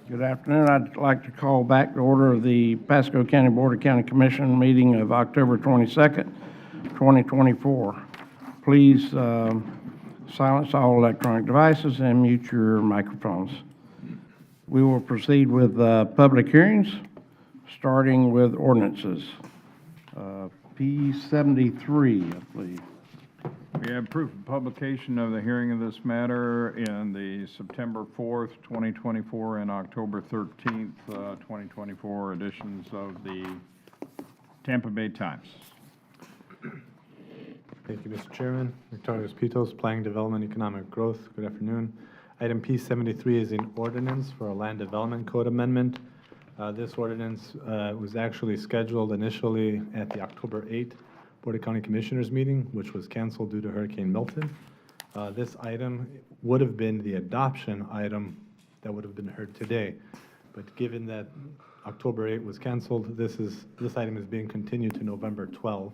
Good afternoon. I'd like to call back to order the Pasco County Board of County Commission meeting of October 22nd, 2024. Please silence all electronic devices and mute your microphones. We will proceed with public hearings, starting with ordinances. P73, I believe. We have proof of publication of the hearing of this matter in the September 4th, 2024 and October 13th, 2024 editions of the Tampa Bay Times. Thank you, Mr. Chairman. Victorious Pitos, Planning Development Economic Growth. Good afternoon. Item P73 is an ordinance for a land development code amendment. This ordinance was actually scheduled initially at the October 8th Board of County Commissioners meeting, which was canceled due to Hurricane Milton. This item would have been the adoption item that would have been heard today. But given that October 8th was canceled, this item is being continued to November 12th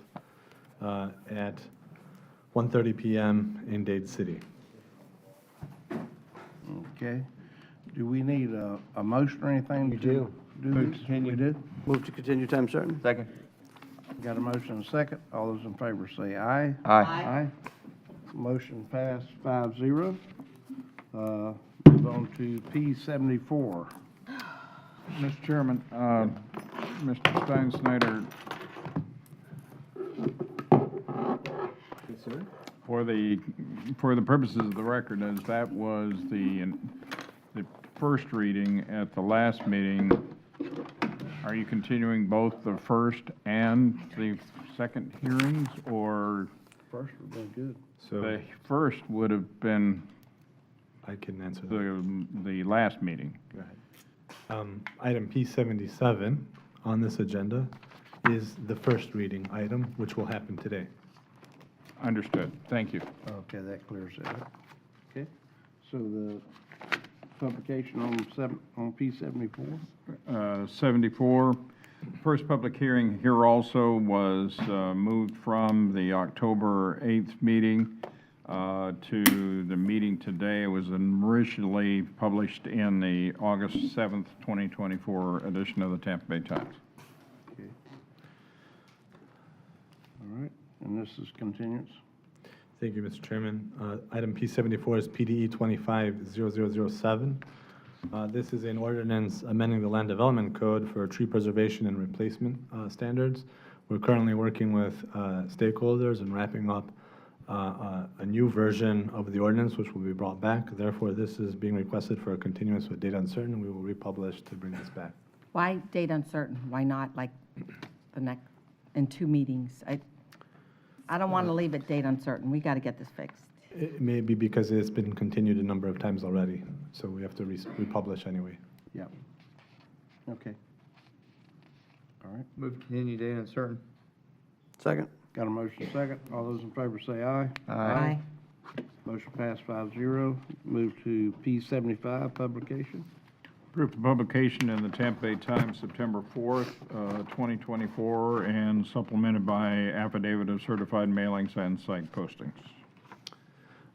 at 1:30 p.m. in Dade City. Okay. Do we need a motion or anything? You do. We do? Move to continue time certain. Second. Got a motion and a second. All those in favor say aye. Aye. Aye. Motion passed 5-0. Move on to P74. Mr. Chairman, Mr. Stein-Snyder, for the purposes of the record, as that was the first reading at the last meeting, are you continuing both the first and the second hearings, or? First would have been good. So The first would have been I can answer that. the last meeting. Go ahead. Item P77 on this agenda is the first reading item, which will happen today. Understood. Thank you. Okay, that clears it up. Okay, so the publication on P74? 74. First public hearing here also was moved from the October 8th meeting to the meeting today. It was originally published in the August 7th, 2024 edition of the Tampa Bay Times. Okay. All right, and this is continuance? Thank you, Mr. Chairman. Item P74 is PDE 25-0007. This is an ordinance amending the Land Development Code for tree preservation and replacement standards. We're currently working with stakeholders and wrapping up a new version of the ordinance, which will be brought back. Therefore, this is being requested for a continuance with date uncertain. We will republish to bring this back. Why date uncertain? Why not like the next, in 2 meetings? I don't want to leave it date uncertain. We got to get this fixed. It may be because it's been continued a number of times already, so we have to republish anyway. Yeah. Okay. All right, Move to continue date uncertain. Second. got a motion second. All those in favor say aye. Aye. Motion passed 5-0. Move to P75, publication. Proof of publication in the Tampa Bay Times, September 4th, 2024, and supplemented by affidavit of certified mailings and site postings.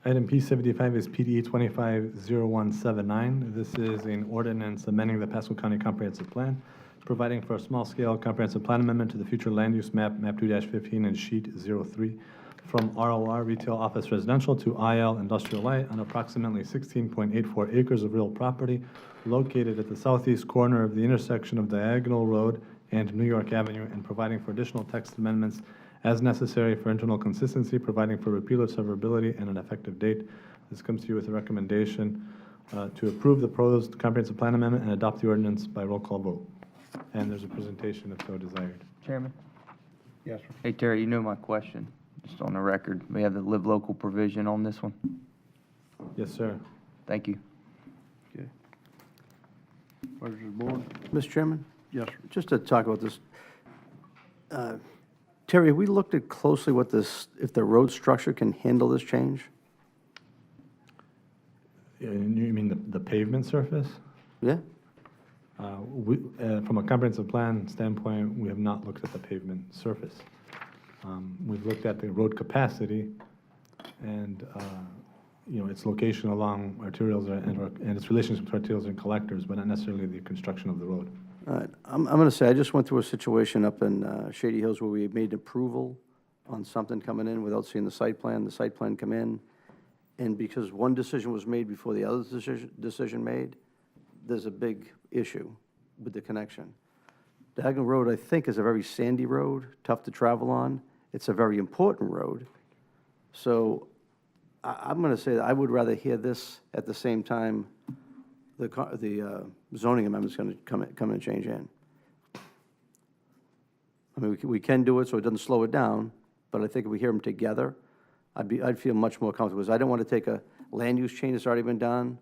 Item P75 is PDE 25-0179. This is an ordinance amending the Pasco County Comprehensive Plan, providing for a small-scale comprehensive plan amendment to the future land use map, map 2-15 and sheet 03, from ROR Retail Office Residential to IL Industrial Light on approximately 16.84 acres of real property located at the southeast corner of the intersection of Diagonal Road and New York Avenue, and providing for additional text amendments as necessary for internal consistency, providing for repeal of severability and an effective date. This comes to you with a recommendation to approve the proposed comprehensive plan amendment and adopt the ordinance by roll call vote. And there's a presentation if so desired. Chairman? Yes, sir. Hey, Terry, you know my question. Just on the record, we have the live local provision on this one. Yes, sir. Thank you. Okay. Pleasure of the board. Mr. Chairman, Yes, sir. just to talk about this, Terry, have we looked at closely what this, if the road structure can handle this change? Yeah, you mean the pavement surface? Yeah? From a comprehensive plan standpoint, we have not looked at the pavement surface. We've looked at the road capacity, and its location along arterials and its relationship to arterials and collectors, but not necessarily the construction of the road. All right, I'm going to say, I just went through a situation up in Shady Hills where we made approval on something coming in without seeing the site plan come in, and because one decision was made before the other decision made, there's a big issue with the connection. Diagonal Road, I think, is a very sandy road, tough to travel on. It's a very important road. So I'm going to say that I would rather hear this at the same time the zoning amendment's going to come in and change in. I mean, we can do it so it doesn't slow it down, but I think if we hear them together, I'd feel much more comfortable, because I don't want to take a land use change that's already been done,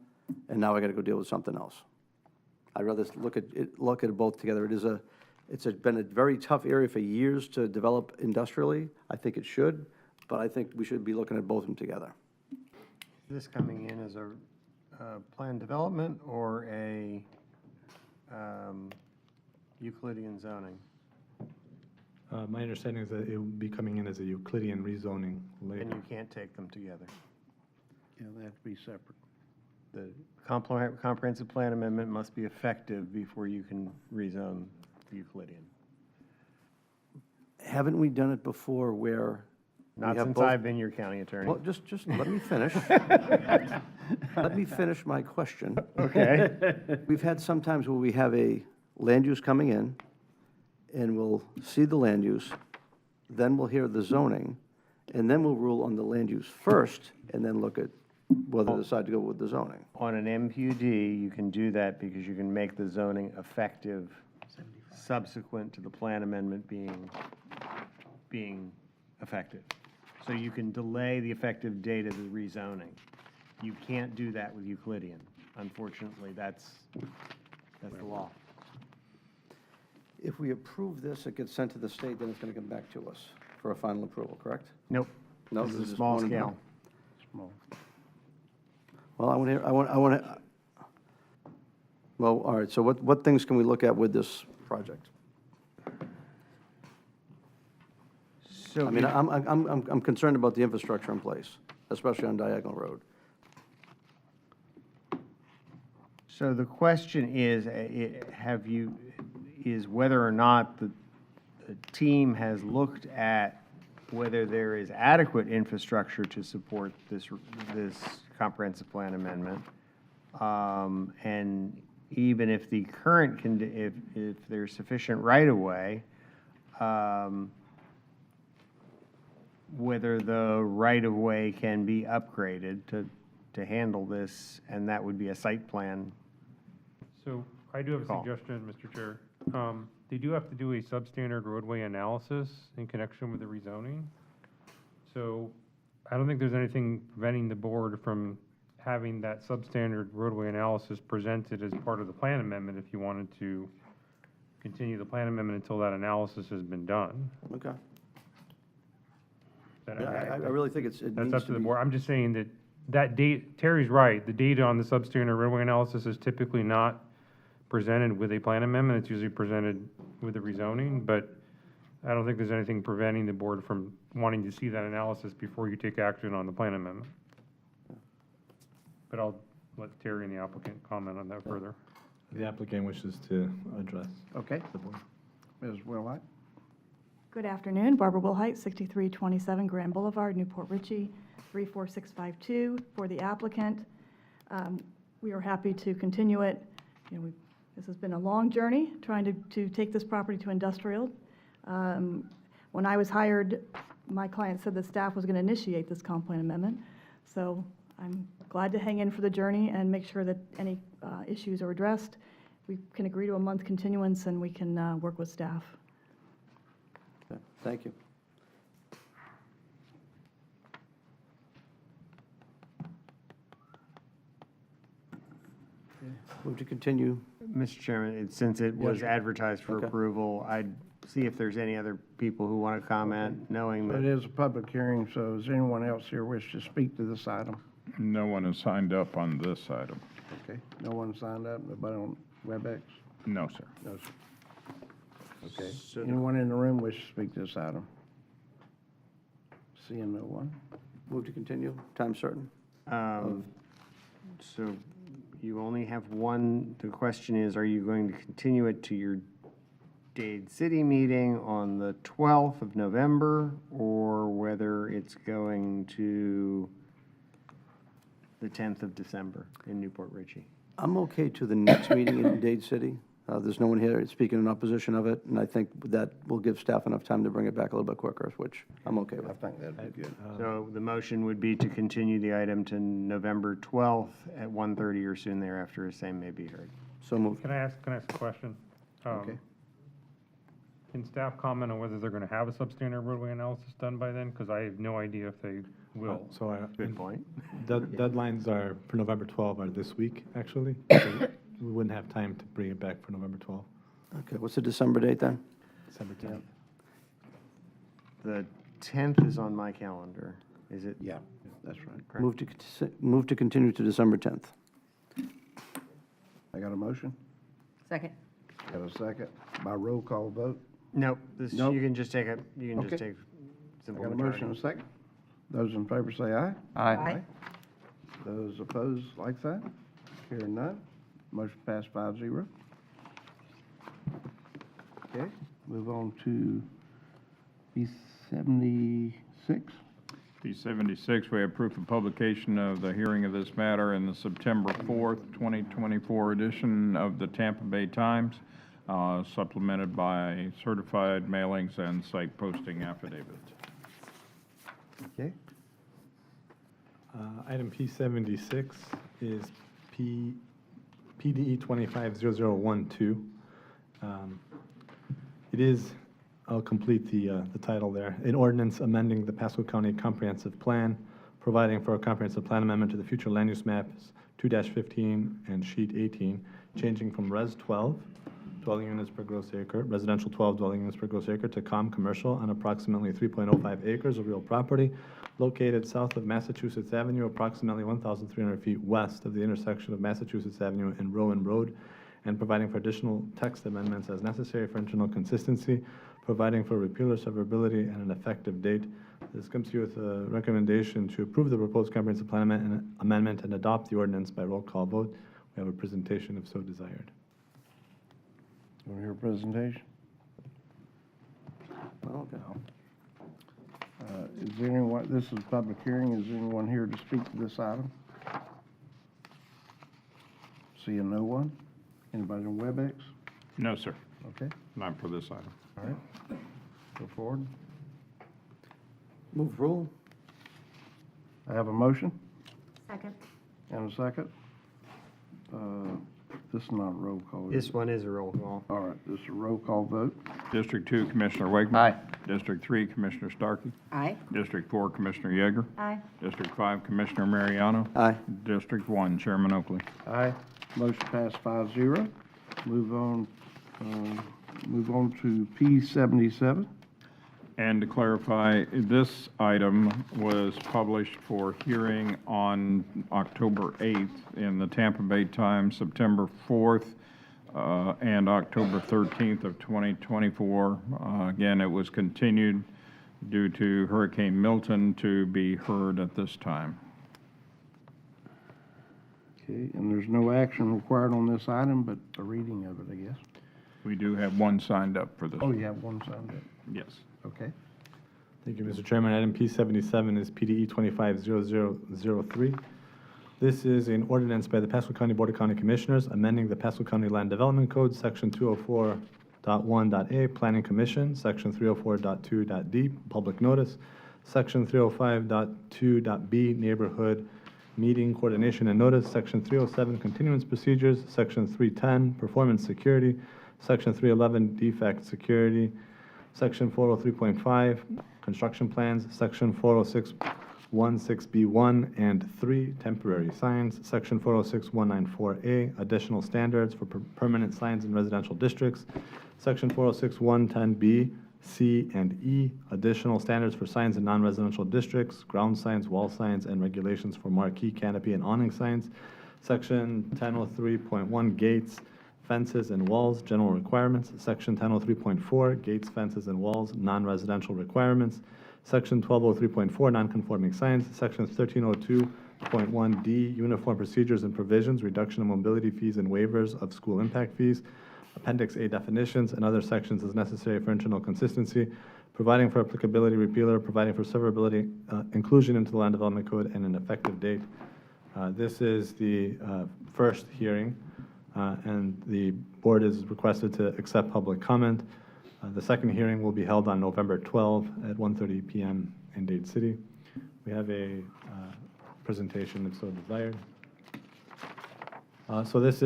and now I got to go deal with something else. I'd rather look at it both together. It's been a very tough area for years to develop industrially. I think it should, but I think we should be looking at both of them together. Is this coming in as a planned development or a Euclidean zoning? My understanding is that it will be coming in as a Euclidean rezoning later. And you can't take them together. Yeah, they have to be separate. The comprehensive plan amendment must be effective before you can rezone the Euclidean. Haven't we done it before where? Not we have since both- I've been your county attorney. Well, just let me finish. Let me finish my question. Okay. We've had some times where we have a land use coming in, and we'll see the land use, then we'll hear the zoning, and then we'll rule on the land use first, and then look at whether to decide to go with the zoning. On an MPUD, you can do that because you can make the zoning effective subsequent to the plan amendment being effective. So you can delay the effective date of the rezoning. You can't do that with Euclidean. Unfortunately, that's the law. If we approve this, it gets sent to the state, then it's going to come back to us for a final approval, correct? Nope. No, This this is is small one and scale. done. Small. Well, I want to, well, all right, so what things can we look at with this project? So I mean, I'm concerned about the infrastructure in place, especially on Diagonal Road. So the question is, is whether or not the team has looked at whether there is adequate infrastructure to support this comprehensive plan amendment. And even if the current, if there's sufficient right-of-way, whether the right-of-way can be upgraded to handle this, and that would be a site plan. So I do have a Call. suggestion, Mr. Chair. They do have to do a substandard roadway analysis in connection with the rezoning. So I don't think there's anything preventing the board from having that substandard roadway analysis presented as part of the plan amendment if you wanted to continue the plan amendment until that analysis has been done. Okay. That- Yeah, I really think it That's needs up to to the be. board. I'm just saying that date, Terry's right, the data on the substandard roadway analysis is typically not presented with a plan amendment, it's usually presented with a rezoning, but I don't think there's anything preventing the board from wanting to see that analysis before you take action on the plan amendment. But I'll let Terry and the applicant comment on that further. The applicant wishes to address Okay, the board. Ms. Willhite? Good afternoon, Barbara Wilhite, 6327 Grand Boulevard, Newport Richey, 34652 for the applicant. We are happy to continue it. You know, this has been a long journey, trying to take this property to industrial. When I was hired, my client said the staff was going to initiate this comp plan amendment. So I'm glad to hang in for the journey and make sure that any issues are addressed. We can agree to a month continuance and we can work with staff. Okay, thank you. Move to continue. Mr. Chairman, since it was advertised for Okay. approval, I'd see if there's any other people who want to comment, knowing It that. is a public hearing, so does anyone else here wish to speak to this item? No one has signed up on this item. Okay, no one signed up, nobody on WebEx? No, sir. No, sir. Okay, anyone in the room wish to speak to this item? Seeing no one? Move to continue, time certain. So you only have one, the question is, are you going to continue it to your Dade City meeting on the 12th of November, or whether it's going to the 10th of December in Newport Richey? I'm okay to the next meeting in Dade City. There's no one here speaking in opposition of it, and I think that will give staff enough time to bring it back a little bit quicker, which I'm okay I with. think that'd be good. So the motion would be to continue the item to November 12th at 1:30 or soon thereafter, as same may be heard. So moved. Can I ask a question? Okay. Can staff comment on whether they're gonna have a substandard roadway analysis done by then? Because I have no idea if they will. So our Good point. deadlines are, for November 12 are this week, actually. So we wouldn't have time to bring it back for November 12, Okay, what's the December date then? December 10th. The 10th is on my calendar. Is it? Yeah, that's right. Correct. Move to continue to December 10th. I got a motion? Second. Got a second? By roll call vote? Nope, this, Nope. you can just take a, you can just Okay. take I simple got a majority. motion and a second. Those in favor say aye. Aye. Those opposed, like that. Hearing none. Motion passed 5-0. Okay, move on to B76. D76, we have proof of publication of the hearing of this matter in the September 4th, 2024 edition of the Tampa Bay Times, supplemented by certified mailings and site posting affidavit. Okay, Item P76 is PDE 250012. It is, I'll complete the title there. An ordinance amending the Pasco County Comprehensive Plan, providing for a comprehensive plan amendment to the future land use maps 2-15 and sheet 18, changing from Res 12, dwelling units per gross acre, residential 12 dwelling units per gross acre, to COM commercial on approximately 3.05 acres of real property located south of Massachusetts Avenue, approximately 1,300 feet west of the intersection of Massachusetts Avenue and Rowan Road, and providing for additional text amendments as necessary for internal consistency, providing for repeal or severability and an effective date. This comes to you with a recommendation to approve the proposed comprehensive plan amendment and adopt the ordinance by roll call vote. We have a presentation if so desired. want to hear a presentation? Well, okay. Is there anyone, this is a public hearing, is there anyone here to speak to this item? Seeing no one? Anybody on WebEx? No, sir, Okay, not for this item. all right. Go forward. Move rule. I have a motion Second. and a second. This is not a roll call. is This it? one is a roll call. All right, this is a roll call vote. District 2, Commissioner Wakeman. Aye. District 3, Commissioner Starkey. Aye. District 4, Commissioner Yeager. Aye. District 5, Commissioner Mariano. Aye. District 1, Chairman Oakley. Aye. Motion passed 5-0. Move on to P77. And to clarify, this item was published for hearing on October 8th in the Tampa Bay Times, September 4th, and October 13th of 2024. Again, it was continued due to Hurricane Milton to be heard at this time. Okay, and there's no action required on this item, but a reading of it, I guess. We do have one signed up for this. Oh, you have one signed up. Yes. Okay. Thank you, Mr. Chairman. Item P77 is PDE 250003. This is an ordinance by the Pasco County Board of County Commissioners amending the Pasco County Land Development Code, Section 204.1.a, Planning Commission, Section 304.2.d, Public Notice, Section 305.2.b, Neighborhood Meeting Coordination and Notice, Section 307, Continuance Procedures, Section 310, Performance Security, Section 311, Defect Security, Section 403.5, Construction Plans, Section 406.16B1 and 3, Temporary Signs, Section 406.194A, Additional Standards for Permanent Signs in Residential Districts, Section 406.110B, C, and E, Additional Standards for Signs in Non-Residential Districts, Ground Signs, Wall Signs, and Regulations for Marquee, Canopy, and Awning Signs, Section 1003.1, Gates, Fences and Walls, General Requirements, Section 1003.4, Gates, Fences, and Walls, Non-Residential Requirements, Section 1203.4, Non-Conforming Signs, Section 1302, 6.1D, uniform procedures and provisions, reduction of mobility fees and waivers of school impact fees. Appendix A, definitions and other sections as necessary for internal consistency, providing for applicability, repealer, providing for severability, inclusion into the land development code, and an effective date. This is the first hearing, and the board is requested to accept public comment. The second hearing will be held on November 12 at 1:30 p.m. in Dade City. We have a presentation if so desired. So this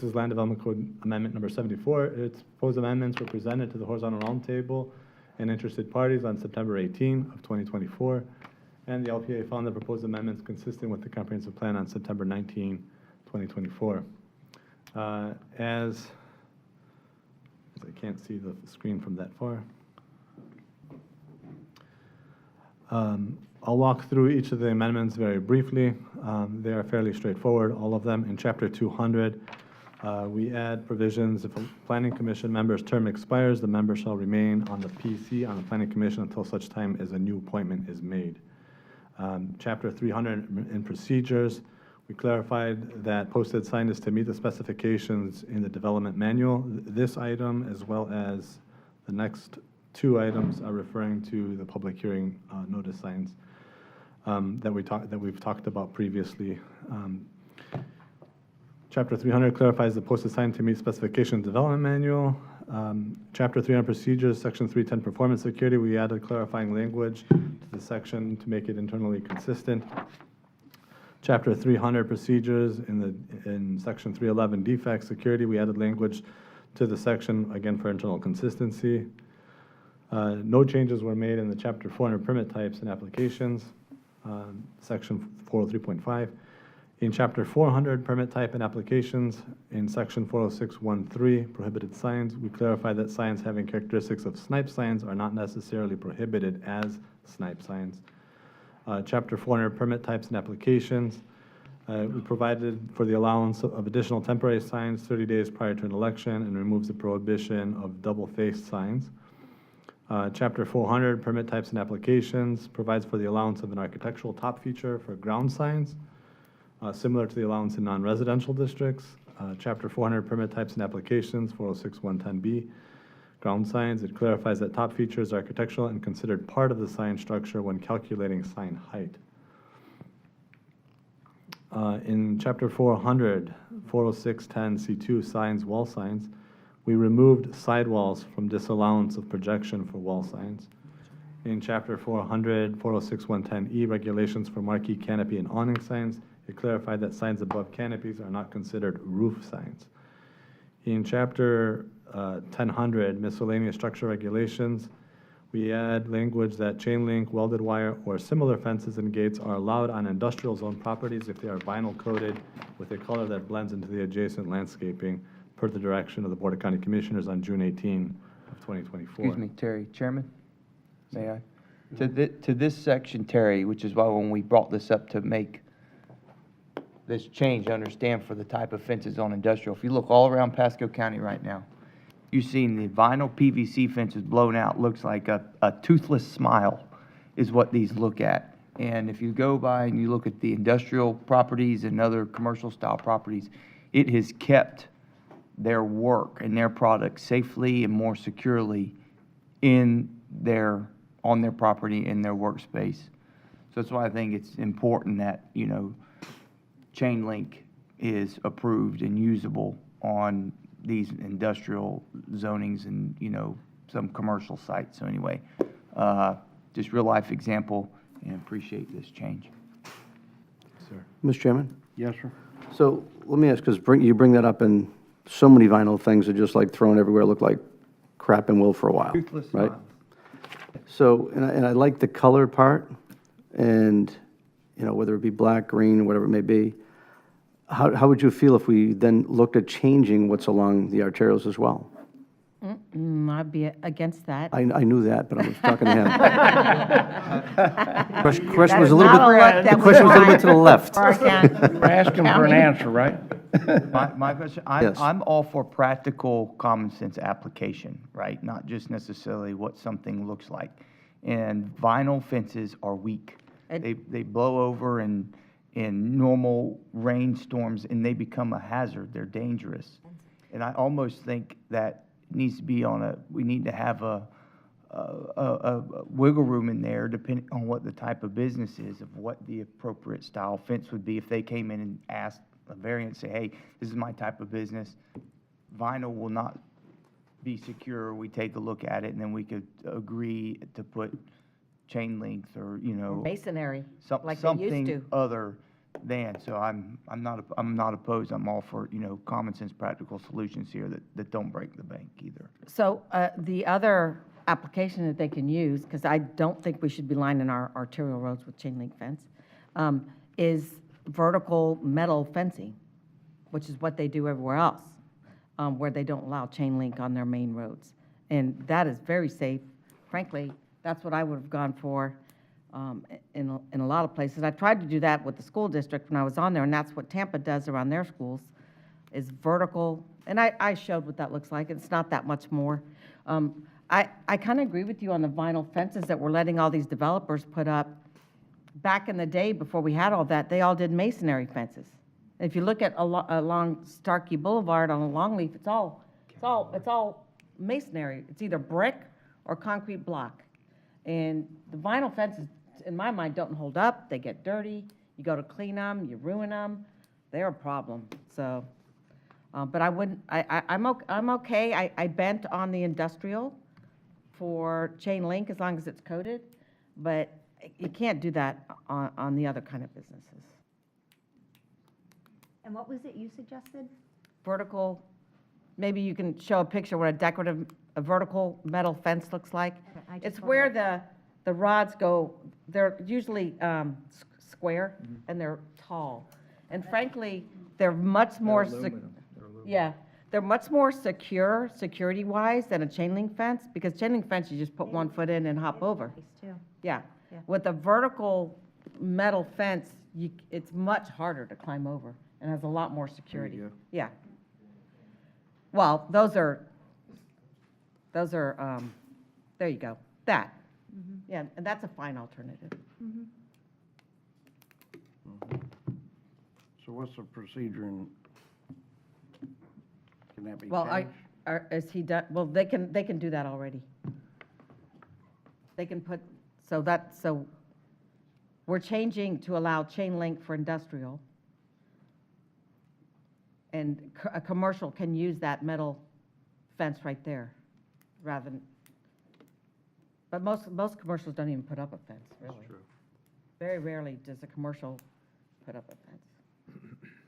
is Land Development Code Amendment number 74. Its proposed amendments were presented to the horizontal roundtable and interested parties on September 18 of 2024, and the LPA found the proposed amendments consistent with the comprehensive plan on September 19, 2024. As I can't see the screen from that far. I'll walk through each of the amendments very briefly. They are fairly straightforward, all of them. In Chapter 200, we add provisions: if a planning commission member's term expires, the member shall remain on the PC on the planning commission until such time as a new appointment is made. Chapter 300 in procedures, we clarified that posted sign is to meet the specifications in the development manual. This item, as well as the next two items, are referring to the public hearing notice signs that we've talked about previously. Chapter 300 clarifies the posted sign to meet specifications development manual. Chapter 300 procedures, Section 310 performance security, we added clarifying language to the section to make it internally consistent. Chapter 300 procedures, in Section 311 defect security, we added language to the section, again, for internal consistency. No changes were made in the Chapter 400 permit types and applications, Section 403.5. In Chapter 400 permit type and applications, in Section 406.13 prohibited signs, we clarified that signs having characteristics of snipe signs are not necessarily prohibited as snipe signs. Chapter 400 permit types and applications, we provided for the allowance of additional temporary signs 30 days prior to an election and removes the prohibition of double-faced signs. Chapter 400 permit types and applications provides for the allowance of an architectural top feature for ground signs, similar to the allowance in non-residential districts. Chapter 400 permit types and applications, 406.110B, ground signs, it clarifies that top features are architectural and considered part of the sign structure when calculating sign height. In Chapter 400, 406.10C2, signs, wall signs, we removed sidewalls from disallowance of projection for wall signs. In Chapter 400, 406.110E, regulations for marquee, canopy, and awning signs, it clarified that signs above canopies are not considered roof signs. In Chapter 1000, miscellaneous structure regulations, we add language that chain link, welded wire, or similar fences and gates are allowed on industrial zone properties if they are vinyl coated with a color that blends into the adjacent landscaping, per the direction of the Board of County Commissioners on June 18 of 2024. Excuse me, Terry, Chairman, may I? To this section, Terry, which is why when we brought this up to make this change, understand for the type of fences on industrial, if you look all around Pasco County right now, you've seen the vinyl PVC fences blown out, looks like a toothless smile is what these look at. And if you go by and you look at the industrial properties and other commercial style properties, it has kept their work and their products safely and more securely on their property, in their workspace. So that's why I think it's important that, chain link is approved and usable on these industrial zonings and, some commercial sites. So anyway, just real life example, and appreciate this change. Sir. Mr. Chairman? Yes, sir. So let me ask, because you bring that up, and so many vinyl things are just like thrown everywhere, look like crap and will for a while, Toothless right? smile. So, and I like the color part, and, whether it be black, green, whatever it may be. How would you feel if we then looked at changing what's along the arterials as well? I'd be against that. I knew that, but I was talking to him. Question was That's a little not a look bit, that the question was a little bit to the left. For our county. We're asking for an answer, right? My question, Yes. I'm all for practical, common sense application, right? Not just necessarily what something looks like. And vinyl fences are weak. They blow over in normal rainstorms, and they become a hazard. They're dangerous. And I almost think that needs to be we need to have a wiggle room in there, depending on what the type of business is, of what the appropriate style fence would be if they came in and asked a variance, say, hey, this is my type of business. Vinyl will not be secure. We take a look at it, and then we could agree to put chain links or, Masonry, like they used something to. other than. So I'm not opposed. I'm all for, common sense, practical solutions here that don't break the bank either. So the other application that they can use, because I don't think we should be lining our arterial roads with chain link fence, is vertical metal fencing, which is what they do everywhere else, where they don't allow chain link on their main roads. And that is very safe. Frankly, that's what I would have gone for in a lot of places. I tried to do that with the school district when I was on there, and that's what Tampa does around their schools, is vertical. And I showed what that looks like. It's not that much more. I kind of agree with you on the vinyl fences that we're letting all these developers put up. Back in the day, before we had all that, they all did masonry fences. If you look at along Starkey Boulevard on a Longleaf, it's all masonry. It's either brick or concrete block. And the vinyl fences, in my mind, don't hold up. They get dirty. You go to clean them, you ruin them. They're a problem. So, but I'm okay. I bent on the industrial for chain link as long as it's coated, but you can't do that on the other kind of businesses. And what was it you suggested? Vertical, maybe you can show a picture what a vertical metal fence looks like. Okay, I just It's wanted where to- the rods go, they're usually square and they're tall. And frankly, they're much more, yeah, they're much more secure, security-wise, than a chain link fence, because chain link fence, you just put 1 foot in and hop over. Nice, too. Yeah. Yeah. With a vertical metal fence, it's much harder to climb over and has a lot more security. go. Yeah. Well, those are, there you go, that. Yeah, and that's a fine alternative. So what's the procedure and can that be Well, changed? is he done, well, they can do that already. They can put, so we're changing to allow chain link for industrial. And a commercial can use that metal fence right there, rather than, but most commercials don't even put up a fence, really. That's true. Very rarely does a commercial put up a fence.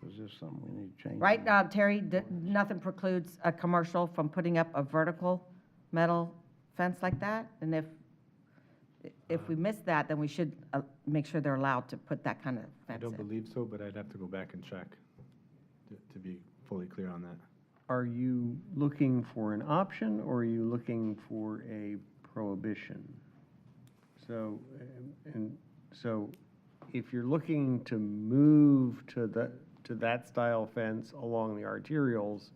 Is this something we need to change? Right, Terry, nothing precludes a commercial from putting up a vertical metal fence like that? And if we miss that, then we should make sure they're allowed to put that kind of I fence don't in. believe so, but I'd have to go back and check to be fully clear on that. Are you looking for an option, or are you looking for a prohibition? So, so if you're looking to move to that style fence along the arterials,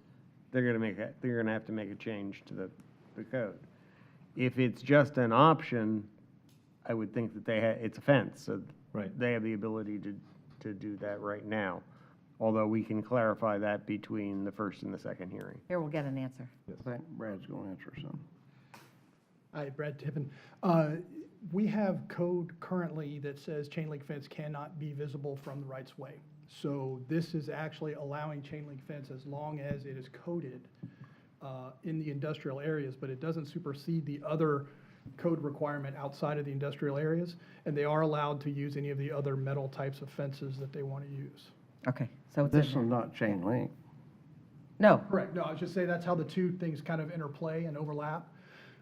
they're gonna have to make a change to the code. If it's just an option, I would think that it's a fence, so Right. they have the ability to do that right now. Although we can clarify that between the first and the second hearing. Here, we'll get an answer. I think Brad's going to answer some. Hi, Brad Tippin. We have code currently that says chain link fence cannot be visible from the rights of way. So this is actually allowing chain link fence as long as it is coded in the industrial areas, but it doesn't supersede the other code requirement outside of the industrial areas, and they are allowed to use any of the other metal types of fences that they want to use. Okay, so it's in This is there. not chain link. No, Correct, no, I was just saying that's how the two things kind of interplay and overlap.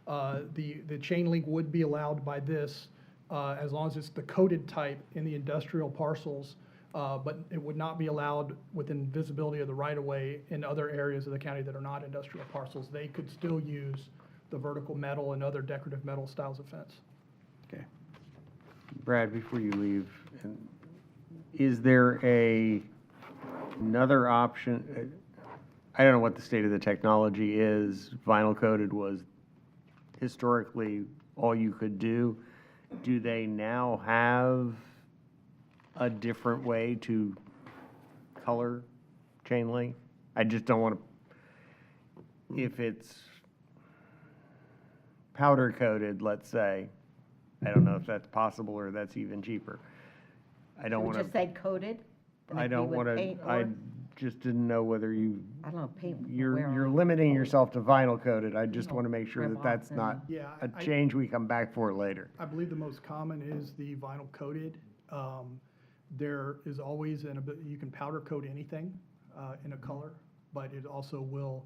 The chain link would be allowed by this, as long as it's the coded type in the industrial parcels, but it would not be allowed within visibility of the right-of-way in other areas of the county that are not industrial parcels. They could still use the vertical metal and other decorative metal styles of fence. Okay. Brad, before you leave, is there another option? I don't know what the state of the technology is. Vinyl coated was historically all you could do. Do they now have a different way to color chain link. I just don't want to, if it's powder coated, let's say, I don't know if that's possible or that's even cheaper. I don't Should we want just to, say coated? And I it be don't with want to, paint I or- just didn't know whether you, I don't know, paint. you're limiting yourself to vinyl coated. I just want to make sure rub that off that's and- not Yeah, a I- change we come back for later. I believe the most common is the vinyl coated. There is always you can powder coat anything in a color, but it also will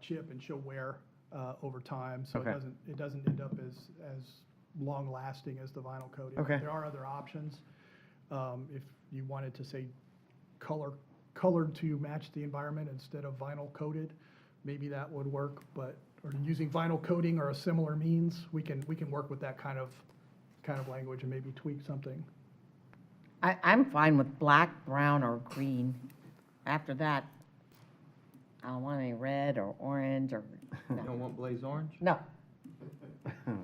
chip and show wear over time, so Okay. it doesn't end up as long lasting as the vinyl coating. Okay. There are other options. If you wanted to say colored to match the environment instead of vinyl coated, maybe that would work, or using vinyl coating or a similar means, we can work with that kind of language and maybe tweak something. I'm fine with black, brown, or green. After that, I don't want any red or orange or, You no. don't want blaze orange? No.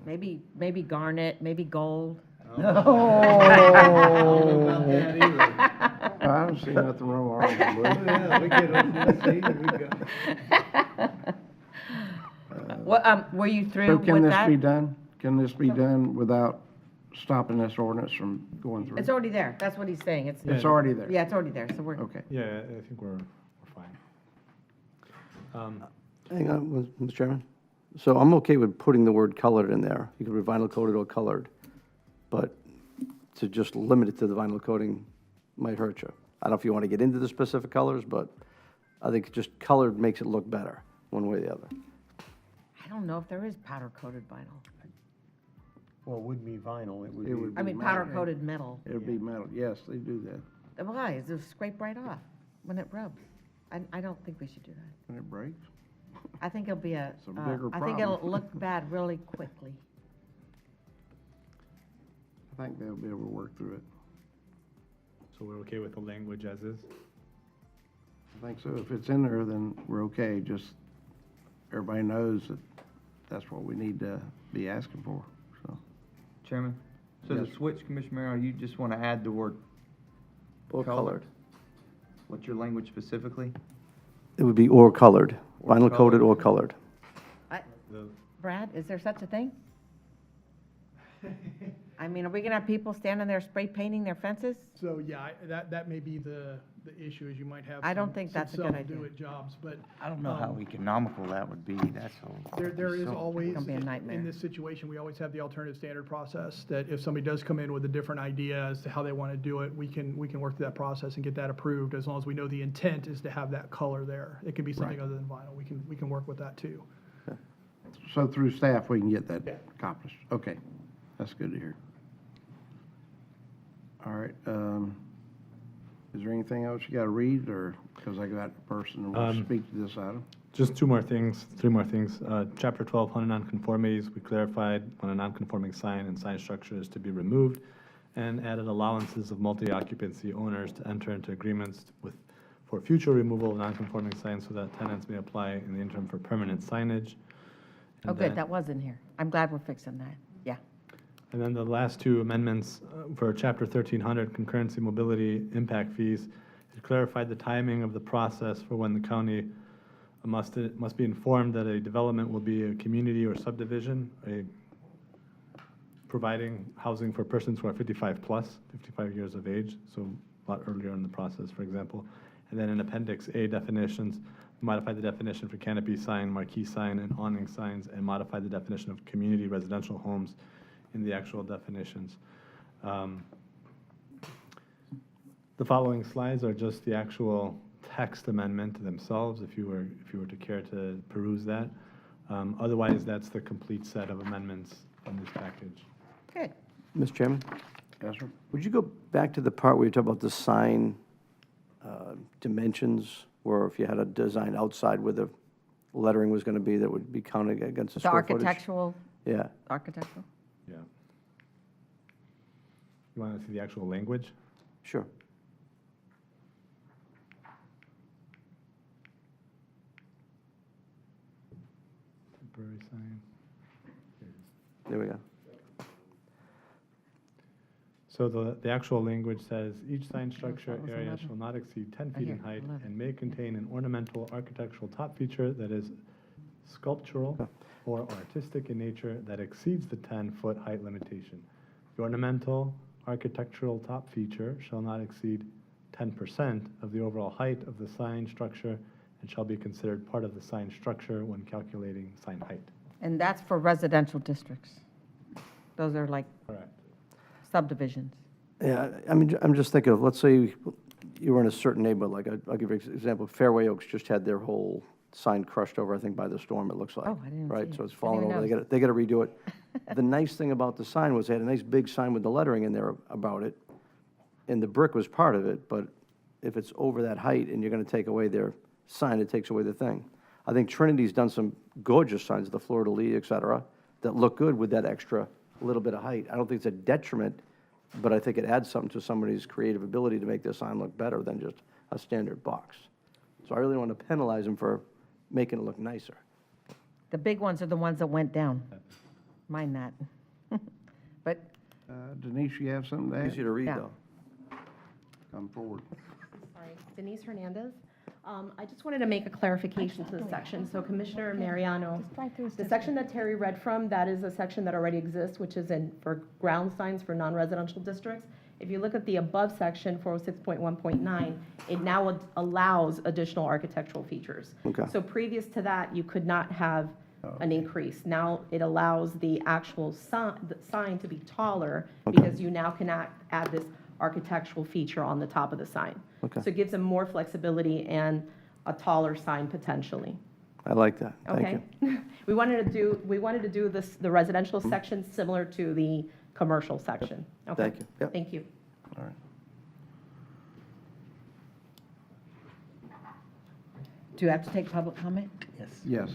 Maybe garnet, maybe gold. I don't see nothing wrong with it. Were you So through can with this that? be done? Can this be done without stopping this ordinance from going through? It's already there. That's what he's saying. It's already there? Yeah, it's already there, so we're. Okay. Yeah, I think we're fine. Hang on, Mr. Chairman. So I'm okay with putting the word colored in there. You could be vinyl coated or colored, but to just limit it to the vinyl coating might hurt you. I don't know if you want to get into the specific colors, but I think just colored makes it look better, one way or the other. I don't know if there is powder coated vinyl. Well, it wouldn't be vinyl, it would It be. would I be mean, powder metal. coated metal. It would be metal, yes, they do that. Why? It'll scrape right off when it rubs. I don't think we should do that. When it breaks. I think it'll be It's a bigger I think it'll problem. look bad really quickly. I think they'll be able to work through it. So we're okay with the language as is? I think so. If it's in there, then we're okay. Just, everybody knows that that's what we need to be asking for, so. Chairman? So the Yes. switch, Commissioner Merrill, you just want to add the word, Or colored. what's your language specifically? It would be or colored, Or vinyl coated colored. or colored. Brad, is there such a thing? I mean, are we gonna have people standing there spray painting their fences? So, yeah, that may be the issue, is you might have I don't some- think some that's a good idea. self-do-it jobs, but I don't know how economical that would be, that's all. there is always, gonna be a nightmare. in this situation, we always have the alternative standard process, that if somebody does come in with a different idea as to how they want to do it, we can work through that process and get that approved, as long as we know the intent is to have that color there. It can be something other than vinyl, we can work with that too. So through staff, we can get that accomplished. Okay, that's good to hear. All right, is there anything else you gotta read, or, because I got a person who wants to speak to this item? Just three more things. Chapter 12, under nonconformities, we clarified when a nonconforming sign and sign structure is to be removed, and added allowances of multi-occupancy owners to enter into agreements for future removal of nonconforming signs so that tenants may apply in the interim for permanent signage. Oh, And good, then- that was in here. I'm glad we're fixing that, yeah. And then the last two amendments for Chapter 1300, concurrency mobility impact fees, it clarified the timing of the process for when the county must be informed that a development will be a community or subdivision, providing housing for persons who are 55 plus, 55 years of age, so a lot earlier in the process, for example. And then in Appendix A definitions, modify the definition for canopy sign, marquee sign, and awning signs, and modify the definition of community residential homes in the actual definitions. The following slides are just the actual text amendment themselves, if you were to care to peruse that. Otherwise, that's the complete set of amendments in this package. Good. Mr. Chairman, Yes, sir? would you go back to the part where you talk about the sign dimensions, where if you had a design outside where the lettering was going to be, that would be counted against the The square footage? architectural, Yeah, architectural? Yeah. You want to see the actual language? sure. Temporary sign. There we go. So the actual language says, each sign structure that was area 11. shall not exceed 10 Oh, feet here, in height 11. and may contain an ornamental architectural top feature that is sculptural or artistic in nature that exceeds the 10-foot height limitation. The ornamental architectural top feature shall not exceed 10% of the overall height of the sign structure and shall be considered part of the sign structure when calculating sign height. And that's for residential districts. Those are like Correct. subdivisions. Yeah, I mean, I'm just thinking of, let's say you were in a certain neighborhood, like, I'll give you an example, Fairway Oaks just had their whole sign crushed over, I think, by the storm, it looks like. Oh, I didn't Right, see so it. it's I falling didn't over, notice. they gotta redo it. The nice thing about the sign was they had a nice big sign with the lettering in there about it, and the brick was part of it, but if it's over that height and you're gonna take away their sign, it takes away the thing. I think Trinity's done some gorgeous signs, the fleur-de-lis, et cetera, that look good with that extra little bit of height. I don't think it's a detriment, but I think it adds something to somebody's creative ability to make their sign look better than just a standard box. So I really want to penalize them for making it look nicer. The big ones are the ones that went down. Mind that. But Denise, you have something to add? Easy to read, Yeah. though. Come forward. Sorry, Denise Hernandez. I just wanted to make a clarification to the section. So Commissioner Mariano, the section that Terry read from, that is a section that already exists, which is for ground signs for non-residential districts. If you look at the above section, 406.1.9, it now allows additional architectural features. Okay. So previous to that, you could not have an increase. Now it allows the actual sign to be taller because you now can add this architectural feature on the top of the sign. Okay. So it gives them more flexibility and a taller sign potentially. I like that. Thank Okay? you. We wanted to do the residential section similar to the commercial section. Okay? Thank you. Yep. Thank you. All right. do you have to take public comment? Yes,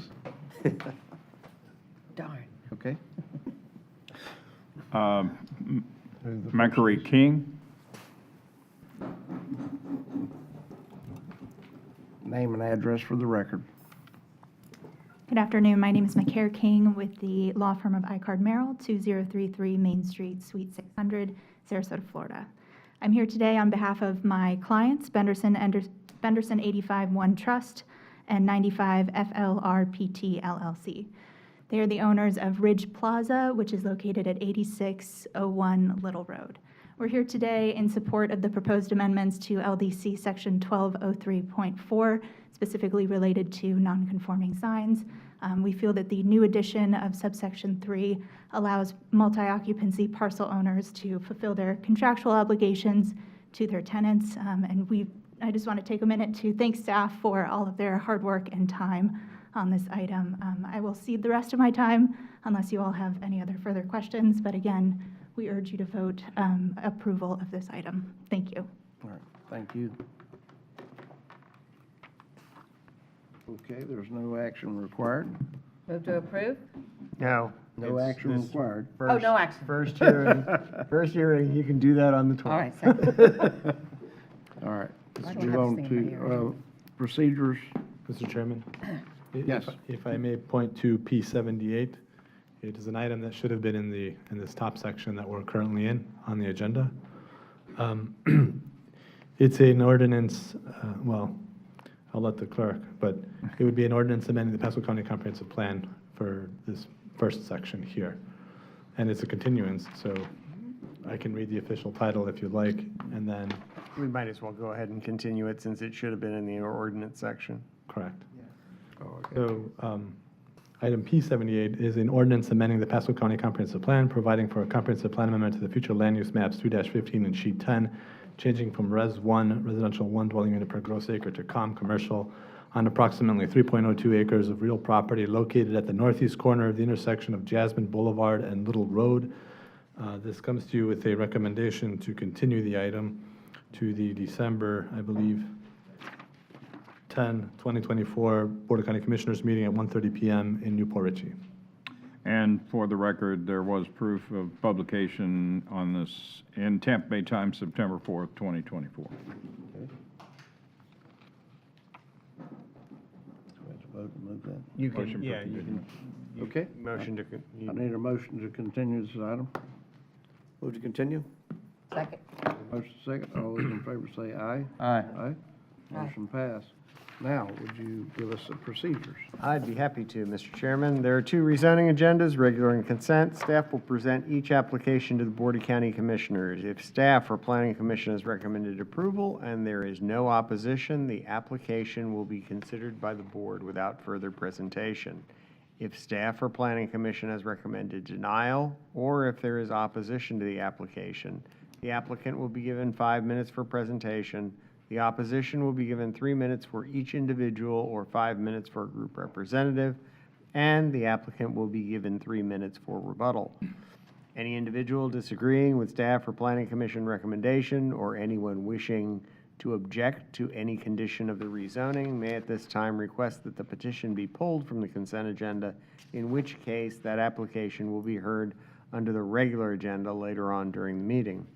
Darn. okay. Macquarie King? Name and address for the record. Good afternoon. My name is McCare King with the law firm of Icard Merrill, 2033 Main Street, Suite 600, Sarasota, Florida. I'm here today on behalf of my clients, Benderson 85-1 Trust and 95 FLRPT LLC. They are the owners of Ridge Plaza, which is located at 8601 Little Road. We're here today in support of the proposed amendments to LDC Section 1203.4, specifically related to nonconforming signs. We feel that the new addition of subsection 3 allows multi-occupancy parcel owners to fulfill their contractual obligations to their tenants. I just want to take a minute to thank staff for all of their hard work and time on this item. I will cede the rest of my time unless you all have any other further questions. But again, we urge you to vote approval of this item. Thank you. All right, thank you. Okay, there's no action required. Move to approve? No. No it's action this required. Oh, no action. First hearing, you can do that on the 12th. All right, second. All right, I let's don't move have on this thing in my ear. to procedures. Mr. Chairman? Yes. If I may point to P78, it is an item that should have been in this top section that we're currently in on the agenda. It's an ordinance, well, I'll let the clerk, but it would be an ordinance amending the Pasco County Comprehensive Plan for this first section here. And it's a continuance, so I can read the official title if you'd like, and then, We might as well go ahead and continue it since it should have been in the ordinance section. correct. Oh, okay. So, item P78 is an ordinance amending the Pasco County Comprehensive Plan, providing for a comprehensive plan amendment to the future land use maps 2-15 and sheet 10, changing from Res 1, residential 1 dwelling unit per gross acre, to COM commercial on approximately 3.02 acres of real property located at the northeast corner of the intersection of Jasmine Boulevard and Little Road. This comes to you with a recommendation to continue the item to the December, I believe, 10, 2024 Board of County Commissioners meeting at 1:30 p.m. in Newport Richey. And for the record, there was proof of publication on this in Tampa Bay Times, September 4th, 2024. Vote to move that. You can, Motion for yeah, you can. you- Okay. Motion to, I need a motion to continue this item. Move to continue? Second. Motion second. All those in favor say aye. Aye. Aye. Motion passed. Now, would you give us the procedures? I'd be happy to, Mr. Chairman. There are two rezoning agendas, regular and consent. Staff will present each application to the Board of County Commissioners. If staff or Planning Commission has recommended approval and there is no opposition, the application will be considered by the board without further presentation. If staff or Planning Commission has recommended denial, or if there is opposition to the application, the applicant will be given 5 minutes for presentation. The opposition will be given 3 minutes for each individual or 5 minutes for a group representative, and the applicant will be given 3 minutes for rebuttal. Any individual disagreeing with staff or Planning Commission recommendation or anyone wishing to object to any condition of the rezoning may at this time request that the petition be pulled from the consent agenda, in which case that application will be heard under the regular agenda later on during the meeting.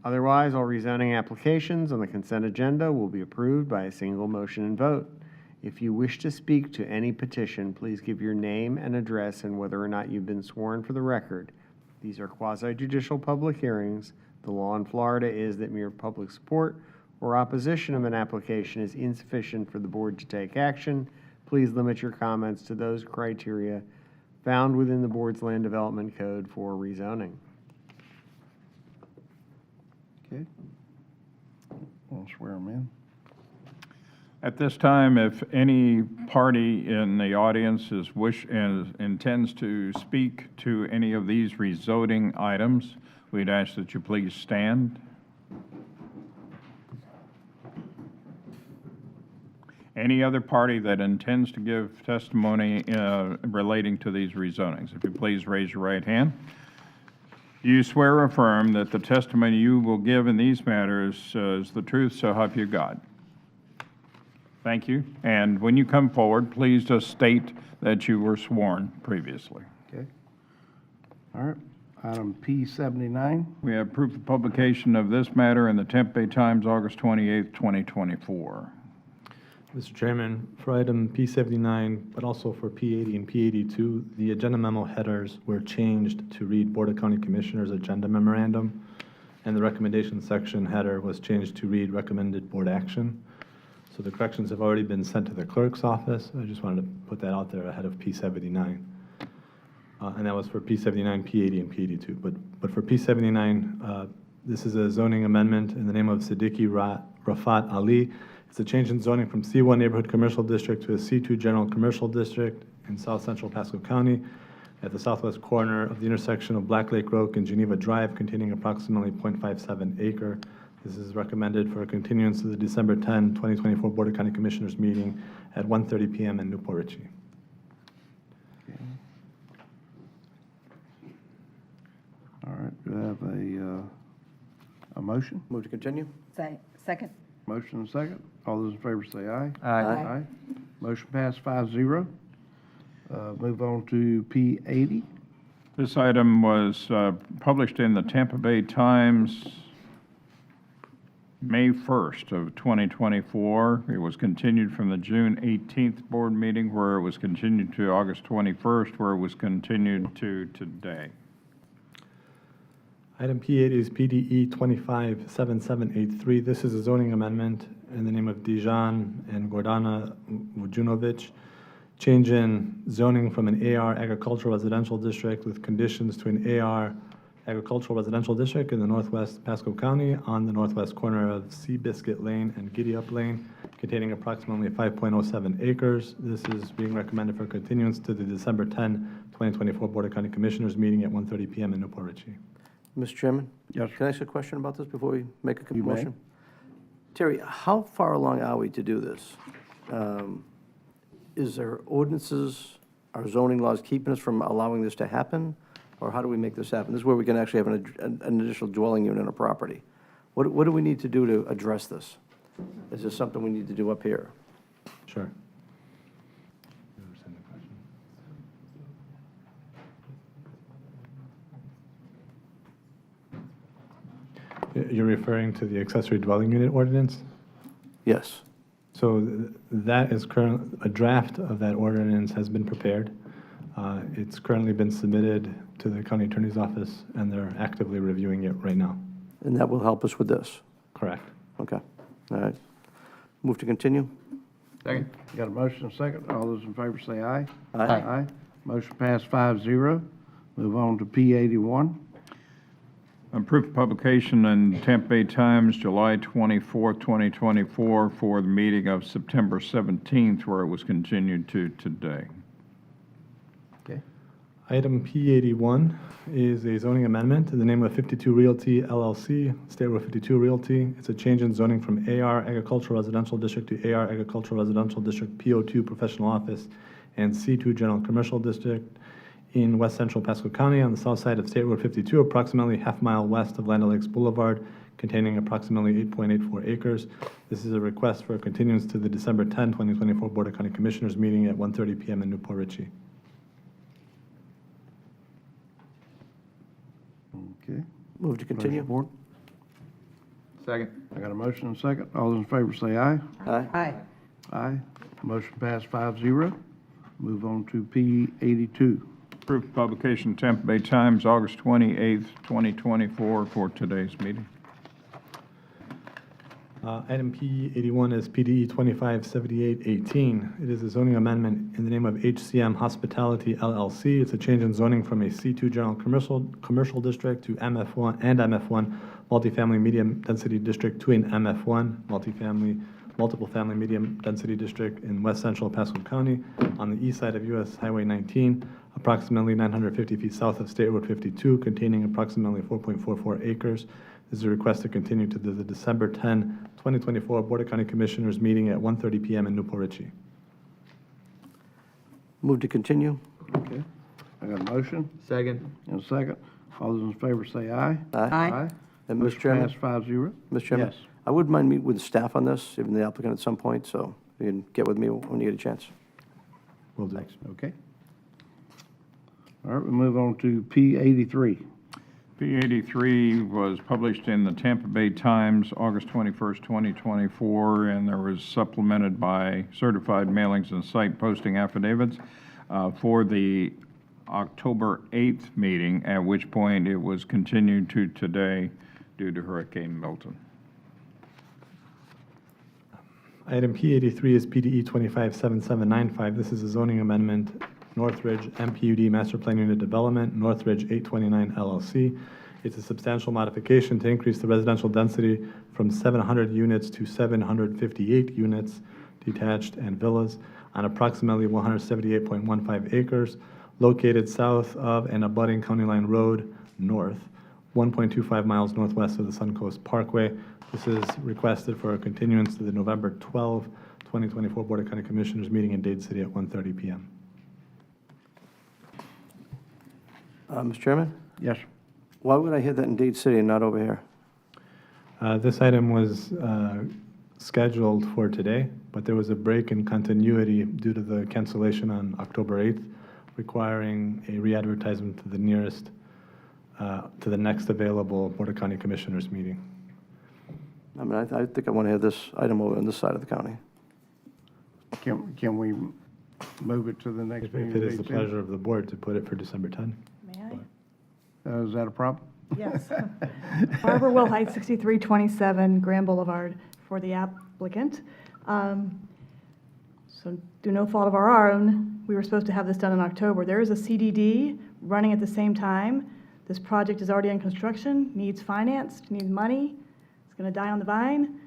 Otherwise, all rezoning applications on the consent agenda will be approved by a single motion and vote. If you wish to speak to any petition, please give your name and address and whether or not you've been sworn for the record. These are quasi-judicial public hearings. The law in Florida is that mere public support or opposition of an application is insufficient for the board to take action. Please limit your comments to those criteria found within the board's land development code for rezoning. Okay. I'll swear them in. At this time, if any party in the audience intends to speak to any of these rezoning items, we'd ask that you please stand. Any other party that intends to give testimony relating to these rezonings, if you please raise your right hand. Do you swear or affirm that the testimony you will give in these matters is the truth, so help you God? Thank you. And when you come forward, please just state that you were sworn previously. Okay. All right. Item P79. We have proof of publication of this matter in the Tampa Bay Times, August 28, 2024. Mr. Chairman, for item P79, but also for P80 and P82, the agenda memo headers were changed to read Board of County Commissioners Agenda Memorandum, and the recommendation section header was changed to read Recommended Board Action. So the corrections have already been sent to the clerk's office. I just wanted to put that out there ahead of P79. And that was for P79, P80, and P82. But for P79, this is a zoning amendment in the name of Siddiqui Rafat Ali. It's a change in zoning from C1 Neighborhood Commercial District to a C2 General Commercial District in South Central Pasco County at the southwest corner of the intersection of Black Lake Road and Geneva Drive, containing approximately 0.57 acre. This is recommended for a continuance to the December 10, 2024 Board of County Commissioners meeting at 1:30 p.m. in Newport Richey. Okay. All right. Do I have a motion? Move to continue? Second. Motion and second. All those in favor say aye. Aye. Aye. Motion passed 5-0. Move on to P80. This item was published in the Tampa Bay Times May 1st of 2024. It was continued from the June 18th board meeting, where it was continued to August 21st, where it was continued to today. Item P80 is PDE 257783. This is a zoning amendment in the name of Dijan and Gordana Vujunovic. Change in zoning from an AR agricultural residential district with conditions to an AR agricultural residential district in the northwest Pasco County on the northwest corner of Seabiscuit Lane and Giddy Up Lane, containing approximately 5.07 acres. This is being recommended for continuance to the December 10, 2024 Board of County Commissioners meeting at 1:30 p.m. in Newport Richey. Mr. Chairman? Yes, sir. Can I ask a question about this before we make a You may. motion? Terry, how far along are we to do this? Is there ordinances, our zoning laws keeping us from allowing this to happen? Or how do we make this happen? This is where we can actually have an additional dwelling unit on a property. What do we need to do to address this? Is this something we need to do up here? Sure. You're referring to the accessory dwelling unit ordinance? Yes. So that is a draft of that ordinance has been prepared. It's currently been submitted to the county attorney's office, and they're actively reviewing it right now. And that will help us with this. Correct. Okay, all right. Move to continue? Second. Got a motion and a second. All those in favor say aye. Aye. Aye. Motion passed 5-0. Move on to P81. Approved for publication in Tampa Bay Times, July 24th, 2024, for the meeting of September 17th, where it was continued to today. Item P81 is a zoning amendment to the name of 52 Realty LLC, State Road 52 Realty. It's a change in zoning from AR Agricultural Residential District to AR Agricultural Residential District, PO2 Professional Office, and C2 General Commercial District in west central Pasco County on the south side of State Road 52, approximately half-mile west of Land O'Lakes Boulevard, containing approximately 8.84 acres. This is a request for a continuance to the December 10, 2024 Board of County Commissioners meeting at 1:30 p.m. in Newport Richey. Okay. Move to continue? Board. Second. I got a motion and a second. All those in favor say aye. Aye. Aye. Aye. Motion passed 5-0. Move on to P82. Approved for publication in Tampa Bay Times, August 28th, 2024, for today's meeting. Item P81 is PDE 257818. It is a zoning amendment in the name of HCM Hospitality LLC. It's a change in zoning from a C2 General Commercial District to MF1 and MF1 Multifamily Medium Density District to an MF1 Multiple Family Medium Density District in west central Pasco County on the east side of US Highway 19, approximately 950 feet south of State Road 52, containing approximately 4.44 acres. This is a request to continue to the December 10, 2024 Board of County Commissioners meeting at 1:30 p.m. in Newport Richey. Move to continue? Okay. I got a motion Second. and a second. All those in favor say aye. Aye. And Mr. Motion Chairman? passed 5-0. Mr. Chairman? Yes. I wouldn't mind meeting with the staff on this, even the applicant at some point, so you can get with me when you get a chance. Will do. Okay. All right, we move on to P83. P83 was published in the Tampa Bay Times, August 21st, 2024, and there was supplemented by certified mailings and site posting affidavits for the October 8th meeting, at which point it was continued to today due to Hurricane Milton. Item P83 is PDE 257795. This is a zoning amendment, Northridge MPUD Master Plan Unit Development, Northridge 829 LLC. It's a substantial modification to increase the residential density from 700 units to 758 units, detached and villas, on approximately 178.15 acres, located south of and abutting County Line Road North, 1.25 miles northwest of the Suncoast Parkway. This is requested for a continuance to the November 12, 2024 Board of County Commissioners meeting in Dade City at 1:30 p.m. Mr. Chairman? Yes. Why would I hear that in Dade City and not over here? This item was scheduled for today, but there was a break in continuity due to the cancellation on October 8th, requiring a re-advertisement to the nearest, to the next available Board of County Commissioners meeting. I mean, I think I want to have this item over on this side of the county. Can we move it to the next If meeting? it is the Date certain? pleasure of the board to put it for December 10. May I? Is that a problem? Yes. Barbara Wilhite, 6327 Grand Boulevard, for the applicant. So through no fault of our own, we were supposed to have this done in October. There is a CDD running at the same time. This project is already in construction, needs financed, needs money. It's going to die on the vine.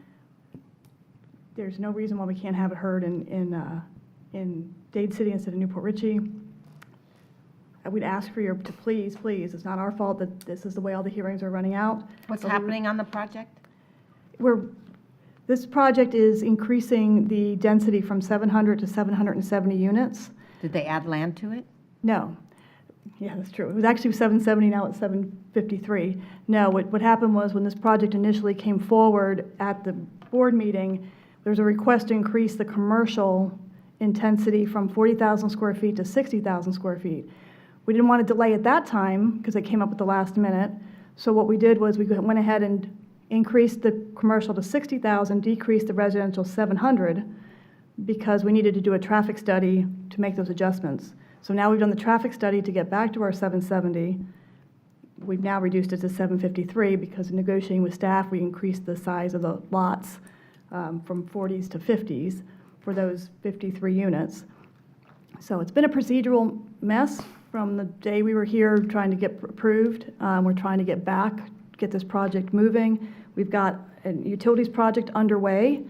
There's no reason why we can't have it heard in Dade City instead of Newport Richey. I would ask for to please, it's not our fault that this is the way all the hearings are running out. What's But happening on the project? This project is increasing the density from 700 to 770 units. Did they add land to it? No. Yeah, that's true. It was actually 770, now it's 753. No, what happened was when this project initially came forward at the board meeting, there was a request to increase the commercial intensity from 40,000 square feet to 60,000 square feet. We didn't want to delay at that time because it came up at the last minute. So what we did was we went ahead and increased the commercial to 60,000, decreased the residential 700 because we needed to do a traffic study to make those adjustments. So now we've done the traffic study to get back to our 770. We've now reduced it to 753 because in negotiating with staff, we increased the size of the lots from 40s to 50s for those 53 units. So it's been a procedural mess from the day we were here trying to get approved. We're trying to get this project moving. We've got a utilities project underway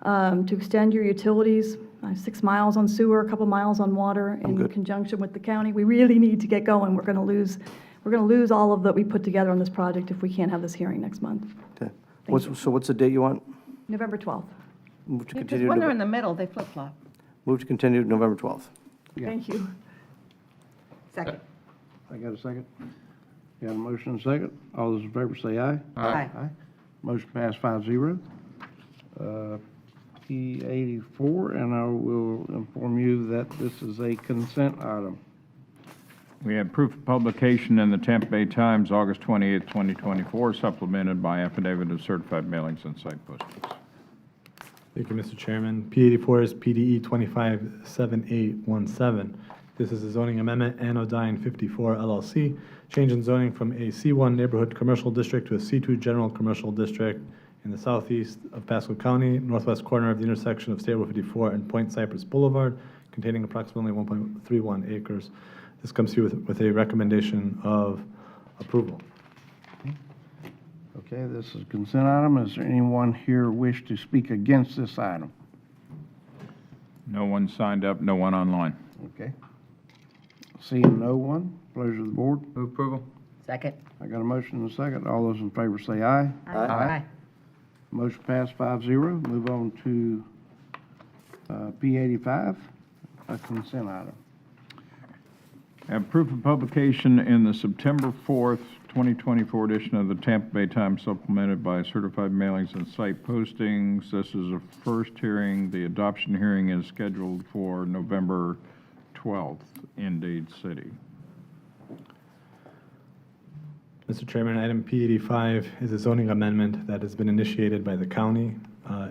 to extend your utilities, 6 miles on sewer, a couple miles on water in good. conjunction with the county. We really need to get going. We're going to lose all of that we put together on this project if we can't have this hearing next month. Okay. So what's the date you want? November 12th. Move to Because continue, when they're in the middle, they flip-flop. move to continue November 12th. Thank you. Second. I got a second? Got a motion and a second? All those in favor say aye. Aye. Motion passed 5-0. P84, and I will inform you that this is a consent item. We have proof of publication in the Tampa Bay Times, August 28, 2024, supplemented by affidavit of certified mailings and site postings. Thank you, Mr. Chairman. P84 is PDE 257817. This is a zoning amendment, Anodyne 54 LLC, change in zoning from a C1 neighborhood commercial district to a C2 general commercial district in the southeast of Pasco County, northwest corner of the intersection of State Road 54 and Point Cypress Boulevard, containing approximately 1.31 acres. This comes to you with a recommendation of approval. Okay, this is a consent item. Is there anyone here wish to speak against this item? No one signed up, no one online. Okay. Seeing no one, pleasure of the board. Move approval. Second. I got a motion and a second. All those in favor say aye. Aye. Motion passed 5-0. Move on to P85, a consent item. Have proof of publication in the September 4th, 2024 edition of the Tampa Bay Times, supplemented by certified mailings and site postings. This is a first hearing. The adoption hearing is scheduled for November 12th in Dade City. Mr. Chairman, item P85 is a zoning amendment that has been initiated by the county.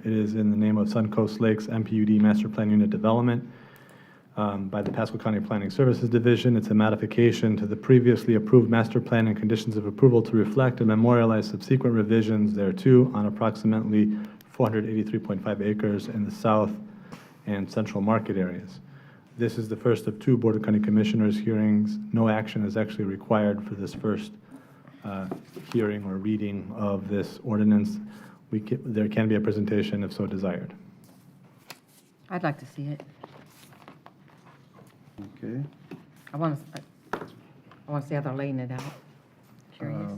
It is in the name of Suncoast Lakes MPUD Master Plan Unit Development by the Pasco County Planning Services Division. It's a modification to the previously approved master plan and conditions of approval to reflect and memorialize subsequent revisions thereto on approximately 483.5 acres in the south and central market areas. This is the first of 2 Board of County Commissioners hearings. No action is actually required for this first hearing or reading of this ordinance. There can be a presentation if so desired. I'd like to see it. Okay. I want to see how they're laying it out. Curious.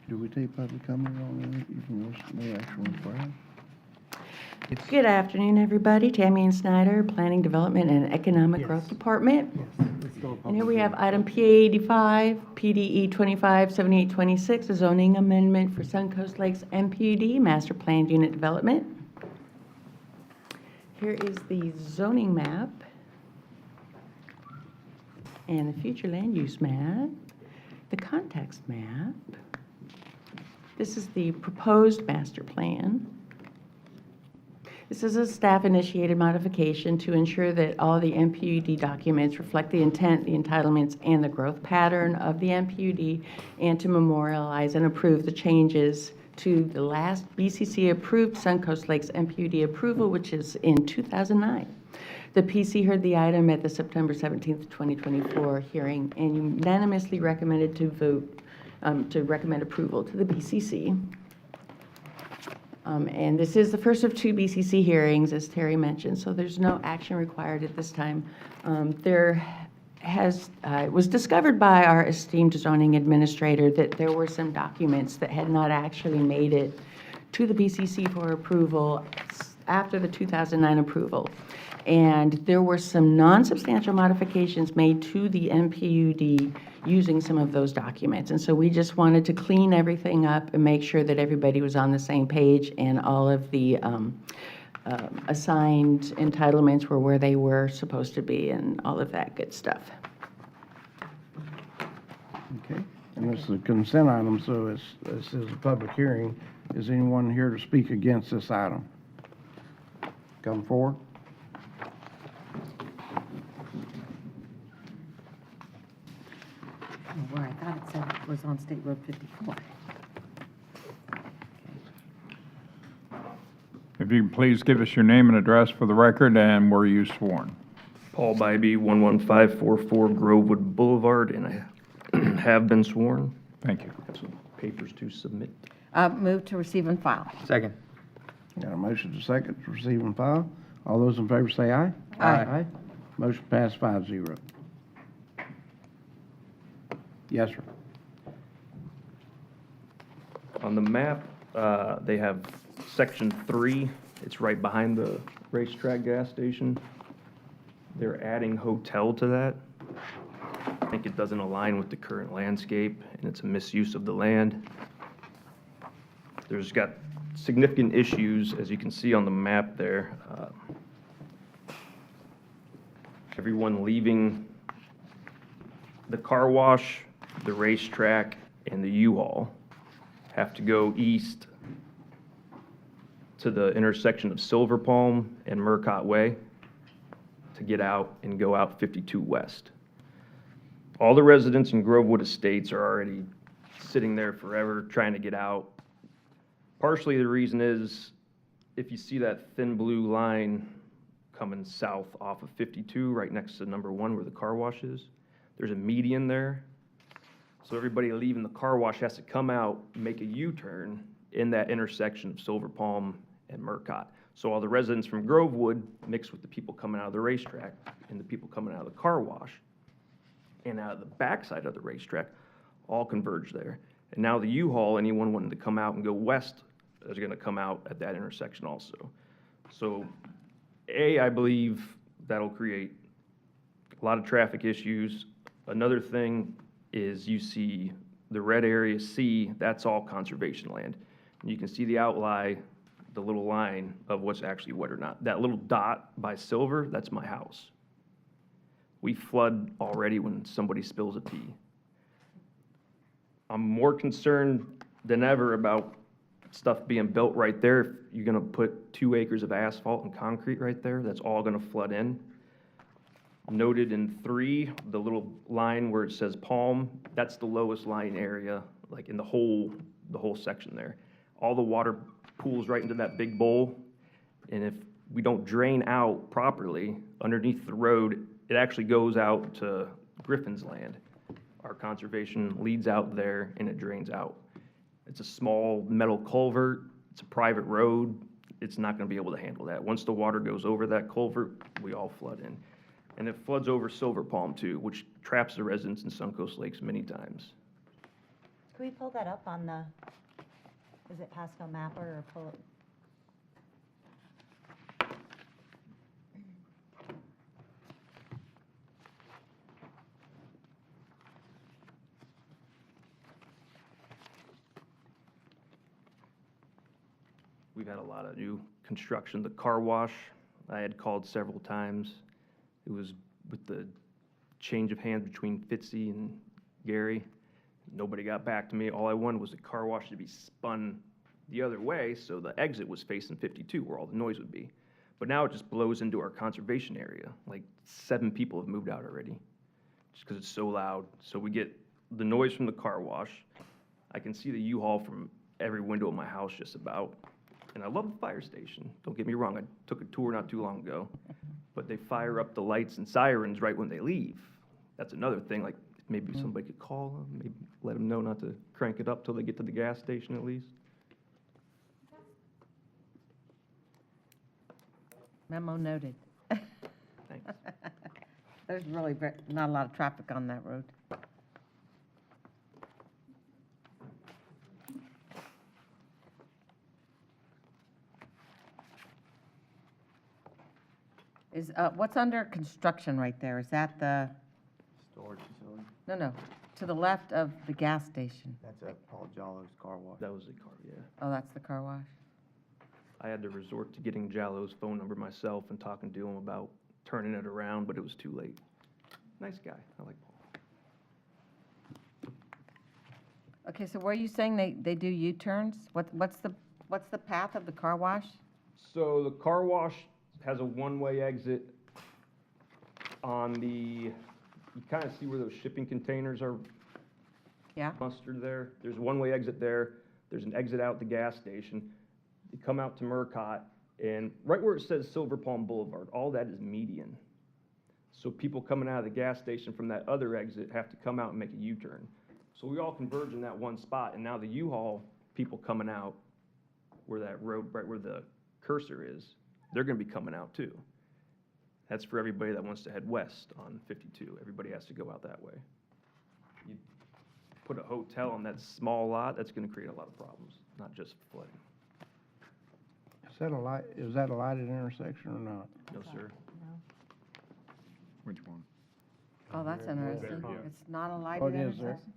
Do we take public comment on it? You can list no action required. Good afternoon, everybody. Tammy Ann Snyder, Planning, Development, and Economic Growth Department. And here we have item PA85, PDE 257826, a zoning amendment for Suncoast Lakes MPUD, Master Planned Unit Development. Here is the zoning map and the future land use map, the context map. This is the proposed master plan. This is a staff-initiated modification to ensure that all the MPUD documents reflect the intent, the entitlements, and the growth pattern of the MPUD, and to memorialize and approve the changes to the last BCC-approved Suncoast Lakes MPUD approval, which is in 2009. The PC heard the item at the September 17th, 2024 hearing and unanimously recommended to vote to recommend approval to the BCC. And this is the first of 2 BCC hearings, as Terry mentioned, so there's no action required at this time. It was discovered by our esteemed zoning administrator that there were some documents that had not actually made it to the BCC for approval after the 2009 approval. And there were some non-substantial modifications made to the MPUD using some of those documents. And so we just wanted to clean everything up and make sure that everybody was on the same page and all of the assigned entitlements were where they were supposed to be and all of that good stuff. Okay. And this is a consent item, so this is a public hearing. Is anyone here to speak against this item? Come forward. don't know where, I thought it said it was on State Road 54. If you can please give us your name and address for the record, and were you sworn? Paul Bybee, 11544 Grovewood Boulevard, and I have been sworn. Thank you. Have some papers to submit. Move to receive and file. Second. Got a motion to second to receive and file. All those in favor say aye. Aye. Motion passed 5-0. Yes, sir. On the map, they have section 3. It's right behind the racetrack gas station. They're adding hotel to that. I think it doesn't align with the current landscape, and it's a misuse of the land. There's got significant issues, as you can see on the map there. Everyone leaving the car wash, the racetrack, and the U-Haul have to go east to the intersection of Silver Palm and Murcott Way to get out and go out 52 West. All the residents in Grovewood Estates are already sitting there forever trying to get out. Partially the reason is, if you see that thin blue line coming south off of 52, right next to number 1 where the car wash is, there's a median there. So everybody leaving the car wash has to come out, make a U-turn in that intersection of Silver Palm and Murcott. So all the residents from Grovewood mix with the people coming out of the racetrack and the people coming out of the car wash and out of the backside of the racetrack all converge there. And now the U-Haul, anyone wanting to come out and go west is going to come out at that intersection also. So I believe that'll create a lot of traffic issues. Another thing is you see the red area C, that's all conservation land. And you can see the outline, the little line of what's actually wet or not. That little dot by Silver, that's my house. We flood already when somebody spills a pee. I'm more concerned than ever about stuff being built right there. If you're gonna put 2 acres of asphalt and concrete right there, that's all gonna flood in. Noted in 3, the little line where it says Palm, that's the lowest lying area, like in the whole section there. All the water pools right into that big bowl, and if we don't drain out properly underneath the road, it actually goes out to Griffin's land. Our conservation leads out there and it drains out. It's a small metal culvert, it's a private road, it's not gonna be able to handle that. Once the water goes over that culvert, we all flood in. And it floods over Silver Palm too, which traps the residents in Suncoast Lakes many times. Can we pull that up on the, is it Pasco Mapper or pull it? We've had a lot of new construction. The car wash, I had called several times. It was with the change of hands between Fitzy and Gary. Nobody got back to me. All I wanted was the car wash to be spun the other way so the exit was facing 52 where all the noise would be. But now it just blows into our conservation area. Like 7 people have moved out already just because it's so loud. So we get the noise from the car wash. I can see the U-Haul from every window of my house just about. And I love the fire station. Don't get me wrong. I took a tour not too long ago. But they fire up the lights and sirens right when they leave. That's another thing. Like maybe somebody could call them, maybe let them know not to crank it up till they get to the gas station at least. Memo noted. Thanks. There's really not a lot of traffic on that road. Is, what's under construction right there? Is that the, Storage facility. no, to the left of the gas station? That's at Paul Jollo's car wash. That was the car, yeah. Oh, that's the car wash? I had to resort to getting Jallo's phone number myself and talking to him about turning it around, but it was too late. Nice guy. I like Paul. Okay, so where are you saying they do U-turns? What's the path of the car wash? So the car wash has a one-way exit on the, you kind of see where those shipping containers are Yeah. mustered there. There's a one-way exit there. There's an exit out the gas station. You come out to Murcott, and right where it says Silver Palm Boulevard, all that is median. So people coming out of the gas station from that other exit have to come out and make a U-turn. So we all converge in that one spot, and now the U-Haul people coming out where that road, right where the cursor is, they're gonna be coming out too. That's for everybody that wants to head west on 52. Everybody has to go out that way. You put a hotel on that small lot, that's gonna create a lot of problems, not just flooding. Is that a lighted intersection or not? No, sir. No. Which one? Oh, that's interesting. Yeah. It's not a Oh, lighted it is there? intersection?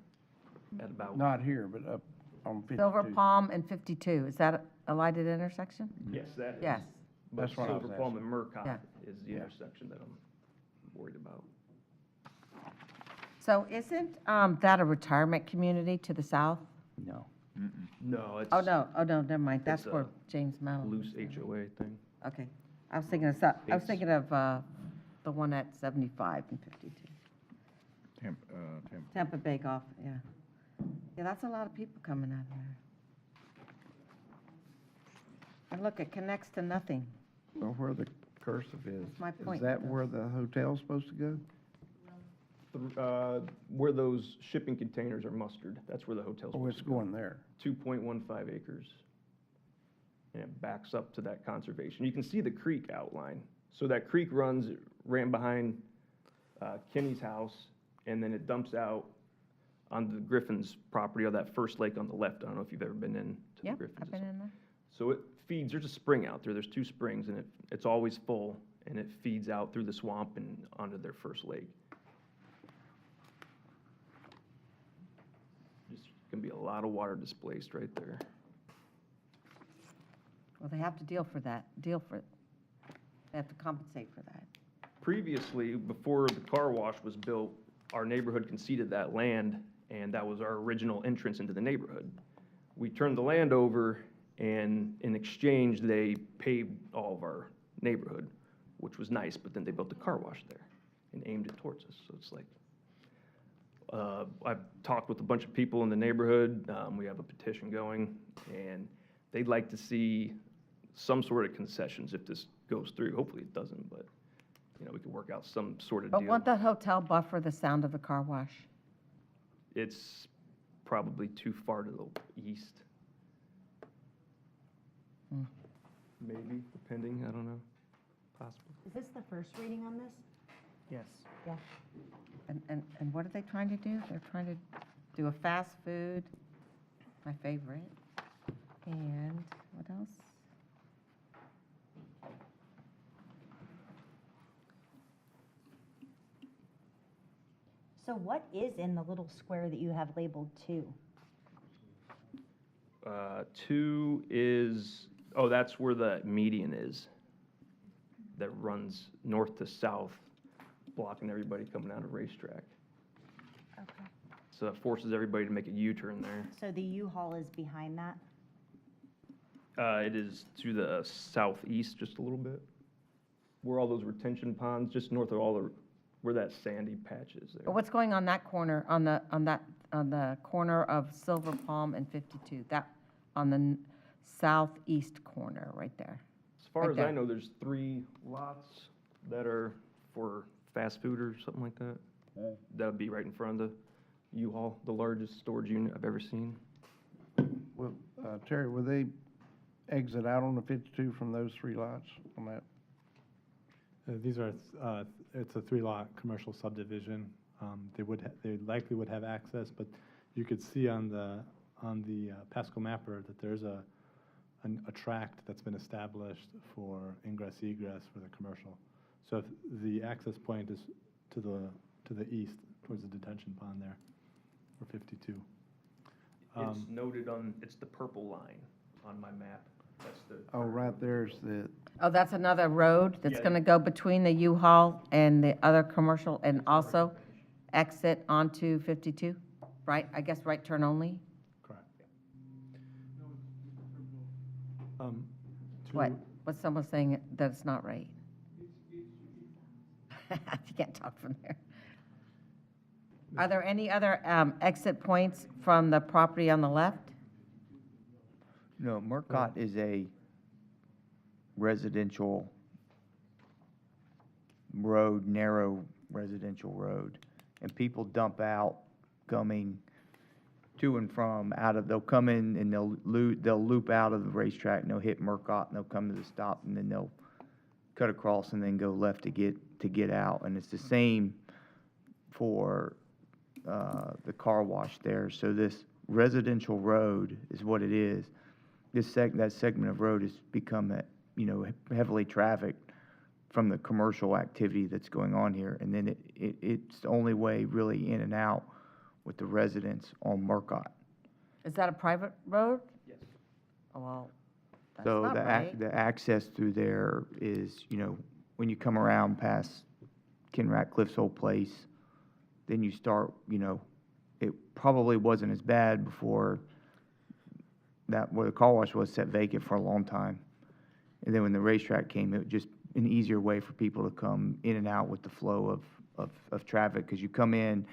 At about, Not here, but up on 52. Silver Palm and 52, is that a lighted intersection? yes, that is. Yes. But That's what I was Silver Palm and Yeah. Murcott is the Yeah. intersection that I'm worried about. So isn't that a retirement community to the south? No. No, it's. Oh, no, never mind. That's It's where a James Mellon. Loose HOA thing. Okay. I was thinking of, the one at 75 and 52. Tampa. Tampa Bay Golf, yeah. Yeah, that's a lot of people coming out of there. And look, it connects to nothing. Well, where the cursive is. That's my point. Is that where the hotel's supposed to go? Where those shipping containers are mustered, that's where the hotel's Oh, supposed it's to go. going there. 2.15 acres. And it backs up to that conservation. You can see the creek outline. So that creek ran behind Kenny's house, and then it dumps out onto the Griffin's property, or that first lake on the left. I don't know if you've ever been in to the Yep, Griffins. I've been in there. So it feeds, there's a spring out there, there's two springs, and it's always full, and it feeds out through the swamp and onto their first lake. There's gonna be a lot of water displaced right there. Well, they have to They have to compensate for that. Previously, before the car wash was built, our neighborhood conceded that land, and that was our original entrance into the neighborhood. We turned the land over, and in exchange, they paved all of our neighborhood, which was nice, but then they built a car wash there and aimed it towards us. So it's like, I've talked with a bunch of people in the neighborhood. We have a petition going, and they'd like to see some sort of concessions if this goes through. Hopefully it doesn't, but, we could work out some sort of But deal. won't that hotel buffer the sound of the car wash? It's probably too far to the east. Maybe, depending, I don't know, possible. Is this the first reading on this? Yes. Yeah. And what are they trying to do? They're trying to do a fast food, my favorite. And what else? So what is in the little square that you have labeled 2? 2 is, that's where the median is, that runs north to south, blocking everybody coming out of Racetrack. Okay. So that forces everybody to make a U-turn there. So the U-Haul is behind that? It is to the southeast just a little bit, where all those retention ponds, just north of where that sandy patch is there. But what's going on that corner, on the corner of Silver Palm and 52, that, on the southeast corner, right there? As far Right as there. I know, there's 3 lots that are for fast food or something like that. That would be right in front of the U-Haul, the largest storage unit I've ever seen. Well, Terry, will they exit out on the 52 from those 3 lots on that? These are, it's a 3-lot commercial subdivision. They likely would have access, but you could see on the Pasco mapper that there's a tract that's been established for ingress egress for the commercial. So if the access point is to the east, towards the detention pond there, for 52. It's noted it's the purple line on my map. That's the. Oh, right there's the, Oh, that's another road that's Yeah. going to go between the U-Haul and the other commercial, and also exit onto 52, right? I guess right turn only? Correct. What? What's someone saying that it's not right? You can't talk from there. Are there any other exit points from the property on the left? No, Murcott is a residential road, narrow residential road. And people dump out coming to and from they'll come in and they'll loop out of the racetrack and they'll hit Murcott and they'll come to the stop and then they'll cut across and then go left to get out. And it's the same for the car wash there. So this residential road is what it is. That segment of road has become, heavily trafficked from the commercial activity that's going on here. And then it's the only way really in and out with the residents on Murcott. Is that a private road? Yes. Oh, well, that's So not right. the access through there is, when you come around past Ken Ratcliffe's old place, then you start, it probably wasn't as bad before that, where the car wash was set vacant for a long time. And then when the racetrack came, it was just an easier way for people to come in and out with the flow of traffic. Because you come in,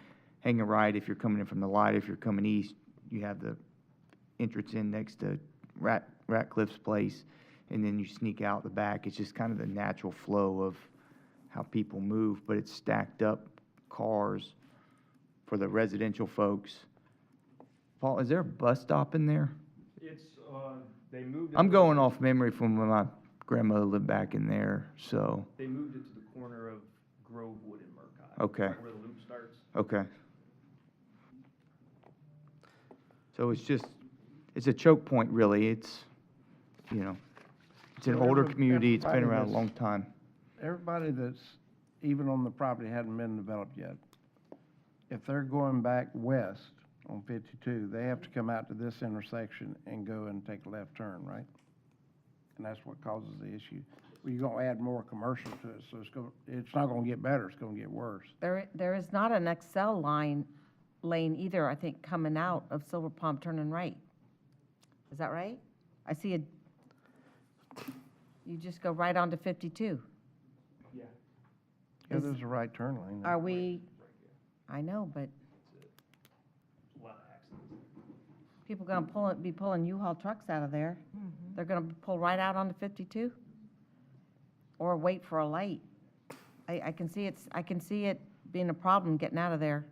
hang a right if you're coming in from the light. If you're coming east, you have the entrance in next to Ratcliffe's place, and then you sneak out the back. It's just kind of the natural flow of how people move, but it's stacked up cars for the residential folks. Paul, is there a bus stop in there? It's, they moved it. I'm going off memory from when my grandmother lived back in there, so, They moved it to the corner of Grovewood and Murcott. Okay. Right where the loop starts. okay. So it's a choke point, really. It's an So older community. It's been everybody around a that's- long time. Everybody that's even on the property hadn't been developed yet, if they're going back west on 52, they have to come out to this intersection and go and take a left turn, right? And that's what causes the issue. Well, you're gonna add more commercial to it, so it's not gonna get better, it's gonna get worse. There is not an Excel lane either, I think, coming out of Silver Palm turning right. Is that right? I see you just go right onto 52. Yeah. Yeah, there's a right turn lane. there. Are we, I know, but A lot of accidents. people gonna be pulling U-Haul trucks out of there. They're gonna pull right out onto 52? Or wait for a light. I can see it being a problem getting out of there.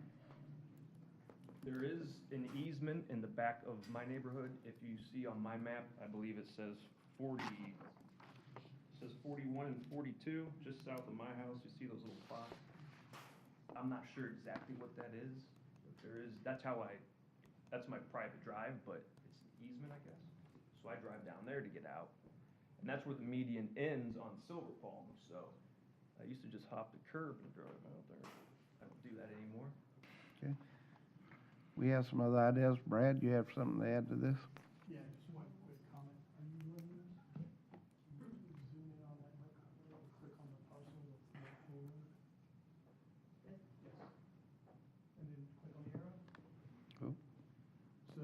There is an easement in the back of my neighborhood. If you see on my map, I believe it says 41 and 42, just south of my house. You see those little plots? I'm not sure exactly what that is, but there is, that's my private drive, but it's an easement, I guess. So I drive down there to get out. And that's where the median ends on Silver Palm, so I used to just hop the curb and drive out there. I don't do that anymore. Okay. We have some other ideas. Brad, you have something to add to this? Yeah, just one quick comment. Are you running this? Zoom in on that microphone, click on the parcel that's not forward. Yes. And then click on the arrow. Cool. So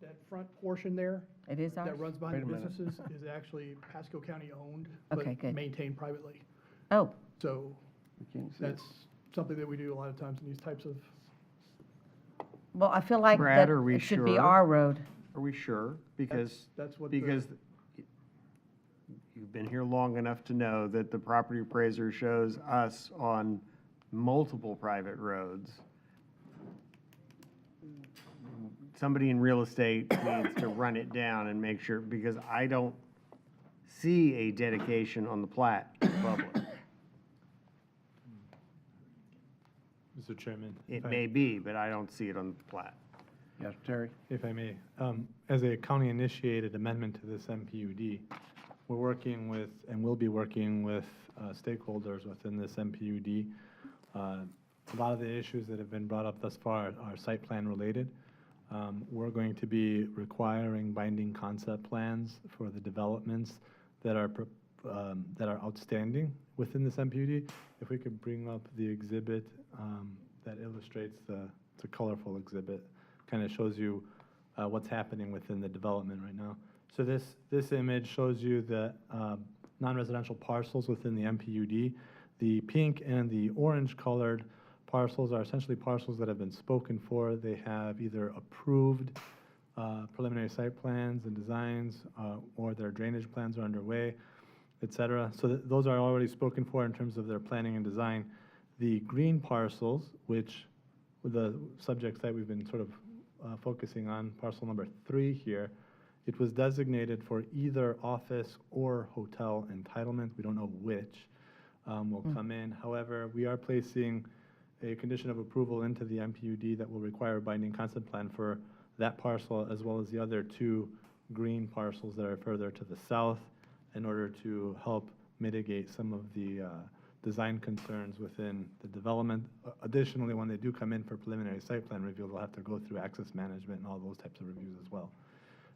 that front portion there, It is ours? that runs behind the Wait a minute. businesses is actually Pasco County owned, Okay, but good. maintained privately. Oh, So We can't see it. that's something that we do a lot of times in these types of, well, I feel like Brad, that are we it should be sure? our road. Are we sure? Because, that's what the. because you've been here long enough to know that the property appraiser shows us on multiple private roads. Somebody in real estate needs to run it down and make sure, because I don't see a dedication on the plat to public. Mr. Chairman. It if I- may be, but I don't see it on the plat. Yes, Terry? If I may, as a county-initiated amendment to this MPUD, we're working with, and will be working with stakeholders within this MPUD. A lot of the issues that have been brought up thus far are site plan related. We're going to be requiring binding concept plans for the developments that are outstanding within this MPUD. If we could bring up the exhibit that illustrates it's a colorful exhibit, kind of shows you what's happening within the development right now. So this image shows you the non-residential parcels within the MPUD. The pink and the orange colored parcels are essentially parcels that have been spoken for. They have either approved preliminary site plans and designs, or their drainage plans are underway, et cetera. So those are already spoken for in terms of their planning and design. The green parcels, which the subject site we've been sort of focusing on, parcel number 3 here, it was designated for either office or hotel entitlement. We don't know which will come in. However, we are placing a condition of approval into the MPUD that will require a binding concept plan for that parcel, as well as the other 2 green parcels that are further to the south, in order to help mitigate some of the design concerns within the development. Additionally, when they do come in for preliminary site plan review, they'll have to go through access management and all those types of reviews as well.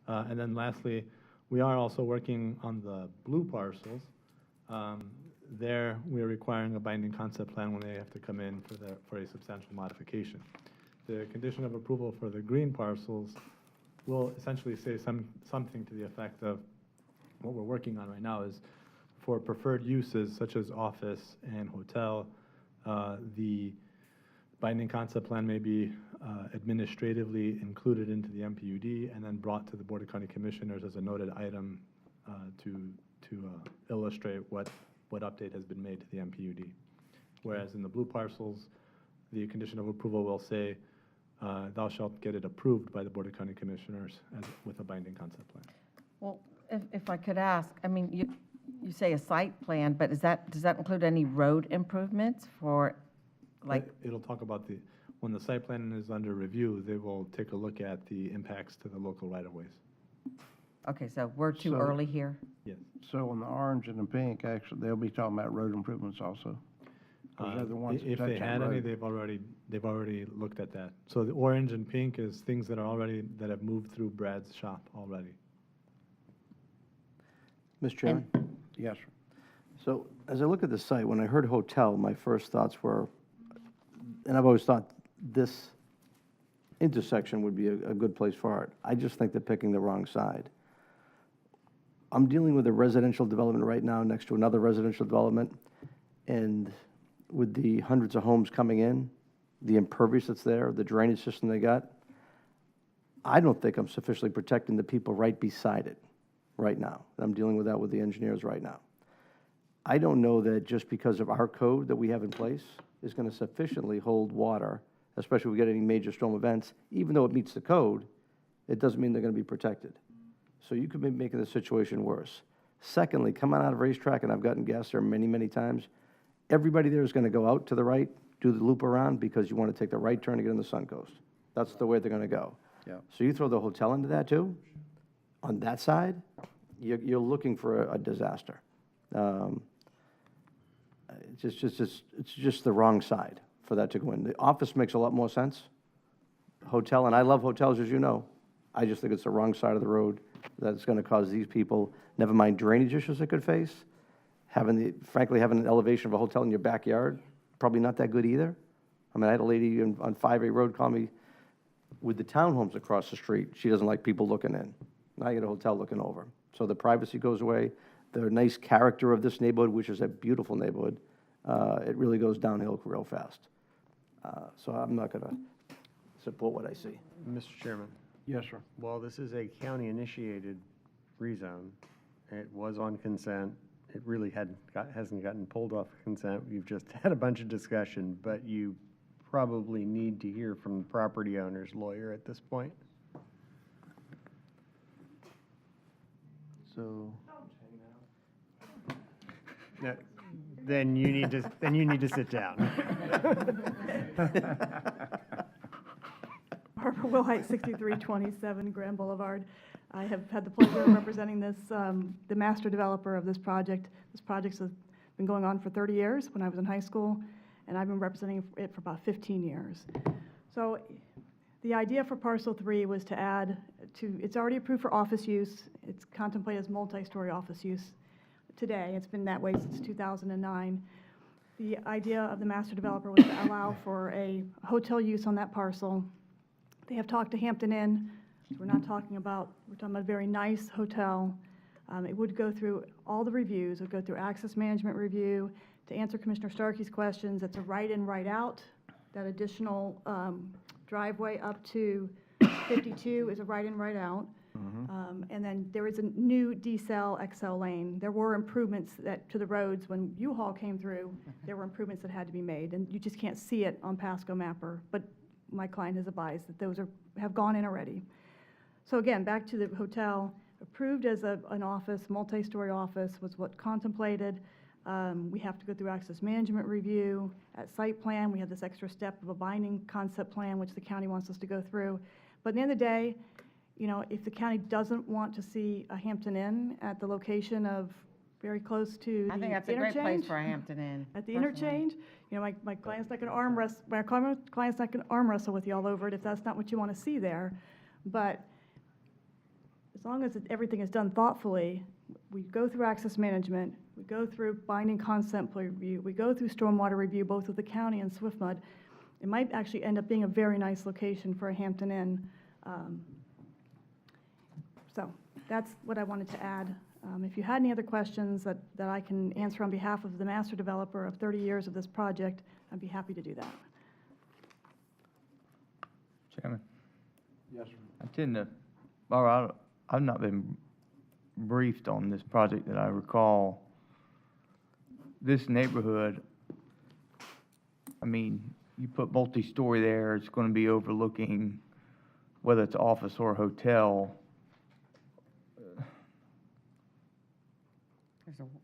And then lastly, we are also working on the blue parcels. There, we're requiring a binding concept plan when they have to come in for a substantial modification. The condition of approval for the green parcels will essentially say something to the effect of what we're working on right now is for preferred uses such as office and hotel, the binding concept plan may be administratively included into the MPUD and then brought to the Board of County Commissioners as a noted item to illustrate what update has been made to the MPUD. Whereas in the blue parcels, the condition of approval will say, thou shalt get it approved by the Board of County Commissioners with a binding concept plan. Well, if I could ask, I mean, you say a site plan, but does that include any road improvements for, like? It'll talk about when the site plan is under review, they will take a look at the impacts to the local right-of-ways. Okay, so we're too So- early here? Yes. So in the orange and the pink, actually, they'll be talking about road improvements also? 'Cause they're the ones that If touch they that had any, road. they've already looked at that. So the orange and pink is things that have moved through Brad's shop already. Mr. Chairman? Yes, sir. So as I look at the site, when I heard hotel, my first thoughts were, and I've always thought this intersection would be a good place for it. I just think they're picking the wrong side. I'm dealing with a residential development right now next to another residential development, and with the hundreds of homes coming in, the impervious that's there, the drainage system they got, I don't think I'm sufficiently protecting the people right beside it right now. I'm dealing with that with the engineers right now. I don't know that just because of our code that we have in place is going to sufficiently hold water, especially if we get any major storm events. Even though it meets the code, it doesn't mean they're going to be protected. So you could be making the situation worse. Secondly, coming out of racetrack, and I've gotten gas there many, many times, everybody there is going to go out to the right, do the loop around, because you want to take the right turn to get on the Suncoast. That's the way they're going to go. Yeah. So you throw the hotel into that too, on that side, you're looking for a disaster. It's just the wrong side for that to go in. The office makes a lot more sense. Hotel, and I love hotels, as you know. I just think it's the wrong side of the road that's going to cause these people, never mind drainage issues they could face, frankly, having an elevation of a hotel in your backyard, probably not that good either. I mean, I had a lady on 5A Road call me with the townhomes across the street. She doesn't like people looking in. Now you get a hotel looking over. So the privacy goes away. The nice character of this neighborhood, which is a beautiful neighborhood, it really goes downhill real fast. So I'm not going to support what I see. Mr. Chairman, Yes, sir. while this is a county-initiated rezone, it was on consent. It really hasn't gotten pulled off consent. We've just had a bunch of discussion, but you probably need to hear from the property owner's lawyer at this point. So. No, then you need to sit down. Barbara Wilhite, 6327 Grand Boulevard. I have had the pleasure of representing the master developer of this project. This project's been going on for 30 years when I was in high school, and I've been representing it for about 15 years. So the idea for parcel 3 was to add it's already approved for office use. It's contemplated as multi-story office use today. It's been that way since 2009. The idea of the master developer was to allow for a hotel use on that parcel. They have talked to Hampton Inn. So we're talking about a very nice hotel. It would go through all the reviews. It would go through access management review. To answer Commissioner Starkey's questions, it's a right in, right out. That additional driveway up to 52 is a right-in, right-out. And then there is a new decel XL lane. There were improvements to the roads when U-Haul came through. There were improvements that had to be made, and you just can't see it on Pasco Mapper. But my client has advised that those have gone in already. So again, back to the hotel, approved as an office, multi-story office was what contemplated. We have to go through access management review. At site plan, we have this extra step of a binding concept plan, which the county wants us to go through. But at the end of the day, if the county doesn't want to see a Hampton Inn at the location of very close to the I think that's a great place for a Hampton Inn. at the personally. interchange, my client's not going to arm wrestle. My client's not going to arm wrestle with you all over it if that's not what you want to see there. But as long as everything is done thoughtfully, we go through access management, we go through binding concept review, we go through stormwater review, both with the county and SwiftMud. It might actually end up being a very nice location for a Hampton Inn. So that's what I wanted to add. If you had any other questions that I can answer on behalf of the master developer of 30 years of this project, I'd be happy to do that. Chairman, Yes, sir. I tend to, or I've not been briefed on this project that I recall. This neighborhood, I mean, you put multi-story there, it's going to be overlooking whether it's office or hotel.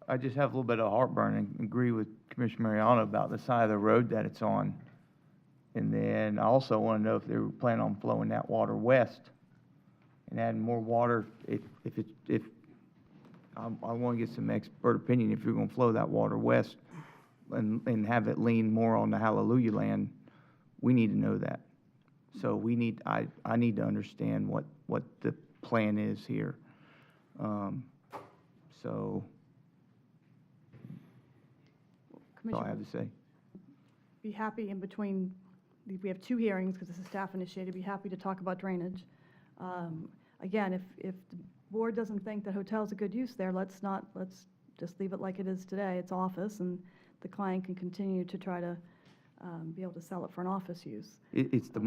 I just have a little bit of heartburn and agree with Commissioner Mariano about the side of the road that it's on. And then I also want to know if they were planning on flowing that water west and adding more water. I want to get some expert opinion if you're going to flow that water west and have it lean more on the Hallelujah land. We need to know that. So I need to understand what the plan is here. So that's all I have to say. Be happy in between, we have 2 hearings because this is staff initiated, be happy to talk about drainage. Again, if the board doesn't think that hotel's a good use there, let's just leave it like it is today. It's office, and the client can continue to try to be able to sell it for an office use. It's the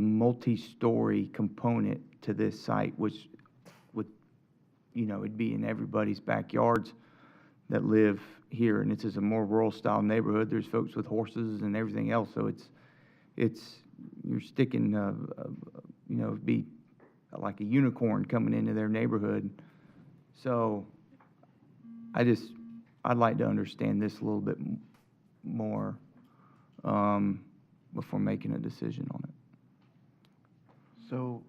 multi-story component to this site, which would, it'd be in everybody's backyards that live here, and this is a more rural style neighborhood. There's folks with horses and everything else, so you're sticking, it'd be like a unicorn coming into their neighborhood. So I'd like to understand this a little bit more before making a decision on it. So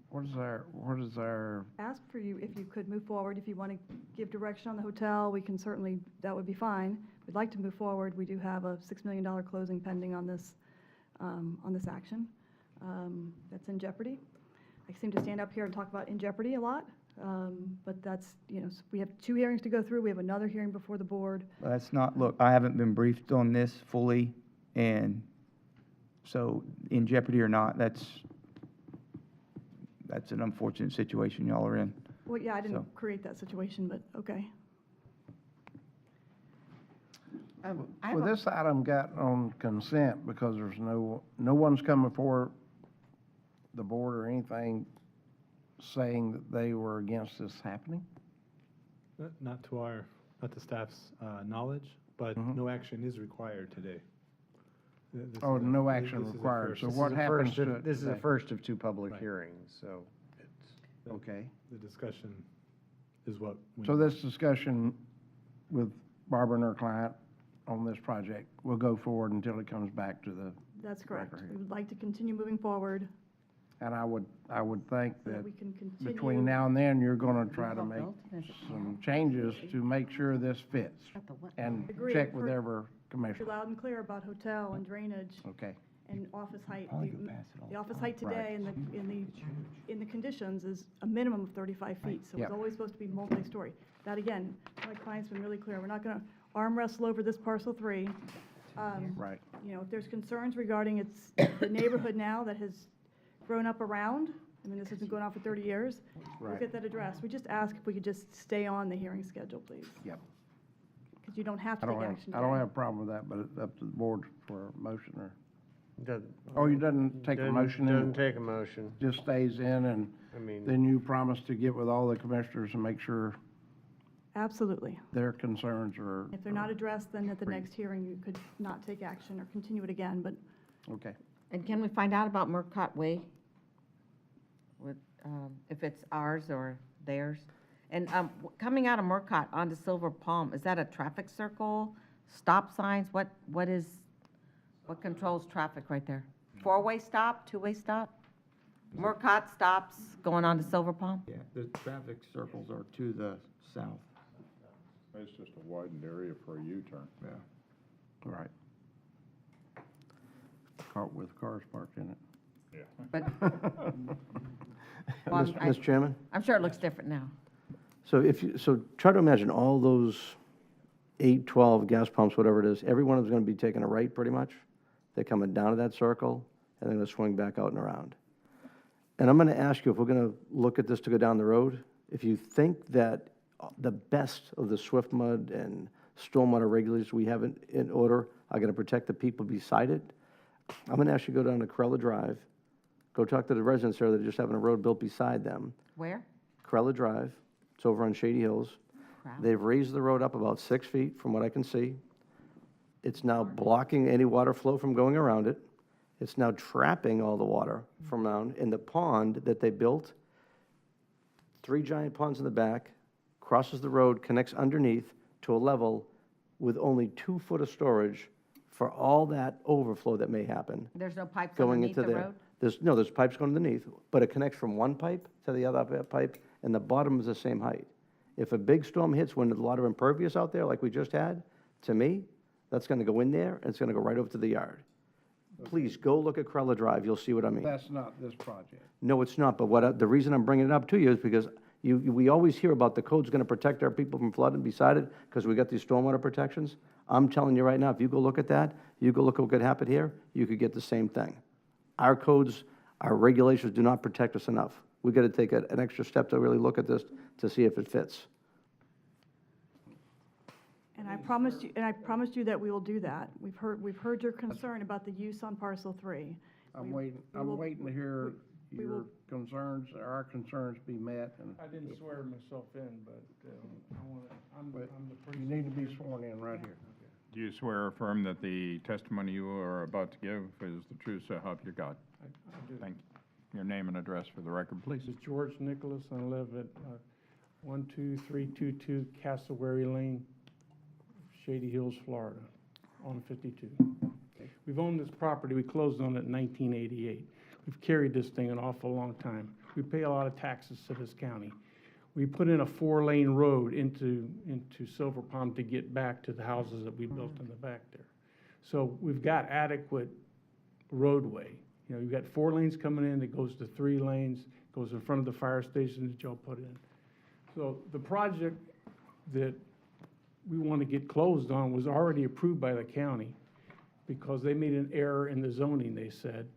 what is our, Ask for you if you could move forward. If you want to give direction on the hotel, we can certainly, that would be fine. We'd like to move forward. We do have a $6 million closing pending on this action. That's in jeopardy. I seem to stand up here and talk about in jeopardy a lot, but that's, we have 2 hearings to go through. We have another hearing before the board. That's not, look, I haven't been briefed on this fully, and so in jeopardy or not, that's an unfortunate situation y'all are in. Well, yeah, I didn't So- create that situation, but okay. well, this item got on consent because there's no one's coming before the board or anything saying that they were against this happening? Not to staff's knowledge, but no action is required today. This Oh, is a- no this action is a required. first. So This what is a happens first of- to it This is the today? first of 2 public Right. hearings, so it's, Okay. The discussion is what. we- So this discussion with Barbara and her client on this project will go forward until it comes back to the, That's correct. Record. We would like to continue moving forward and I would think so that that we can continue. between now and then, you're gonna try to make some changes to make sure this fits and Agreed. check with For- every You're commissioner. loud and clear about hotel and drainage Okay. and office height. Probably go pass it all The office the height time. today in the conditions is a minimum of 35 feet, so Yep. it's always supposed to be multi-story. That, again, my client's been really clear. We're not going to arm wrestle over this parcel 3. Right. If there's concerns regarding the neighborhood now that has grown up around, I mean, this has been going on for 30 years. We'll Right. get that addressed. We just ask if we could just stay on the hearing schedule, please. Yep. Because you don't have I to don't take have, action I don't today. have a problem with that, but it's up to the board for a motion or, Doesn't- oh, you doesn't take a doesn't- motion Doesn't in, take a motion. just stays in, and I mean, then you promise to get with all the commissioners and make sure Absolutely. their concerns are. If they're not addressed, then at the Great. next hearing, you could not take action or continue it again, but Okay. And can we find out about Murcott Way? With, if it's ours or theirs? And coming out of Murcott onto Silver Palm, is that a traffic circle, stop signs? What controls traffic right there? Four-way stop, two-way stop? Murcott stops going on to Silver Palm? Yeah, the traffic circles are to the south. It's just a widened area for a U-turn. Yeah. Right. With cars parked in it. Yeah. But, well, Mr. Chairman? I'm sure it looks different now. So so try to imagine all those 8, 12 gas pumps, whatever it is, every one of them's going to be taking a right pretty much. They're coming down to that circle, and they're going to swing back out and around. And I'm going to ask you, if we're going to look at this to go down the road, if you think that the best of the swift mud and stormwater regulations we have in order are going to protect the people beside it, I'm going to ask you to go down to Corella Drive, go talk to the residents there that are just having a road built beside them. Where? Corella Drive, it's over on Shady Hills. Crap. They've raised the road up about 6 feet from what I can see. It's now blocking any water flow from going around it. It's now trapping all the water from around. In the pond that they built, 3 giant ponds in the back, crosses the road, connects underneath to a level with only 2 foot of storage for all that overflow that may happen There's no pipes going underneath into the there. road? There's pipes going underneath, but it connects from one pipe to the other pipe, and the bottom is the same height. If a big storm hits when there's a lot of impervious out there, like we just had, to me, that's going to go in there, and it's going to go right over to the yard. Please, go look at Corella Drive, you'll see what I mean. That's not this project. No, it's not, but the reason I'm bringing it up to you is because we always hear about the code's going to protect our people from flooding beside it, because we got these stormwater protections. I'm telling you right now, if you go look at that, you go look at what could happen here, you could get the same thing. Our codes, our regulations do not protect us enough. We got to take an extra step to really look at this to see if it fits. And I promised you that we will do that. We've heard your concern about the use on parcel 3. I'm We- waiting, we I'm will- waiting to hear we your will- concerns, our concerns be met, and. I didn't swear myself in, but I'm But the person. you need to be sworn in right here. Do you swear or affirm that the testimony you are about to give is the truth, so help you God? I do. Thank you. Your name and address for the record, please. This is George Nicholas, I live at 12322 Cassowary Lane, Shady Hills, Florida, on 52. We've owned this property, we closed on it in 1988. We've carried this thing an awful long time. We pay a lot of taxes to this county. We put in a 4-lane road into Silver Palm to get back to the houses that we built in the back there. So we've got adequate roadway. You know, you've got 4 lanes coming in, it goes to 3 lanes, goes in front of the fire station that y'all put in. So the project that we want to get closed on was already approved by the county because they made an error in the zoning, they said,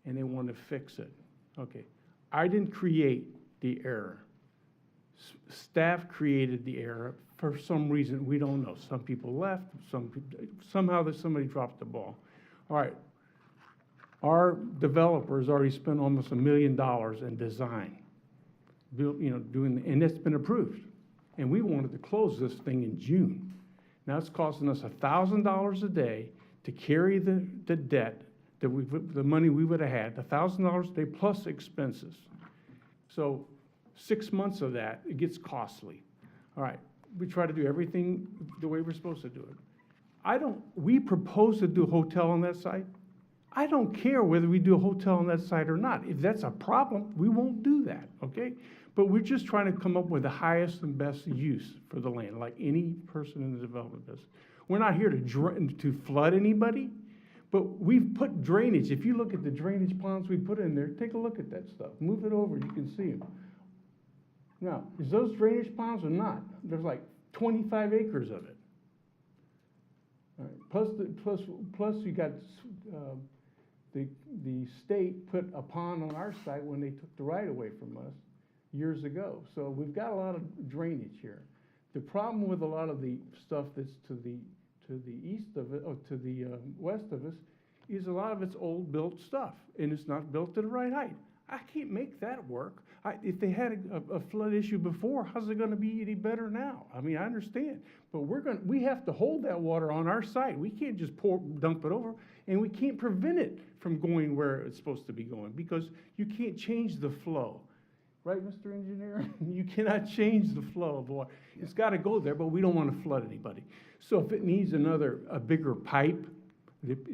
and they wanted to fix it. Okay, I didn't create the error. Staff created the error for some reason, we don't know. Some people left, somehow somebody dropped the ball. All right, our developers already spent almost $1 million in design, and it's been approved. And we wanted to close this thing in June. Now it's costing us $1,000 a day to carry the debt, the money we would have had, $1,000 a day plus expenses. So 6 months of that, it gets costly. All right, we try to do everything the way we're supposed to do it. We propose to do a hotel on that site. I don't care whether we do a hotel on that site or not. If that's a problem, we won't do that, okay? But we're just trying to come up with the highest and best use for the land, like any person in the development business. We're not here to flood anybody, but we've put drainage. If you look at the drainage ponds we put in there, take a look at that stuff. Move it over, you can see them. Now, is those drainage ponds or not? There's like 25 acres of it. All right. Plus you got the state put a pond on our site when they took the right away from us years ago. So we've got a lot of drainage here. The problem with a lot of the stuff that's to the east of it, or to the west of us, is a lot of it's old built stuff, and it's not built to the right height. I can't make that work. If they had a flood issue before, how's it gonna be any better now? I mean, I understand, but we have to hold that water on our site. We can't just dump it over, and we can't prevent it from going where it's supposed to be going, because you can't change the flow. Right, Mr. Engineer? You cannot change the flow of water. It's gotta go there, but we don't wanna flood anybody. So if it needs a bigger pipe,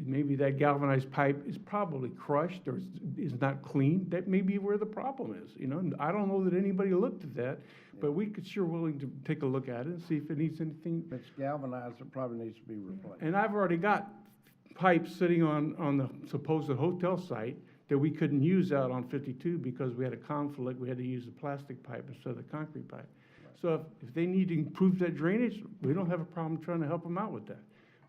maybe that galvanized pipe is probably crushed or is not clean, that may be where the problem is, you know? And I don't know that anybody looked at that, but we could sure willing to take a look at it and see if it needs anything. If it's galvanized, it probably needs to be replaced. And I've already got pipes sitting on the supposed hotel site that we couldn't use out on 52 because we had a conflict. We had to use a plastic pipe instead of the concrete pipe. So if they need to improve that drainage, we don't have a problem trying to help them out with that.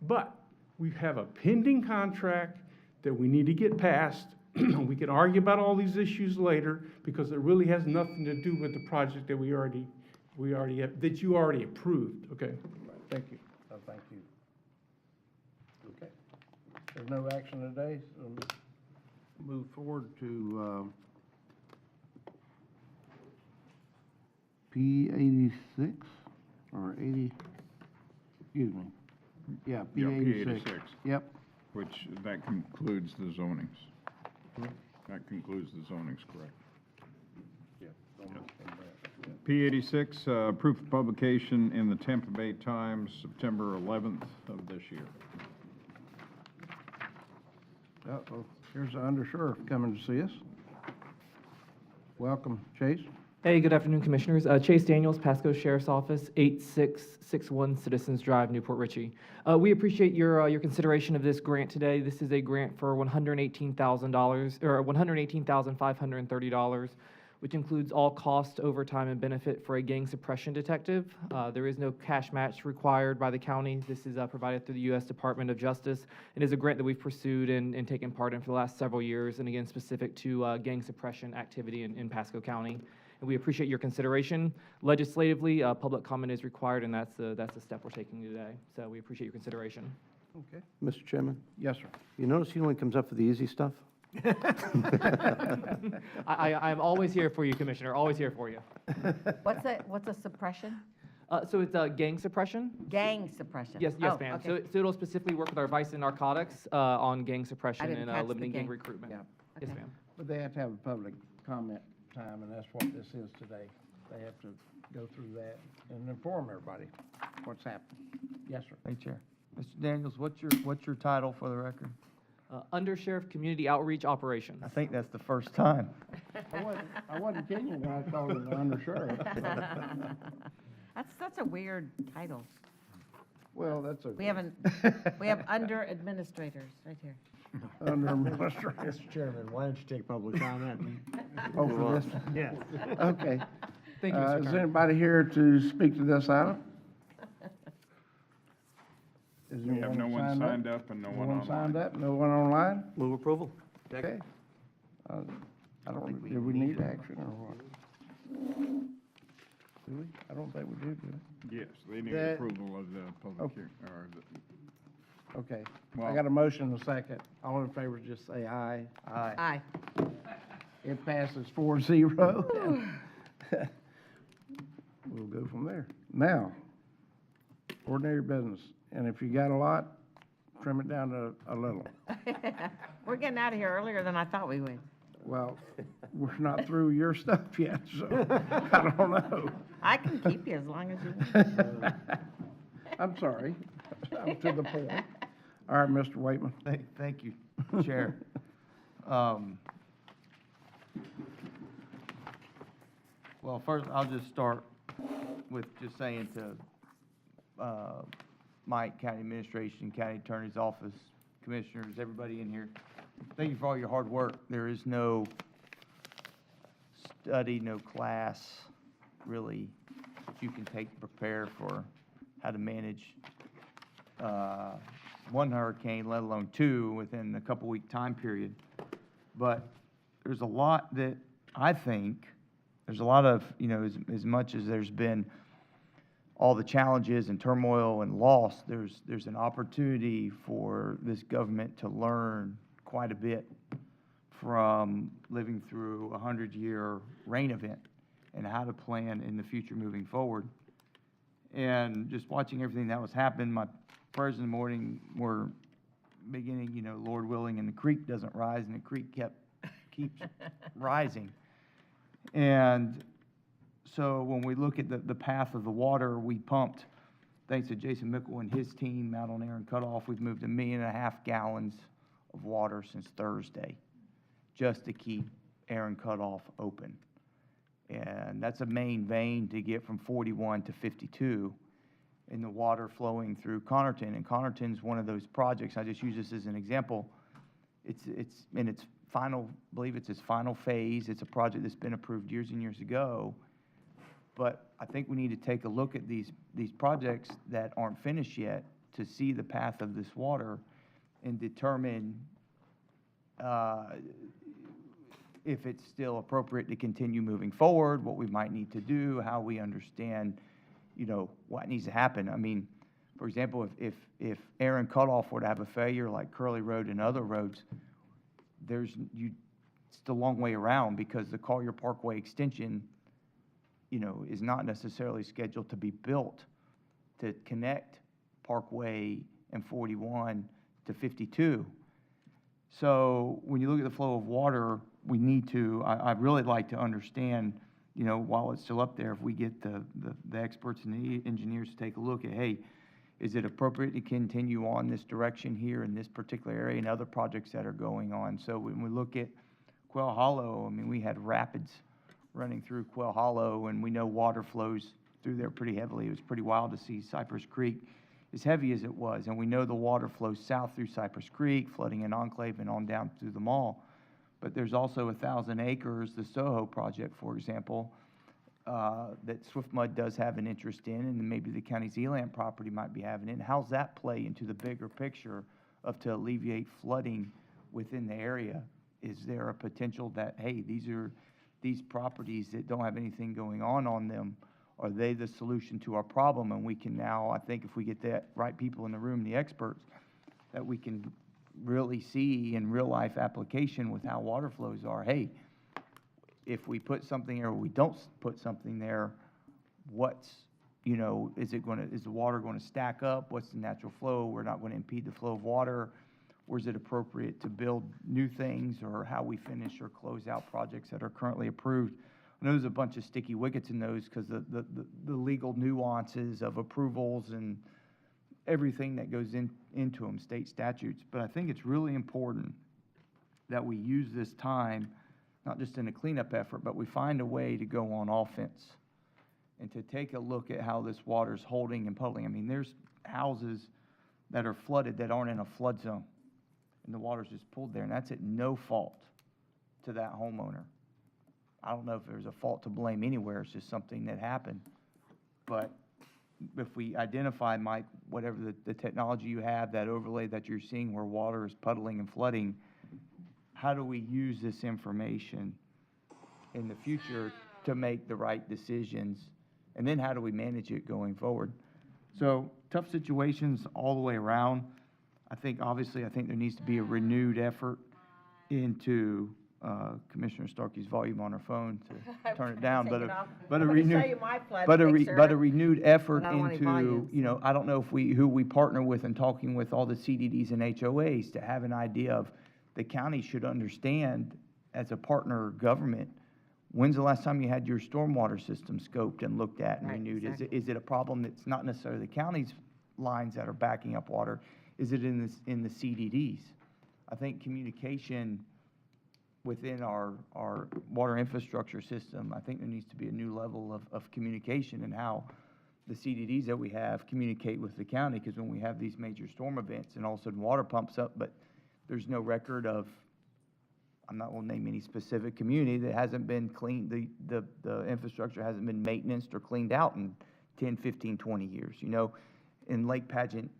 But we have a pending contract that we need to get passed. We can argue about all these issues later because it really has nothing to do with the project that we already have, that you already approved, okay? Thank you. Thank you. Okay. There's no action today, so move forward to P86 or 80, excuse me. Yeah, Yeah, P86. P86. Yep. Which, that concludes the zonings. That concludes the zonings, correct? P86, proof of publication in the Tampa Bay Times, September 11th of this year. Uh-oh, here's the undersheriff coming to see us. Welcome, Chase. Hey, good afternoon, Commissioners. Chase Daniels, Pasco Sheriff's Office, 8661 Citizens Drive, Newport Richey. We appreciate your consideration of this grant today. This is a grant for $118,000, or $118,530, which includes all cost, overtime, and benefit for a gang suppression detective. There is no cash match required by the county. This is provided through the U.S. Department of Justice. It is a grant that we've pursued and taken part in for the last several years, and again, specific to gang suppression activity in Pasco County. And we appreciate your consideration. Legislatively, public comment is required, and that's the step we're taking today. So we appreciate your consideration. Okay. Mr. Chairman, Yes, sir. you notice he only comes up for the easy stuff? I'm always here for you, Commissioner, always here for you. What's a suppression? So it's gang suppression? Gang suppression? Yes, Oh, ma'am. okay. So it'll specifically work with our vice and narcotics on gang suppression didn't and catch the limiting gang gang. recruitment. Yeah. Yes, Okay. ma'am. But they have to have a public comment time, and that's what this is today. They have to go through that and inform everybody what's happening. Yes, sir. Hey, Chair. Mr. Daniels, what's your title for the record? Under Sheriff Community Outreach Operations. I think that's the first time. I wasn't kidding you when I called him the undersheriff. That's such a weird title. Well, that's We have under administrators right here. under administrator. Mr. Chairman, why don't you take public comment? Oh, for this? Yes. Okay. Thank you, Mr. Is Carter. anybody here to speak to this item? Is We have no anyone one signed up and no one online. signed up, no one online? Move approval. Okay. I don't, do we need action or what? Do we? I don't think we do we? Yes, they need That- approval of the public Okay. hearing, or Okay. I Well- got a motion and a second. All in favor, just say aye. Aye. It passes 4-0. We'll go from there. Now, ordinary business. And if you got a lot, trim it down to a little. We're getting out of here earlier than I thought we would. Well, we're not through your stuff yet, so I don't know. I can keep you as long as you want. I'm sorry. I'm to the point. All right, Mr. Waitman. Thank you, Chair. Well, first, I'll just start with just saying to Mike, County Administration, County Attorney's Office, Commissioners, everybody in here, thank you for all your hard work. There is no study, no class, really, that you can take to prepare for how to manage one hurricane, let alone two, within a couple-week time period. But there's a lot that I think, there's a lot of, as much as there's been all the challenges and turmoil and loss, there's an opportunity for this government to learn quite a bit from living through a 100-year rain event and how to plan in the future moving forward. And just watching everything that was happening, my prayers in the morning were beginning, Lord willing, and the creek doesn't rise, and the creek keeps rising. And so when we look at the path of the water, we pumped, thanks to Jason Mickle and his team out on Aaron Cutoff, we've moved 1.5 million gallons of water since Thursday, just to keep Aaron Cutoff open. And that's a main vein to get from 41 to 52, and the water flowing through Connerton. And Connerton's one of those projects, I just use this as an example. It's in its final, I believe it's its final phase. It's a project that's been approved years and years ago. But I think we need to take a look at these projects that aren't finished yet to see the path of this water and determine if it's still appropriate to continue moving forward, what we might need to do, how we understand, what needs to happen. I mean, for example, if Aaron Cutoff were to have a failure like Curly Road and other roads, it's a long way around, because the Collier Parkway extension, is not necessarily scheduled to be built to connect Parkway and 41 to 52. So when you look at the flow of water, we need to, I'd really like to understand, while it's still up there, if we get the experts and the engineers to take a look at, hey, is it appropriate to continue on this direction here in this particular area and other projects that are going on? So when we look at Quail Hollow, I mean, we had rapids running through Quail Hollow, and we know water flows through there pretty heavily. It was pretty wild to see Cypress Creek as heavy as it was, and we know the water flows south through Cypress Creek, flooding in Enclave and on down through the mall. But there's also 1,000 acres, the Soho project, for example, that Swift Mud does have an interest in, and then maybe the County Zealand property might be having it. And how's that play into the bigger picture of to alleviate flooding within the area? Is there a potential that, hey, these properties that don't have anything going on them, are they the solution to our problem? And we can now, I think if we get the right people in the room, the experts, that we can really see in real life application with how water flows are, hey, if we put something there or we don't put something there, is the water going to stack up? What's the natural flow? We're not going to impede the flow of water. Or is it appropriate to build new things, or how we finish or close out projects that are currently approved? I know there's a bunch of sticky wickets in those, because the legal nuances of approvals and everything that goes into them, state statutes. But I think it's really important that we use this time, not just in a cleanup effort, but we find a way to go on offense and to take a look at how this water's holding and puddling. I mean, there's houses that are flooded that aren't in a flood zone, and the water's just pulled there, and that's at no fault to that homeowner. I don't know if there's a fault to blame anywhere, it's just something that happened. But if we identify, Mike, whatever the technology you have, that overlay that you're seeing where water is puddling and flooding, how do we use this information in the future to make the right decisions? And then how do we manage it going forward? So tough situations all the way around. I think there needs to be a renewed effort into Commissioner Starkey's volume on her phone to turn it down, but a renewed effort into, I don't know who we partner with, and talking with all the CDDs and HOAs to have an idea of, the county should understand as a partner government, when's the last time you had your stormwater system scoped and looked at and renewed? Exactly. Is it a problem that's not necessarily the county's lines that are backing up water? Is it in the CDDs? I think communication within our water infrastructure system, I think there needs to be a new level of communication in how the CDDs that we have communicate with the county, because when we have these major storm events and all of a sudden water pumps up, but there's no record of, I'm not going to name any specific community that hasn't been cleaned, the infrastructure hasn't been maintained or cleaned out in 10, 15, 20 years. In Lake Pageant,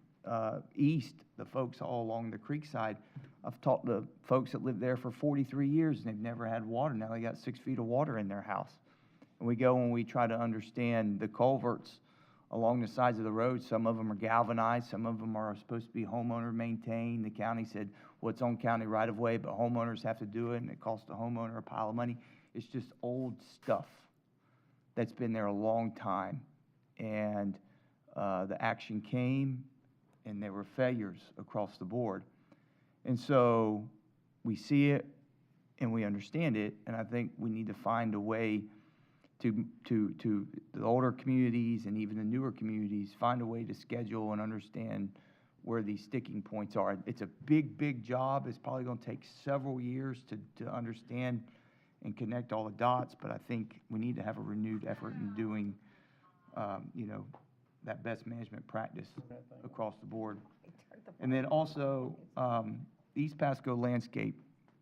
east, the folks all along the creek side, I've talked to folks that lived there for 43 years and they've never had water. Now they got 6 feet of water in their house. And we go and we try to understand the culverts along the sides of the road. Some of them are galvanized, some of them are supposed to be homeowner maintained. The county said, well, it's on county right of way, but homeowners have to do it and it costs the homeowner a pile of money. It's just old stuff that's been there a long time. And the action came and there were failures across the board. And so we see it and we understand it, and I think we need to find a way to the older communities and even the newer communities, find a way to schedule and understand where these sticking points are. It's a big, big job. It's probably going to take several years to understand and connect all the dots, but I think we need to have a renewed effort in doing, that best management practice across the board. And then also, East Pasco landscape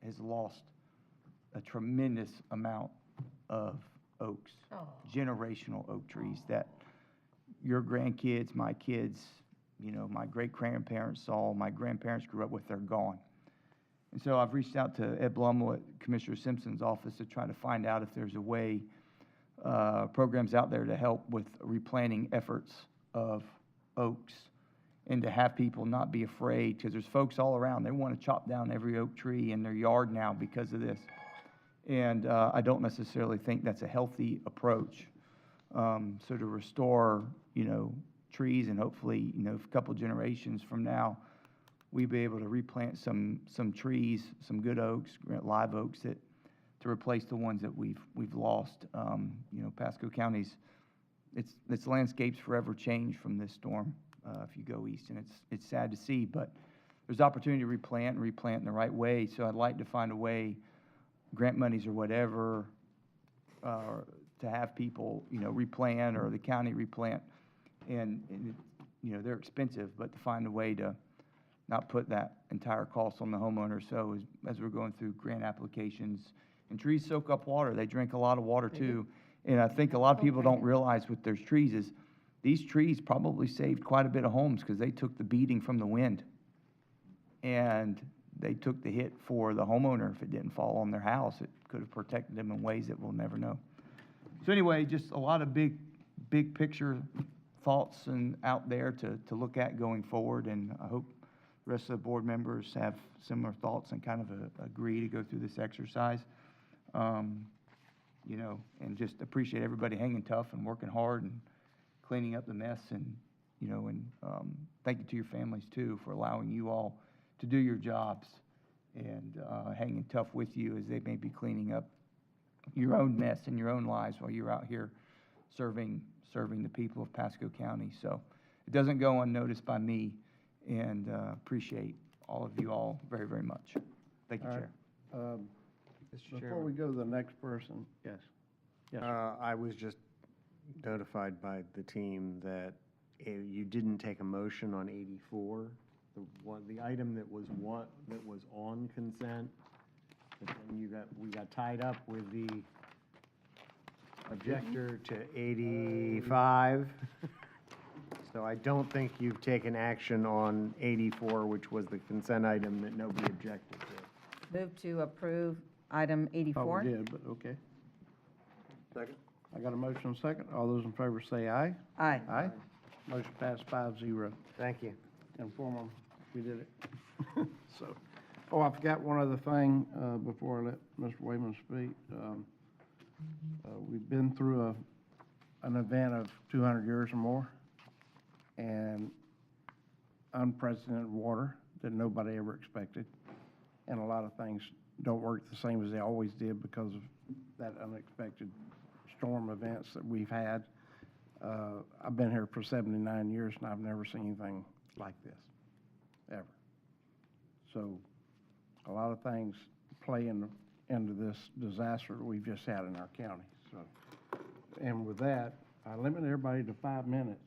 has lost a tremendous amount of oaks, generational oak trees that your grandkids, my kids, my great-grandparents saw, my grandparents grew up with, they're gone. And so I've reached out to Ed Blumwell at Commissioner Simpson's office to try to find out if there's a way, programs out there to help with replanting efforts of oaks and to have people not be afraid, because there's folks all around, they want to chop down every oak tree in their yard now because of this. And I don't necessarily think that's a healthy approach. So to restore, trees and hopefully, a couple generations from now, we'll be able to replant some trees, some good oaks, live oaks to replace the ones that we've lost. Pasco County's, its landscape's forever changed from this storm. If you go east, and it's sad to see, but there's opportunity to replant in the right way. So I'd like to find a way, grant monies or whatever, to have people, replant, or the county replant, and they're expensive, but to find a way to not put that entire cost on the homeowner. So as we're going through grant applications, and trees soak up water, they drink a lot of water too. And I think a lot of people don't realize with their trees is these trees probably saved quite a bit of homes because they took the beating from the wind. And they took the hit for the homeowner. If it didn't fall on their house, it could have protected them in ways that we'll never know. So anyway, just a lot of big picture thoughts and out there to look at going forward. And I hope the rest of the board members have similar thoughts and kind of agree to go through this exercise. And just appreciate everybody hanging tough and working hard and cleaning up the mess, and thank you to your families too for allowing you all to do your jobs and hanging tough with you as they may be cleaning up your own mess in your own lives while you're out here serving the people of Pasco County. So it doesn't go unnoticed by me, and appreciate all of you all very, very much. Thank you, Chair. Before we go to the next person, yes. I was just notified by the team that you didn't take a motion on 84, the item that was on consent, but then we got tied up with the objector to 85. So I don't think you've taken action on 84, which was the consent item that nobody objected to. Move to approve item 84. Oh, we did, but okay. Second. I got a motion and a second. All those in favor say aye. Aye. Aye. Motion passed 5-0. Thank you. Inform them we did it. So, I forgot one other thing before I let Mr. Wayman speak. We've been through an event of 200 years or more, and unprecedented water that nobody ever expected, and a lot of things don't work the same as they always did because of that unexpected storm events that we've had. I've been here for 79 years, and I've never seen anything like this, ever. So a lot of things play into this disaster that we've just had in our county. So, and with that, I limit everybody to 5 minutes.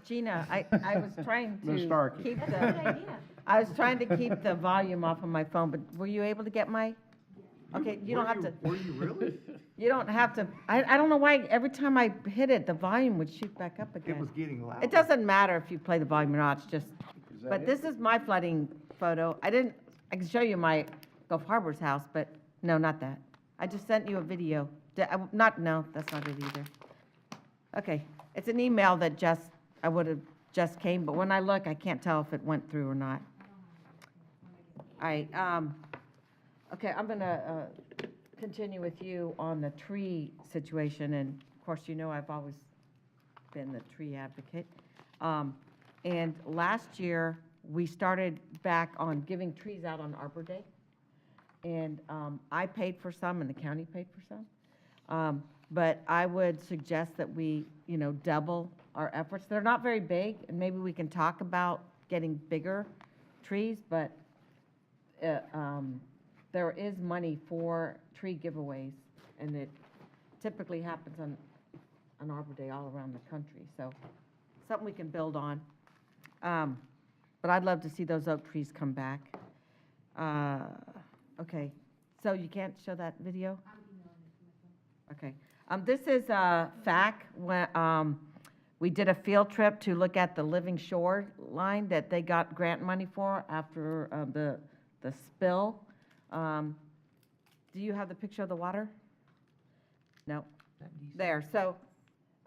Gina, I was trying Ms. to Starkey. keep the, I was trying to keep the volume off of my phone, but were you able to get my Okay, you don't have to. Were you really? You don't have to, I don't know why, every time I hit it, the volume would shoot back up again. It was getting loud. It doesn't matter if you play the volume or not, it's just, but this is my flooding photo. I can show you my Gulf Harbor's house, but no, not that. I just sent you a video. No, that's not it either. Okay, it's an email that I would have just came, but when I look, I can't tell if it went through or not. All right, okay, I'm gonna continue with you on the tree situation, and of course, you know I've always been the tree advocate. And last year, we started back on giving trees out on Arbor Day. And I paid for some and the county paid for some. But I would suggest that we, double our efforts. They're not very big, and maybe we can talk about getting bigger trees, but there is money for tree giveaways, and it typically happens on Arbor Day all around the country. So something we can build on. But I'd love to see those oak trees come back. Okay, so you can't show that video? Okay. This is FAC. When, we did a field trip to look at the living shore line that they got grant money for after the spill. Do you have the picture of the water? No. There. So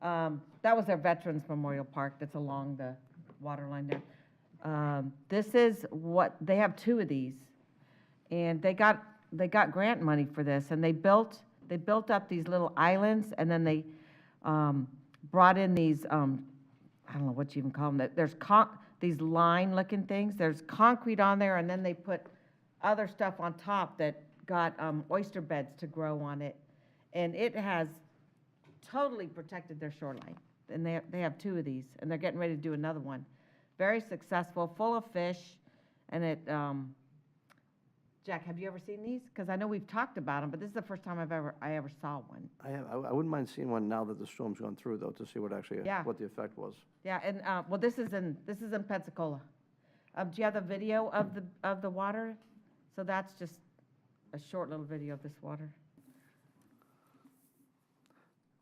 that was their Veterans Memorial Park that's along the water line there. This is what, they have 2 of these. And they got grant money for this, and they built up these little islands, and then they brought in these, I don't know what you even call them, there's these line-looking things, there's concrete on there, and then they put other stuff on top that got oyster beds to grow on it, and it has totally protected their shoreline. And they have 2 of these, and they're getting ready to do another one. Very successful, full of fish, and it, Jack, have you ever seen these? Because I know we've talked about them, but this is the first time I ever saw one. I wouldn't mind seeing one now that the storm's gone through, though, to see what actually, Yeah. what the effect was. Yeah, and, well, this is in Pensacola. Do you have the video of the water? So that's just a short little video of this water.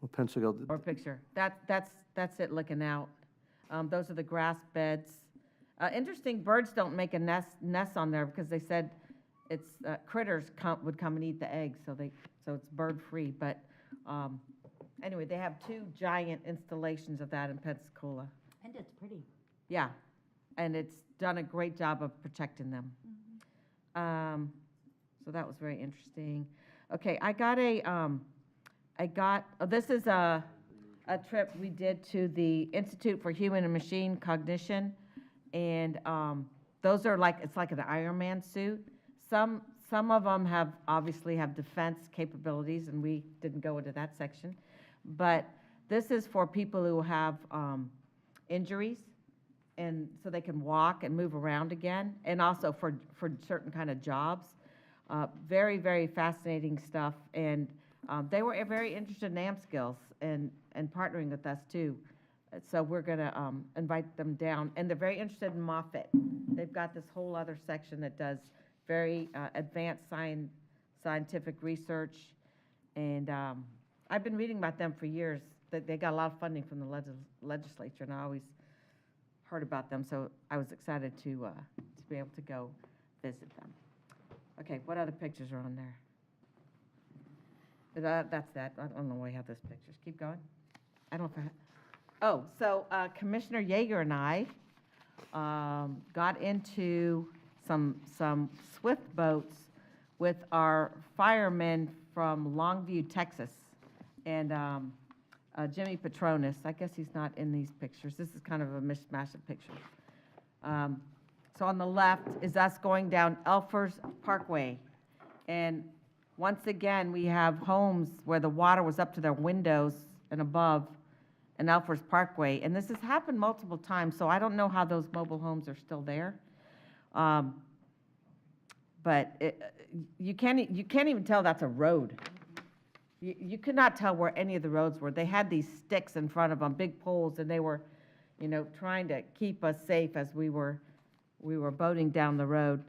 Well, Pensacola. Or picture. That's it looking out. Those are the grass beds. Interesting, birds don't make a nest on there because they said it's critters would come and eat the eggs, so it's bird free. But anyway, they have 2 giant installations of that in Pensacola. And it's pretty. Yeah, and it's done a great job of protecting them. So that was very interesting. Okay, this is a trip we did to the Institute for Human and Machine Cognition, and those are it's like an Iron Man suit. Some of them obviously have defense capabilities, and we didn't go into that section. But this is for people who have injuries, and so they can walk and move around again, and also for certain kind of jobs. Very, very fascinating stuff, and they were very interested in AM skills and partnering with us too. So we're going to invite them down, and they're very interested in Moffett. They've got this whole other section that does very advanced scientific research, and I've been reading about them for years. That they got a lot of funding from the legislature, and I always heard about them, so I was excited to be able to go visit them. Okay, what other pictures are on there? That's that. I don't know why I have those pictures. Keep going. I don't know if so Commissioner Yeager and I got into some swift boats with our firemen from Longview, Texas, and Jimmy Petronas. I guess he's not in these pictures. This is kind of a mishmash of pictures. So on the left is us going down Elfers Parkway. And once again, we have homes where the water was up to their windows and above in Elfers Parkway. And this has happened multiple times, so I don't know how those mobile homes are still there. But you can't even tell that's a road. You could not tell where any of the roads were. They had these sticks in front of them, big poles, and they were, trying to keep us safe as we were boating down the road.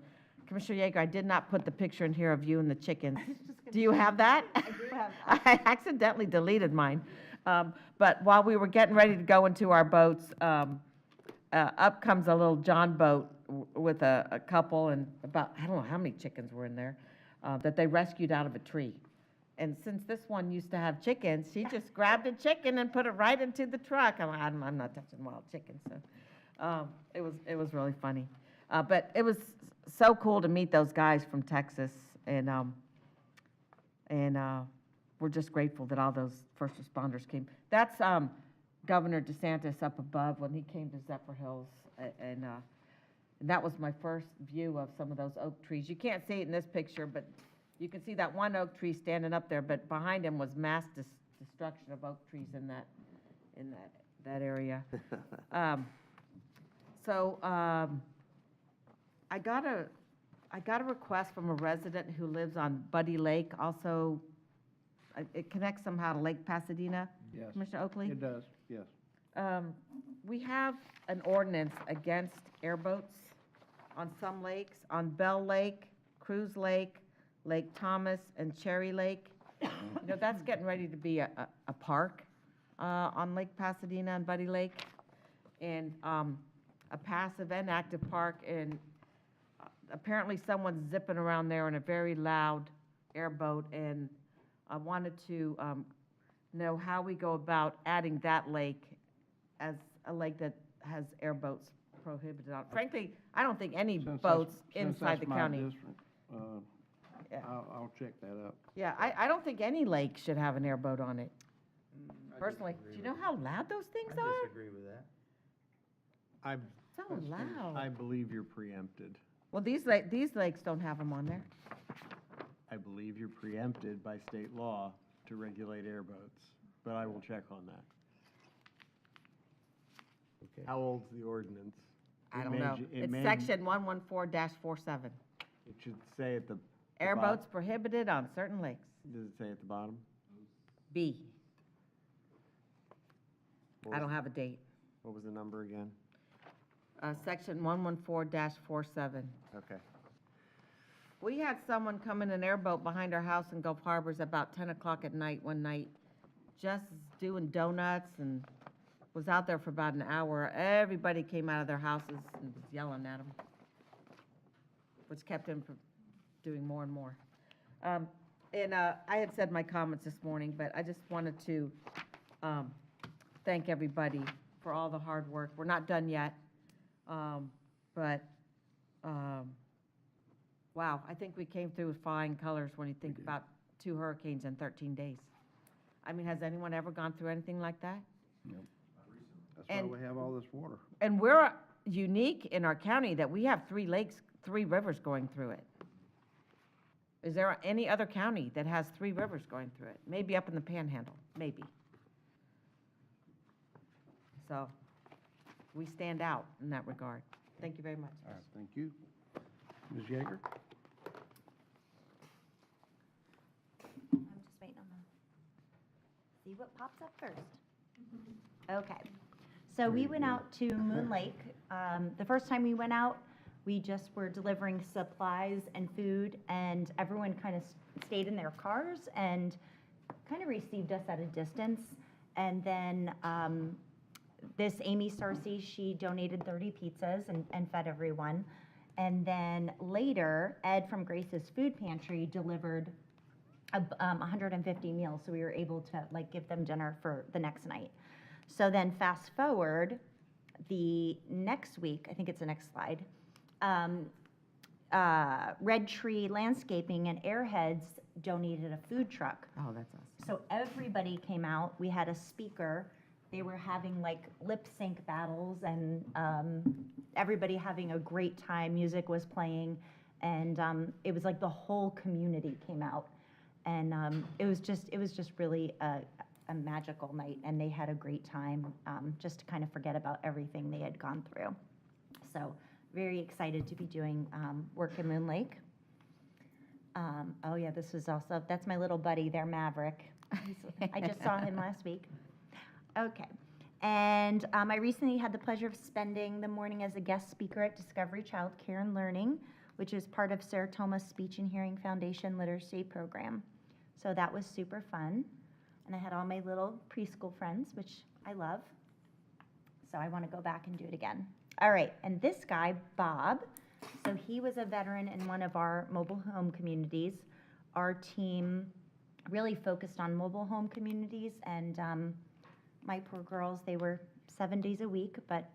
Commissioner Yeager, I did not put the picture in here of you and the chickens. I was just Do you have that? I do have I accidentally deleted mine. But while we were getting ready to go into our boats, up comes a little John boat with a couple and about, I don't know how many chickens were in there, that they rescued out of a tree. And since this one used to have chickens, she just grabbed a chicken and put it right into the truck. I'm not touching wild chickens, so it was really funny. But it was so cool to meet those guys from Texas, and we're just grateful that all those first responders came. That's Governor DeSantis up above when he came to Zephyr Hills, and that was my first view of some of those oak trees. You can't see it in this picture, but you can see that one oak tree standing up there, but behind him was mass destruction of oak trees in that area. I got a request from a resident who lives on Buddy Lake. Also, it connects somehow to Lake Pasadena. Yes. Commissioner Oakley? It does, yes. We have an ordinance against airboats on some lakes, on Bell Lake, Cruise Lake, Lake Thomas, and Cherry Lake. You know, that's getting ready to be a park on Lake Pasadena and Buddy Lake, and a passive and active park. And apparently someone's zipping around there in a very loud airboat, and I wanted to know how we go about adding that lake as a lake that has airboats prohibited on. Frankly, I don't think any boats inside the county. Yeah. I'll check that out. Yeah, I don't think any lake should have an airboat on it, personally. Do you know how loud those things are? I disagree with that. So loud. I believe you're preempted. Well, these lakes don't have them on there. I believe you're preempted by state law to regulate airboats, but I will check on that. Okay. How old's the ordinance? I don't know. It's section 114-47. It should say at the Airboats prohibited on certain lakes. Does it say at the bottom? B. What I was- don't have a date. What was the number again? Section 114-47. Okay. We had someone come in an airboat behind our house in Gulf Harbors about 10 o'clock at night one night, just doing donuts, and was out there for about an hour. Everybody came out of their houses and was yelling at him, which kept him from doing more and more. I had said my comments this morning, but I just wanted to thank everybody for all the hard work. We're not done yet, but wow, I think we came through with flying colors when you think about 2 hurricanes in 13 days. I mean, has anyone ever gone through anything like that? Nope. That's why we have all this water. And we're unique in our county that we have 3 lakes, 3 rivers going through it. Is there any other county that has 3 rivers going through it? Maybe up in the Panhandle, maybe. So we stand out in that regard. Thank you very much. All right, thank you. Ms. Yeager? I'm just waiting on see what pops up first. Okay. So we went out to Moon Lake. The first time we went out, we just were delivering supplies and food, and everyone kind of stayed in their cars and kind of received us at a distance. And then this Amy Sarcy, she donated 30 pizzas and fed everyone. And then later, Ed from Grace's Food Pantry delivered 150 meals, so we were able to like give them dinner for the next night. So then fast forward, the next week, I think it's the next slide, Red Tree Landscaping and Airheads donated a food truck. Oh, that's awesome. So everybody came out. We had a speaker. They were having like lip sync battles, and everybody having a great time. Music was playing, and it was like the whole community came out, and it was just really a magical night, and they had a great time, just to kind of forget about everything they had gone through. So very excited to be doing work in Moon Lake. Oh yeah, this was also, that's my little buddy there, Maverick. I just saw him last week. Okay. And I recently had the pleasure of spending the morning as a guest speaker at Discovery Child Care and Learning, which is part of Saratoma's Speech and Hearing Foundation Literacy Program. So that was super fun. And I had all my little preschool friends, which I love. So I want to go back and do it again. All right, and this guy, Bob, so he was a veteran in one of our mobile home communities. Our team really focused on mobile home communities, and my poor girls, they were 7 days a week, but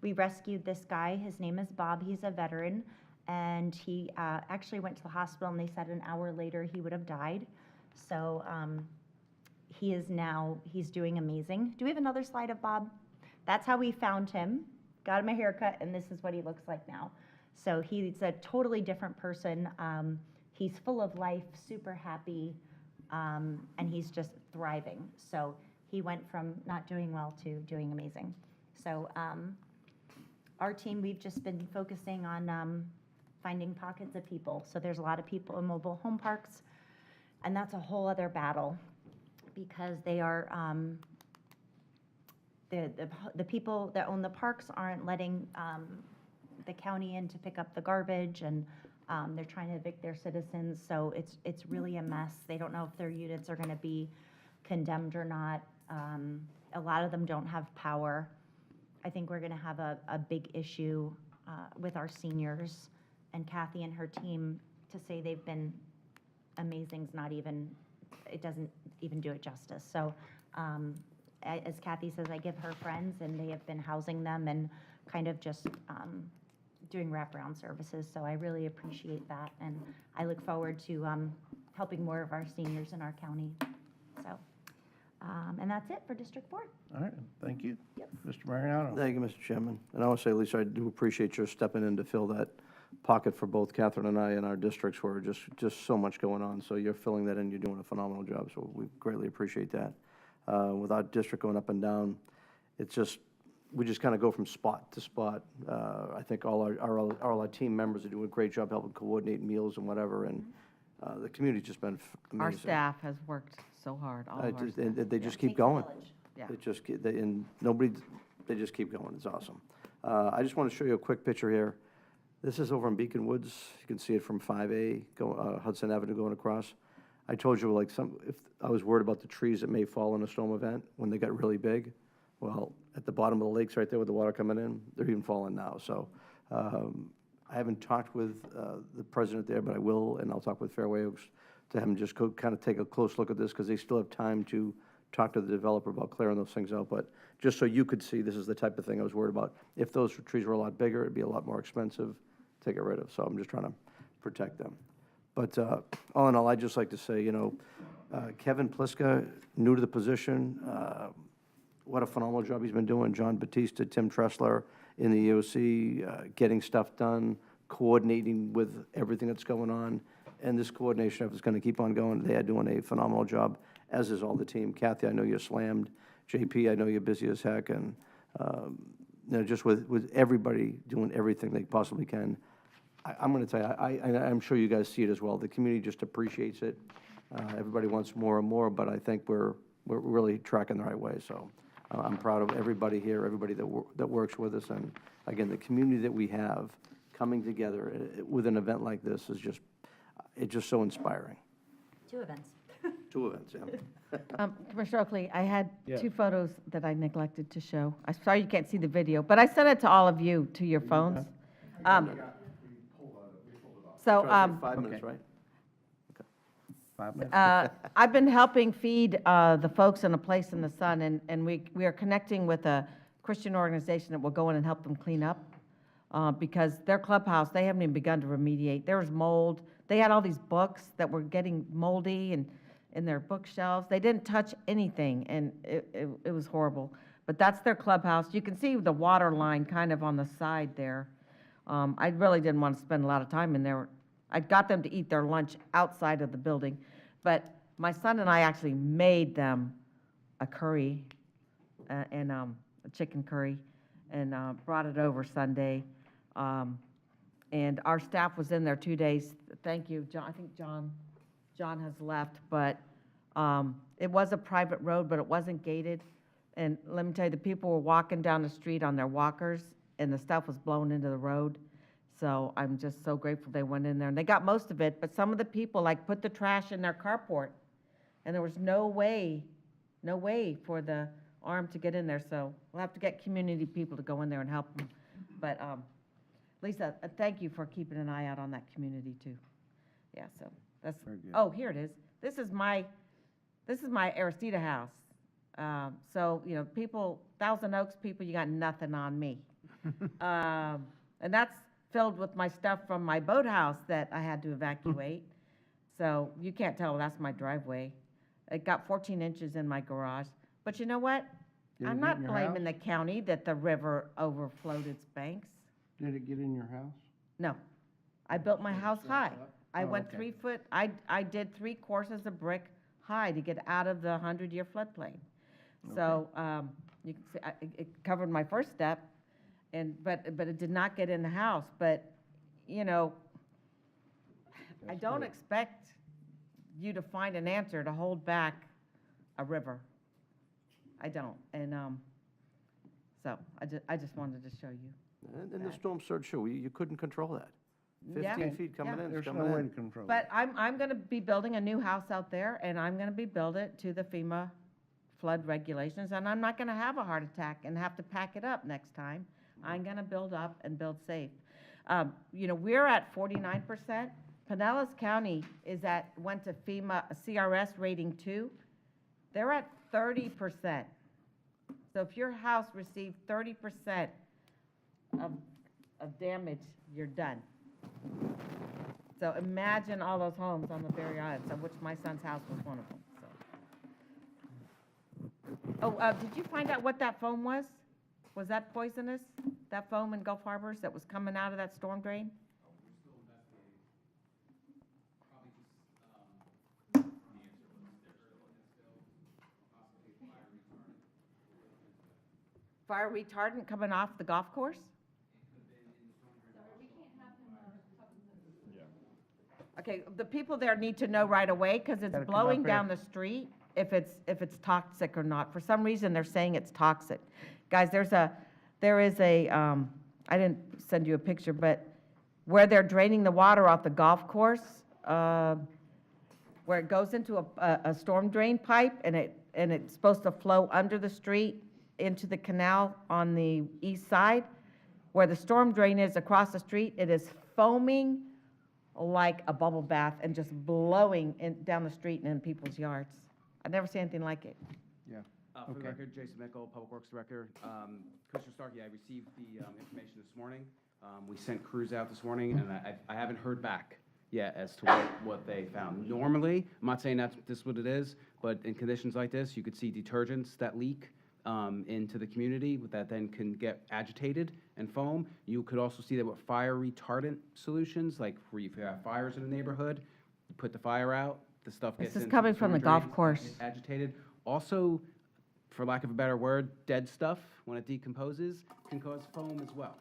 we rescued this guy. His name is Bob. He's a veteran, and he actually went to the hospital, and they said an hour later he would have died. So he's doing amazing. Do we have another slide of Bob? That's how we found him, got him a haircut, and this is what he looks like now. So he's a totally different person. He's full of life, super happy, and he's just thriving. So he went from not doing well to doing amazing. So our team, we've just been focusing on finding pockets of people. So there's a lot of people in mobile home parks, and that's a whole other battle because they are, the people that own the parks aren't letting the county in to pick up the garbage, and they're trying to evict their citizens. So it's really a mess. They don't know if their units are going to be condemned or not. A lot of them don't have power. I think we're going to have a big issue with our seniors, and Kathy and her team, to say they've been amazing is not even, it doesn't even do it justice. So as Kathy says, I give her friends, and they have been housing them and kind of just doing wraparound services. So I really appreciate that, and I look forward to helping more of our seniors in our county. So, and that's it for District 4. All right, thank you. Mr. Mariano. Thank you, Mr. Chairman. And I want to say, Lisa, I do appreciate your stepping in to fill that pocket for both Catherine and I in our districts where just so much going on. So you're filling that in. You're doing a phenomenal job. So we greatly appreciate that. With our district going up and down, it's just, we just kind of go from spot to spot. I think all our team members are doing a great job helping coordinate meals and whatever. And the community's just been amazing. Our staff has worked so hard, all of our staff. And they just keep Takes a going. village. Yeah. They just, and nobody, they just keep going. It's awesome. I just want to show you a quick picture here. This is over in Beacon Woods. You can see it from 5A, Hudson Avenue going across. I told you, like, if I was worried about the trees that may fall in a storm event when they got really big. Well, at the bottom of the lakes right there with the water coming in, they're even falling now. So I haven't talked with the president there, but I will, and I'll talk with Fairway Oaks to have him just kind of take a close look at this, because they still have time to talk to the developer about clearing those things out. But just so you could see, this is the type of thing I was worried about. If those trees were a lot bigger, it'd be a lot more expensive to get rid of. So I'm just trying to protect them. But all in all, I'd just like to say, Kevin Pliska, new to the position, what a phenomenal job he's been doing. John Batista, Tim Tressler in the EOC, getting stuff done, coordinating with everything that's going on. And this coordination effort is going to keep on going. They are doing a phenomenal job, as is all the team. Kathy, I know you're slammed. JP, I know you're busy as heck. And just with everybody doing everything they possibly can. I'm going to tell you, I'm sure you guys see it as well. The community just appreciates it. Everybody wants more and more, but I think we're really tracking the right way. So I'm proud of everybody here, everybody that works with us. And again, the community that we have coming together with an event like this is just so inspiring. 2 events. 2 events, yeah. Commissioner Oakley, I had Yeah. 2 photos that I neglected to show. I'm sorry you can't see the video, but I sent it to all of you to your phones. So, Try to take 5 minutes, right? 5 minutes. I've been helping feed the folks in A Place in the Sun, and we are connecting with a Christian organization that will go in and help them clean up, because their clubhouse, they haven't even begun to remediate. There was mold. They had all these books that were getting moldy and in their bookshelves. They didn't touch anything, and it was horrible. But that's their clubhouse. You can see the water line kind of on the side there. I really didn't want to spend a lot of time in there. I got them to eat their lunch outside of the building, but my son and I actually made them a curry and a chicken curry, and brought it over Sunday. And our staff was in there 2 days. Thank you, John. I think John has left, but it was a private road, but it wasn't gated. And let me tell you, the people were walking down the street on their walkers, and the stuff was blown into the road. So I'm just so grateful they went in there. And they got most of it, but some of the people, like, put the trash in their carport. And there was no way for the arm to get in there, so we'll have to get community people to go in there and help them. But, Lisa, thank you for keeping an eye out on that community too. Yeah, so that's, oh, here it is. This is my Aristida house. So, you know, people, Thousand Oaks people, you got nothing on me. And that's filled with my stuff from my boathouse that I had to evacuate. So you can't tell, that's my driveway. It got 14 inches in my garage. But you know what? Did it I'm get not in your blaming house? the county that the river overflowed its banks. Did it get in your house? No. I built my house high. I Oh, went okay. 3 foot, I did 3 courses of brick high to get out of the 100-year floodplain. So, you can see, it covered my first step, but it did not get in the house. But, you know, I don't expect you to find an answer to hold back a river. I don't. And, so I just wanted to show you. And the storm surge, sure, you couldn't control that. Yeah. 15 feet coming in, it's There's coming no way in. to control it. But I'm gonna be building a new house out there, and I'm gonna build it to the FEMA flood regulations, and I'm not gonna have a heart attack and have to pack it up next time. I'm gonna build up and build safe. You know, we're at 49%. Pinellas County went to FEMA, CRS rating 2. They're at 30%. So if your house received 30% of damage, you're done. So imagine all those homes on the Berry Islands, of which my son's house was one of them, so. Oh, did you find out what that foam was? Was that poisonous? That foam in Gulf Harbors that was coming out of that storm drain? Fire retardant coming off the golf course? Okay, the people there need to know right away, because it's Gotta come blowing up down here. the street, if it's toxic or not. For some reason, they're saying it's toxic. Guys, there is a, I didn't send you a picture, but where they're draining the water off the golf course, where it goes into a storm drain pipe, and it's supposed to flow under the street into the canal on the east side, where the storm drain is across the street, it is foaming like a bubble bath and just blowing down the street and in people's yards. I've never seen anything like it. Yeah. For the Okay. record, Jason Mickel, Public Works Director. Commissioner Starkey, I received the information this morning. We sent crews out this morning, and I haven't heard back yet as to what they found. Normally, I'm not saying this is what it is, but in conditions like this, you could see detergents that leak into the community that then can get agitated and foam. You could also see that with fire retardant solutions, like where if you have fires in a neighborhood, you put the fire out, the stuff gets This is into coming from the storm golf drains, course. gets agitated. Also, for lack of a better word, dead stuff, when it decomposes, can cause foam as well,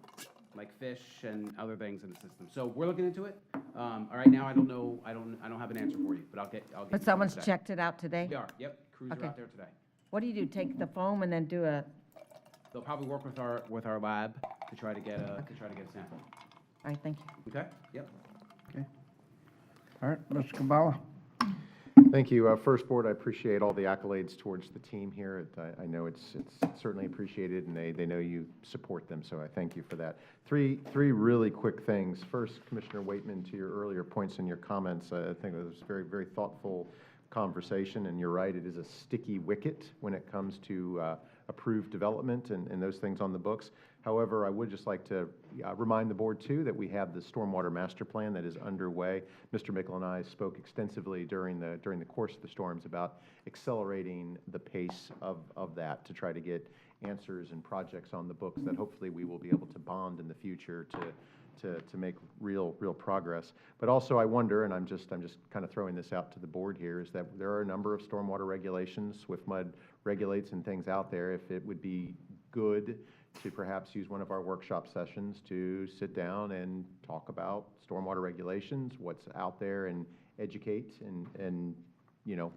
like fish and other things in the system. So we're looking into it. All right, now I don't know, I don't have an answer for you, but I'll get But you someone's today. checked it out today? We are, yep, crews Okay. are out there today. What do? Take the foam and then do a, They'll probably work with our lab to try to get a sample. all right, thank you. Okay? Yep. All right, Mr. Kabala? Thank you. First, Board, I appreciate all the accolades towards the team here. I know it's certainly appreciated, and they know you support them, so I thank you for that. Three really quick things. First, Commissioner Waitman, to your earlier points and your comments, I think it was very, very thoughtful conversation, and you're right, it is a sticky wicket when it comes to approved development and those things on the books. However, I would just like to remind the board, too, that we have the Stormwater Master Plan that is underway. Mr. Mickel and I spoke extensively during the course of the storms about accelerating the pace of that to try to get answers and projects on the books that hopefully we will be able to bond in the future to make real progress. But also I wonder, and I'm just kind of throwing this out to the board here, is that there are a number of stormwater regulations, SwiftMud regulates and things out there. If it would be good to perhaps use one of our workshop sessions to sit down and talk about stormwater regulations, what's out there, and educate and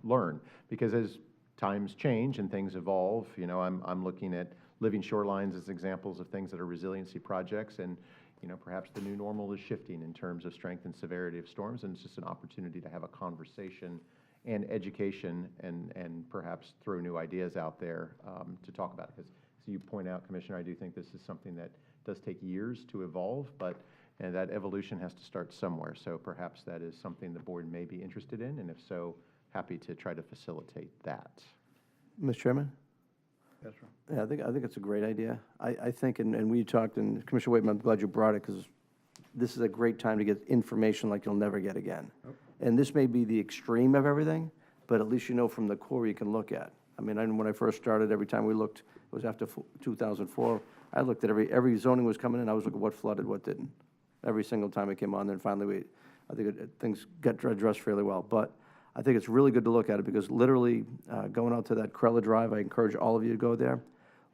learn. Because as times change and things evolve, I'm looking at living shorelines as examples of things that are resiliency projects, and perhaps the new normal is shifting in terms of strength and severity of storms, and it's just an opportunity to have a conversation and education, and perhaps throw new ideas out there to talk about it. Because, as you point out, Commissioner, I do think this is something that does take years to evolve, and that evolution has to start somewhere. So perhaps that is something the board may be interested in, and if so, happy to try to facilitate that. Mr. Chairman? Yes, sir. Yeah, I think it's a great idea. I think, and we talked, and Commissioner Waitman, I'm glad you brought it, because this is a great time to get information like you'll never get again. And this may be the extreme of everything, but at least you know from the core you can look at. I mean, when I first started, every time we looked, it was after 2004, I looked at every zoning was coming in, I was looking at what flooded, what didn't. Every single time it came on, then finally I think things got addressed fairly well. But I think it's really good to look at it, because literally going out to that Crella Drive, I encourage all of you to go there.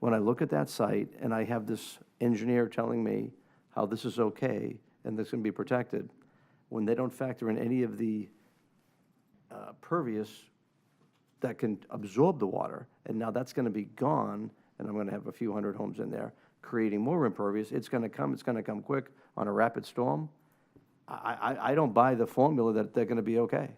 When I look at that site and I have this engineer telling me how this is okay and this can be protected, when they don't factor in any of the pervious that can absorb the water, and now that's going to be gone, and I'm going to have a few hundred homes in there, creating more impervious, it's going to come quick on a rapid storm. I don't buy the formula that they're going to be okay.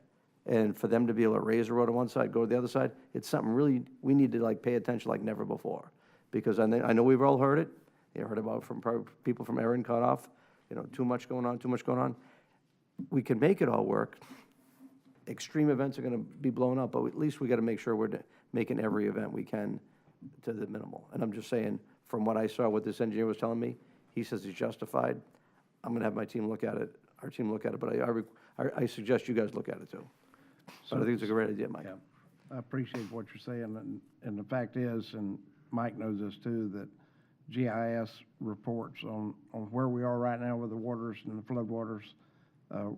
And for them to be able to raise the road on one side, go to the other side, it's something really, we need to pay attention like never before. Because I know we've all heard it. You heard about from people from Erin cut off, too much going on, too much going on. We can make it all work. Extreme events are going to be blown up, but at least we got to make sure we're making every event we can to the minimal. And I'm just saying, from what I saw, what this engineer was telling me, he says he's justified. I'm going to have my team look at it, our team look at it, but I suggest you guys look at it too. So I think it's a great idea, Mike. Yeah, I appreciate what you're saying, and the fact is, and Mike knows this too, that GIS reports on where we are right now with the waters and the flood waters,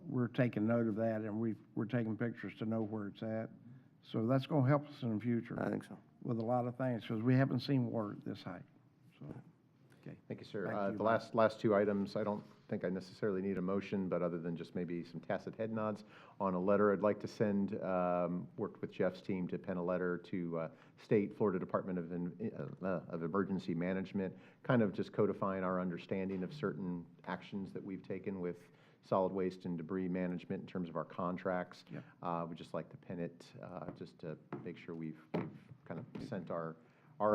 we're taking note of that, and we're taking pictures to know where it's at. So that's going to help us in the future. I think so. With a lot of things, because we haven't seen water at this height. So, Okay, thank you, sir. Thank you, The last two items, I don't think I necessarily need a motion, but other than just maybe some tacit head nods on a letter I'd like to send, worked with Jeff's team to pen a letter to State Florida Department of Emergency Management, kind of just codifying our understanding of certain actions that we've taken with solid waste and debris management in terms of our contracts. Yep. We'd just like to pen it just to make sure we've kind of sent our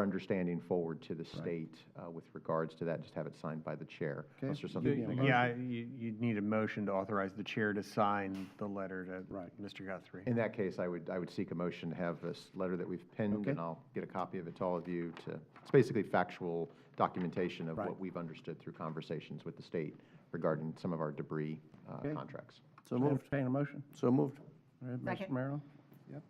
understanding forward to the state with regards to that, just have it signed by the chair. Okay. Unless there's something. Yeah, you'd need a motion to authorize the chair to sign the letter to Mr. Guthrie. In that case, I would seek a motion to have this letter that we've penned, Okay. and I'll get a copy of it to all of you it's basically factual documentation of Right. what we've understood through conversations with the state regarding some of our debris Okay. contracts. So moved. Entertain a motion? So moved. All right, Mr. Second. Maryland? Yep.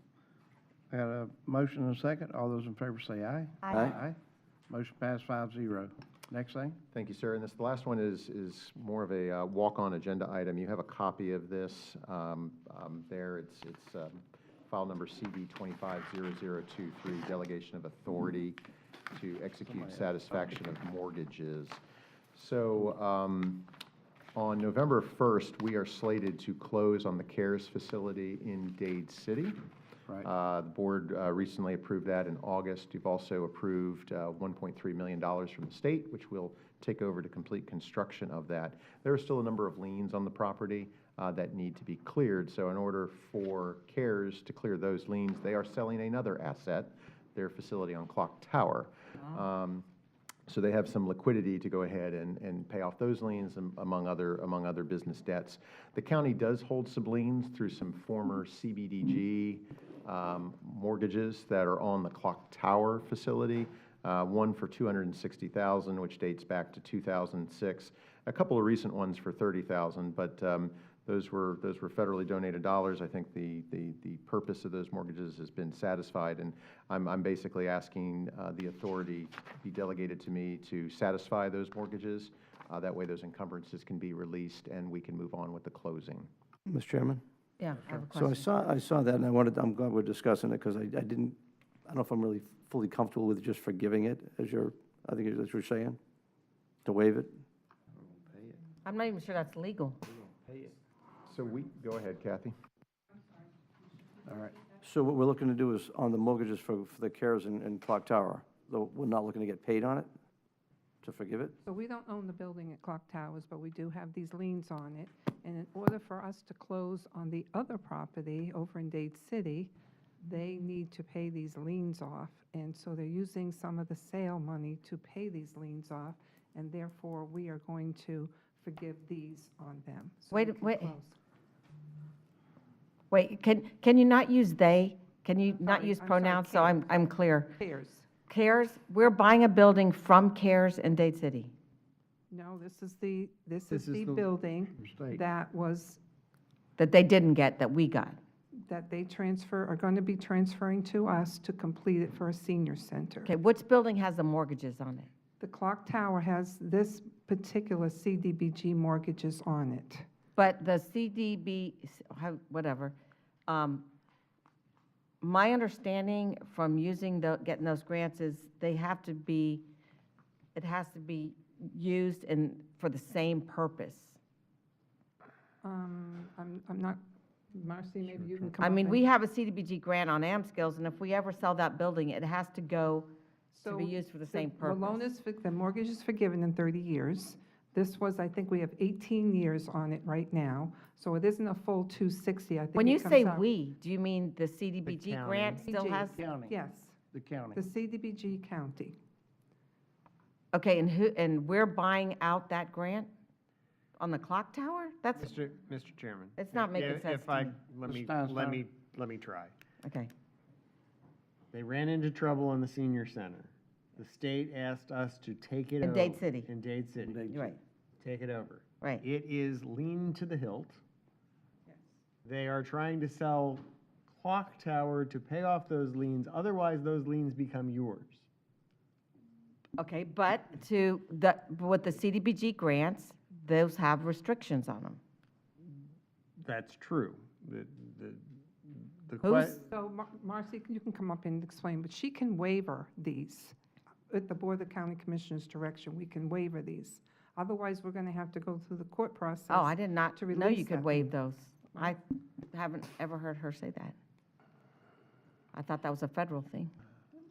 I got a motion and a second. All those in favor say aye. Aye. Aye. Motion passed 5-0. Next thing? Thank you, sir. And the last one is more of a walk-on agenda item. You have a copy of this there. It's file number CV 250023, delegation of authority to execute satisfaction of mortgages. So on November 1st, we are slated to close on the CARES facility in Dade City. Right. The board recently approved that in August. You've also approved $1.3 million from the state, which will take over to complete construction of that. There are still a number of liens on the property that need to be cleared. So in order for CARES to clear those liens, they are selling another asset, their facility on Clock Tower. So they have some liquidity to go ahead and pay off those liens, among other business debts. The county does hold some liens through some former CBDG mortgages that are on the Clock Tower facility. One for $260,000, which dates back to 2006. A couple of recent ones for $30,000, but those were federally donated dollars. I think the purpose of those mortgages has been satisfied, and I'm basically asking the authority be delegated to me to satisfy those mortgages. That way, those encumbrances can be released, and we can move on with the closing. Mr. Chairman? Yeah, I have a question. So I saw that, and I'm glad we're discussing it, because I don't know if I'm really fully comfortable with just forgiving it, I think that's what you're saying, to waive it. I'm not even sure that's legal. So go ahead, Kathy. All right. So what we're looking to do is on the mortgages for the CARES and Clock Tower, though we're not looking to get paid on it? to forgive it? So we don't own the building at Clock Towers, but we do have these liens on it. And in order for us to close on the other property over in Dade City, they need to pay these liens off. And so they're using some of the sale money to pay these liens off, and therefore we are going to forgive these on them. So we can close. Wait, can you not use they? Can you not use I'm sorry, pronouns, so I'm clear? Cares. CARES, we're buying a building from CARES in Dade City. No, this is the building Mistake. that was, That they didn't get, that we got. that they are going to be transferring to us to complete it for a senior center. Okay, which building has the mortgages on it? The clock tower has this particular CDBG mortgages on it. But the CDB, whatever, my understanding from getting those grants is it has to be used for the same purpose. I'm not, Marcy, maybe you can come I up mean, and- we have a CDBG grant on AmSkills, and if we ever sell that building, it has to go to be used for the same purpose. The loan is, the mortgage is forgiven in 30 years. This was, I think we have 18 years on it right now, so it isn't a full 260, I think. When it you comes say out- we, do you mean the CDBG county. grant still CDBG, has? Yes, The county. the CDBG county. Okay, and we're buying out that grant on the clock tower? That's, Mr. Chairman. It's not making if- sense If to I, me. let me try. okay. They ran into trouble in the senior center. The state asked us to take it over. In Dade City. In Dade City. You're right. Take it over. Right. It is lean to the hilt. They are trying to sell Clock Tower to pay off those liens, otherwise those liens become yours. Okay, but with the CDBG grants, those have restrictions on them. That's true. So Marcy, you can come up and explain, but she can waiver these. At the Board of County Commissioners' direction, we can waiver these. Otherwise, we're going to have to go through the court process. Oh, I did not to know you release could that. waive those. I haven't ever heard her say that. I thought that was a federal thing.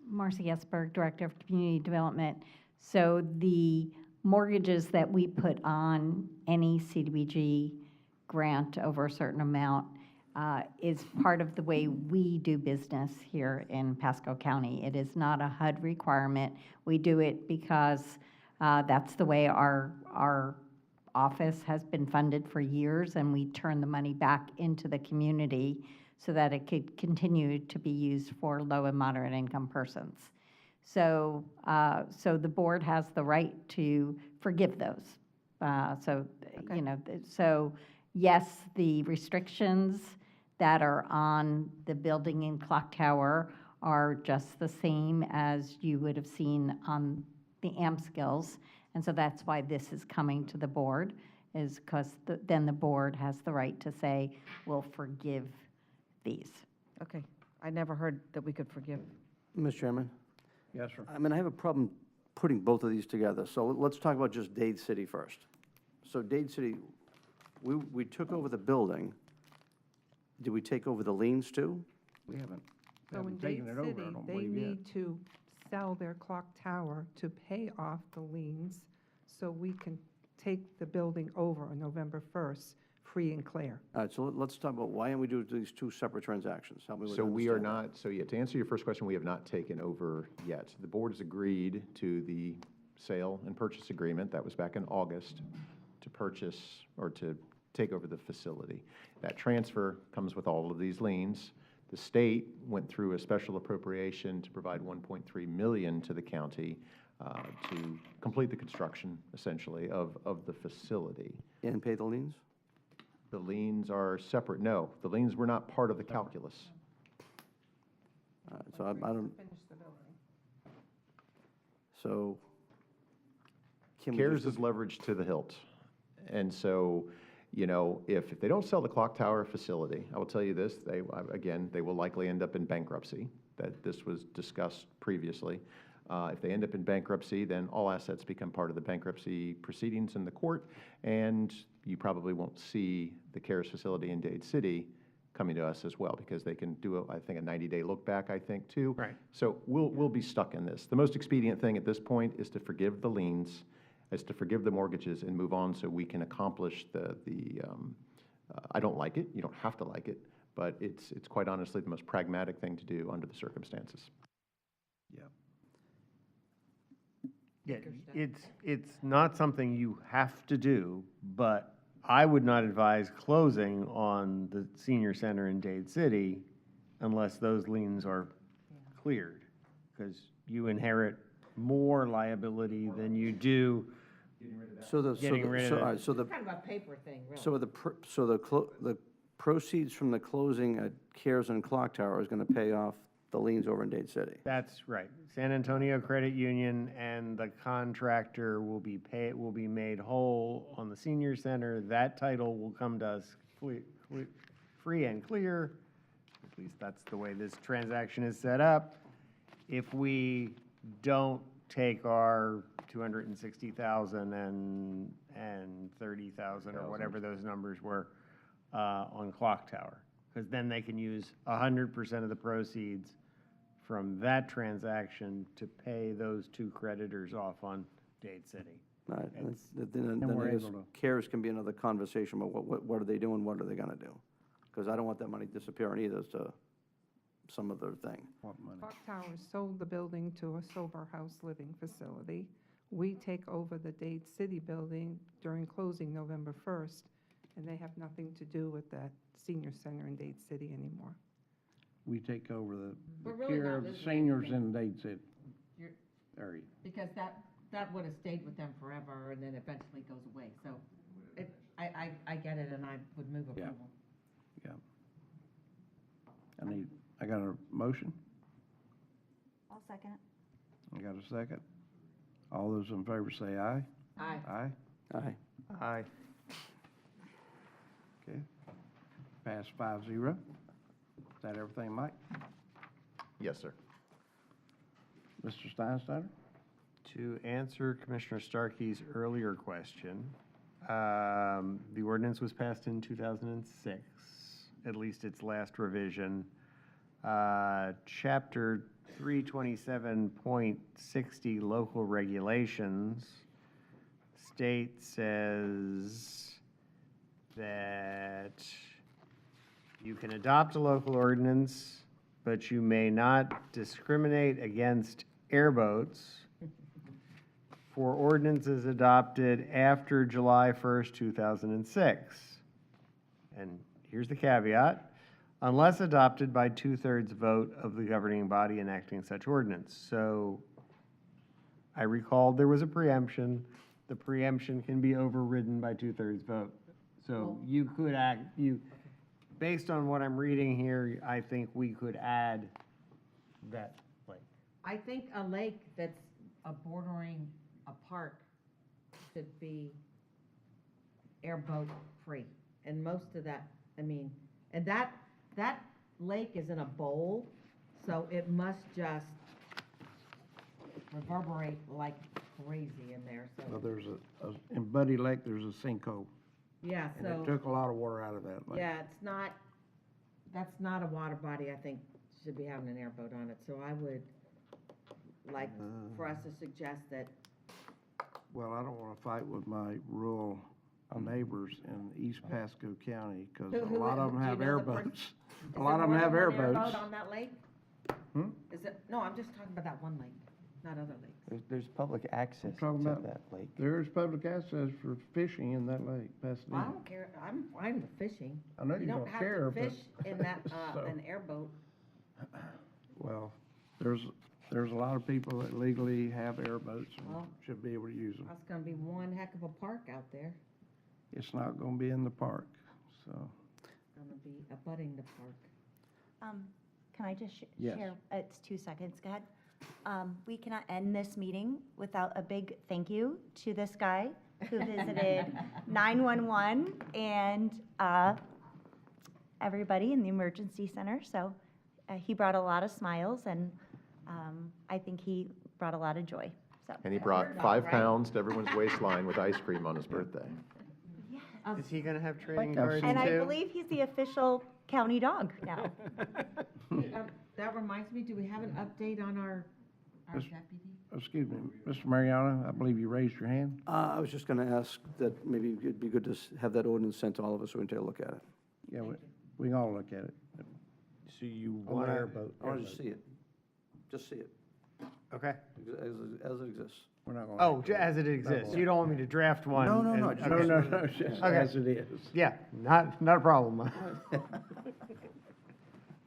Marcy Esberg, Director of Community Development. So the mortgages that we put on any CDBG grant over a certain amount is part of the way we do business here in Pasco County. It is not a HUD requirement. We do it because that's the way our office has been funded for years, and we turn the money back into the community so that it could continue to be used for low and moderate income persons. So, so the board has the right to forgive those. You know, so yes, the restrictions that are on the building in Clock Tower are just the same as you would have seen on the AmSkills. And so that's why this is coming to the board, is because then the board has the right to say, we'll forgive these. Okay, I never heard that we could forgive. Mr. Chairman? Yes, sir. I mean, I have a problem putting both of these together. So let's talk about just Dade City first. So Dade City, we took over the building. Did we take over the liens too? We haven't So in Dade taken it over, I City, don't they believe yet. need to sell their clock tower to pay off the liens so we can take the building over on November 1st, free and clear. All right, so let's talk about why don't we do these two separate transactions? Help me with So we are understanding. not, so yeah, to answer your first question, we have not taken over yet. The board has agreed to the sale and purchase agreement, that was back in August, to purchase or to take over the facility. That transfer comes with all of these liens. The state went through a special appropriation to provide $1.3 million to the county to complete the construction, essentially, of the facility. And pay the liens? The liens are separate. No, the liens were not part of the calculus. So I don't, so can we CARES just- is leveraged to the hilt. And so, you know, if they don't sell the clock tower facility, I will tell you this, again, they will likely end up in bankruptcy. That this was discussed previously. If they end up in bankruptcy, then all assets become part of the bankruptcy proceedings in the court, and you probably won't see the CARES facility in Dade City coming to us as well, because they can do, I think, a 90-day look back, I think, too. Right. So we'll be stuck in this. The most expedient thing at this point is to forgive the liens, is to forgive the mortgages and move on so we can accomplish I don't like it, you don't have to like it, but it's quite honestly the most pragmatic thing to do under the circumstances. Yeah, it's not something you have to do, but I would not advise closing on the senior center in Dade City unless those liens are cleared, because you inherit more liability than you do getting rid of it. So the, Kind of a paper thing, really. so the proceeds from the closing at Cares and Clock Tower is going to pay off the liens over in Dade City. That's right. San Antonio Credit Union and the contractor will be made whole on the senior center. That title will come to us free and clear. At least that's the way this transaction is set up. If we don't take our 260,000 and 30,000 or whatever those numbers were on Clock Tower, because then they can use 100% of the proceeds from that transaction to pay those two creditors off on Dade City. Right, then we're I guess able to- Cares can be another conversation about what are they doing, what are they going to do? Because I don't want that money disappearing either to some other thing. What money? Clock Towers sold the building to a sober house living facility. We take over the Dade City building during closing November 1st, and they have nothing to do with that senior center in Dade City anymore. We take over the We're really care not of the losing seniors anything. in Dade City You're- area. Because that would have stayed with them forever and then eventually goes away. So I get it and I would move Yeah. approval. Yeah. I got a motion? I'll second it. I got a second? All those in favor say aye. Aye. Aye? Aye. Aye. Okay. Pass 5-0. Is that everything, Mike? Yes, sir. Mr. Steinsteiner? To answer Commissioner Starkey's earlier question, the ordinance was passed in 2006, at least its last revision. Chapter 327.60 local regulations says that you can adopt a local ordinance, but you may not discriminate against airboats for ordinances adopted after July 1st, 2006. And here's the caveat: unless adopted by 2/3 vote of the governing body enacting such ordinance. So I recalled there was a preemption. The preemption can be overridden by 2/3 vote. So you could based on what I'm reading here, I think we could add that lake. I think a lake that's bordering a park should be airboat free. And most of that, and that lake is in a bowl, so it must just reverberate like crazy in there, Well, so, there's in Buddy Lake, there's a sinkhole. yeah, And so. it took a lot of water out of that lake. Yeah, that's not a water body, I think, should be having an airboat on it, so I would like for us to suggest that, Well, I don't want to fight with my rural neighbors in East Pasco County, because a lot of them have airboats. A lot of them have airboat airboats. on that lake? Hmm? Is it, no, I'm just talking about that one lake, not other lakes. There's public access to talking about- that lake. There's public access for fishing in that lake, Well, I Pasadena. don't care, I'm fine with fishing. I know you don't care, You but- don't have to fish in that, So- an airboat. Well, there's a lot of people that legally have airboats and Well- should be able to use them. That's gonna be one heck of a park out there, It's not going to be in the park, so. gonna be abutting the park. Can I just Yes. share? It's 2 seconds, go ahead. We cannot end this meeting without a big thank you to this guy who visited 911 and everybody in the emergency center. So he brought a lot of smiles, and I think he brought a lot of joy. So. And he brought 5 pounds to everyone's waistline with ice cream on his birthday. Is he gonna have trading I've cards seen And I too? believe he's the official county dog now. That reminds me, do we have an update on our Yes. deputy? Excuse me, Mr. Mariano, I believe you raised your hand. I was just going to ask that maybe it'd be good to have that ordinance sent to all of us so we can take a look at it. Yeah, we can all look at it. So you On want the to, airboat. I want to just see it. Just see it, okay. as it exists. We're not going. Oh, as it exists. You don't want me to draft one? No, no, no, and- just- okay. No, just Okay. as it is. Yeah, not a problem.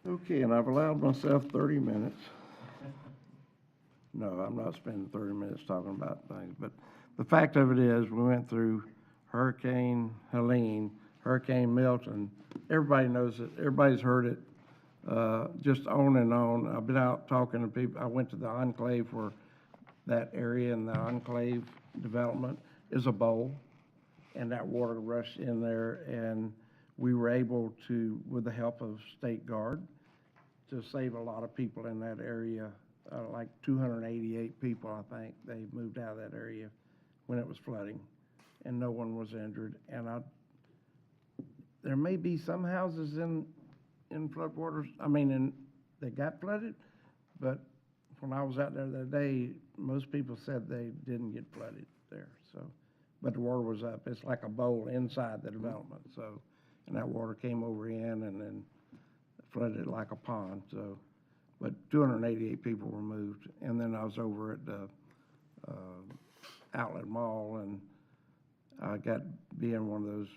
Okay, and I've allowed myself 30 minutes. No, I'm not spending 30 minutes talking about things, but the fact of it is, we went through Hurricane Helene, Hurricane Milton. Everybody knows it, everybody's heard it, just on and on. I've been out talking to people. I went to the enclave where that area in the enclave development is a bowl, and that water rushed in there, and we were able to, with the help of State Guard, to save a lot of people in that area. Like 288 people, I think, they moved out of that area when it was flooding, and no one was injured. And there may be some houses in floodwaters, that got flooded, but when I was out there that day, most people said they didn't get flooded there, so. But the water was up. It's like a bowl inside the development, so, and that water came over in and then flooded like a pond, so. But 288 people were moved. And then I was over at the Outlet Mall, and I got to be in one of those,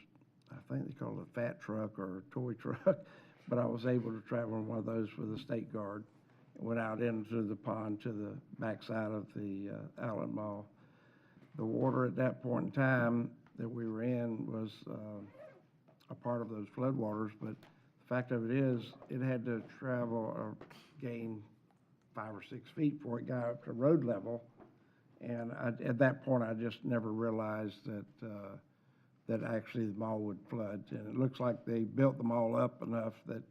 I think they call it a fat truck or a toy truck, but I was able to travel in one of those with the State Guard. Went out into the pond to the backside of the Outlet Mall. The water at that point in time that we were in was a part of those floodwaters, but the fact of it is, it had to travel or gain 5 or 6 feet before it got up to road level. And at that point, I just never realized that actually the mall would flood. And it looks like they built the mall up enough that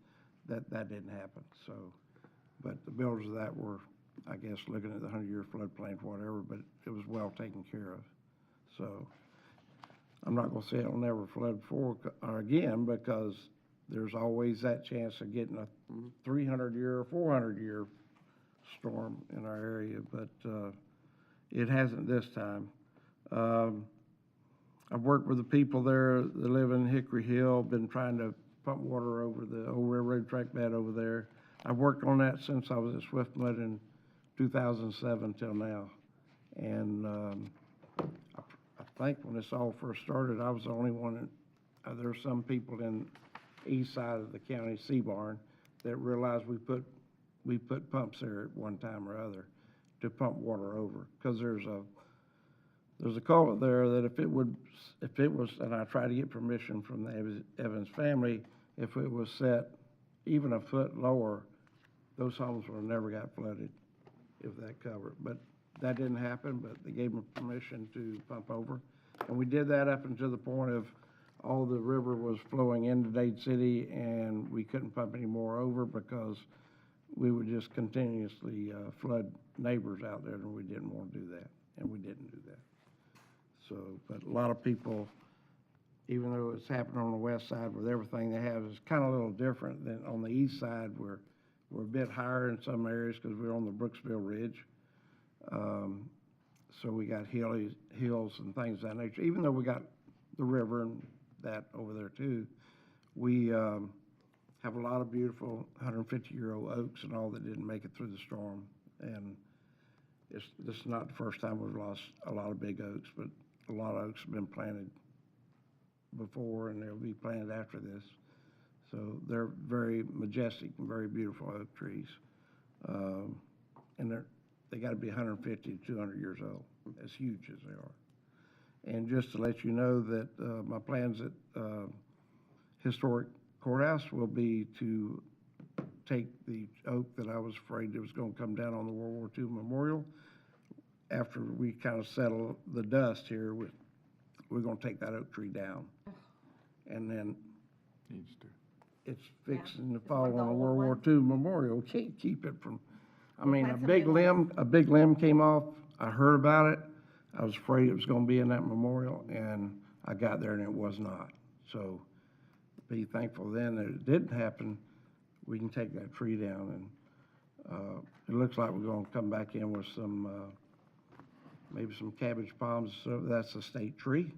didn't happen. So, but the builders of that were, I guess, looking at the 100-year floodplain or whatever, but it was well taken care of. So I'm not going to say it'll never flood before or again, because there's always that chance of getting a 300-year or 400-year storm in our area, but it hasn't this time. I've worked with the people there that live in Hickory Hill, been trying to pump water over the old railroad track bed over there. I've worked on that since I was at Swiftmud in 2007 till now. And I think when this all first started, I was the only one, there were some people in east side of the county, Seabarn, that realized we put pumps there at one time or other to pump water over, because there's a culvert there that if it was, and I tried to get permission from the Evans family, if it was set even a foot lower, those homes would have never got flooded if that covered. But that didn't happen, but they gave them permission to pump over. And we did that up until the point of all the river was flowing into Dade City, and we couldn't pump any more over because we would just continuously flood neighbors out there, and we didn't want to do that, and we didn't do that. So, but a lot of people, even though it's happening on the west side with everything they have, is kind of a little different than on the east side, where we're a bit higher in some areas because we're on the Brooksville Ridge. So we got hills and things of that nature. Even though we got the river and that over there too, we have a lot of beautiful 150-year-old oaks and all that didn't make it through the storm. And this is not the first time we've lost a lot of big oaks, but a lot of oaks have been planted before, and they'll be planted after this. So they're very majestic and very beautiful oak trees. And they got to be 150 to 200 years old, as huge as they are. And just to let you know that my plans at Historic Courthouse will be to take the oak that I was afraid that was going to come down on the World War II memorial. After we kind of settle the dust here, we're going to take that oak tree down. And then it's fixing to fall on a World War II memorial. Can't keep it from, I mean, a big limb came off. I heard about it. I was afraid it was going to be in that memorial, and I got there and it was not. So be thankful then that it didn't happen. We can take that tree down, and it looks like we're gonna come back in with some, maybe some cabbage palms. So that's a state tree.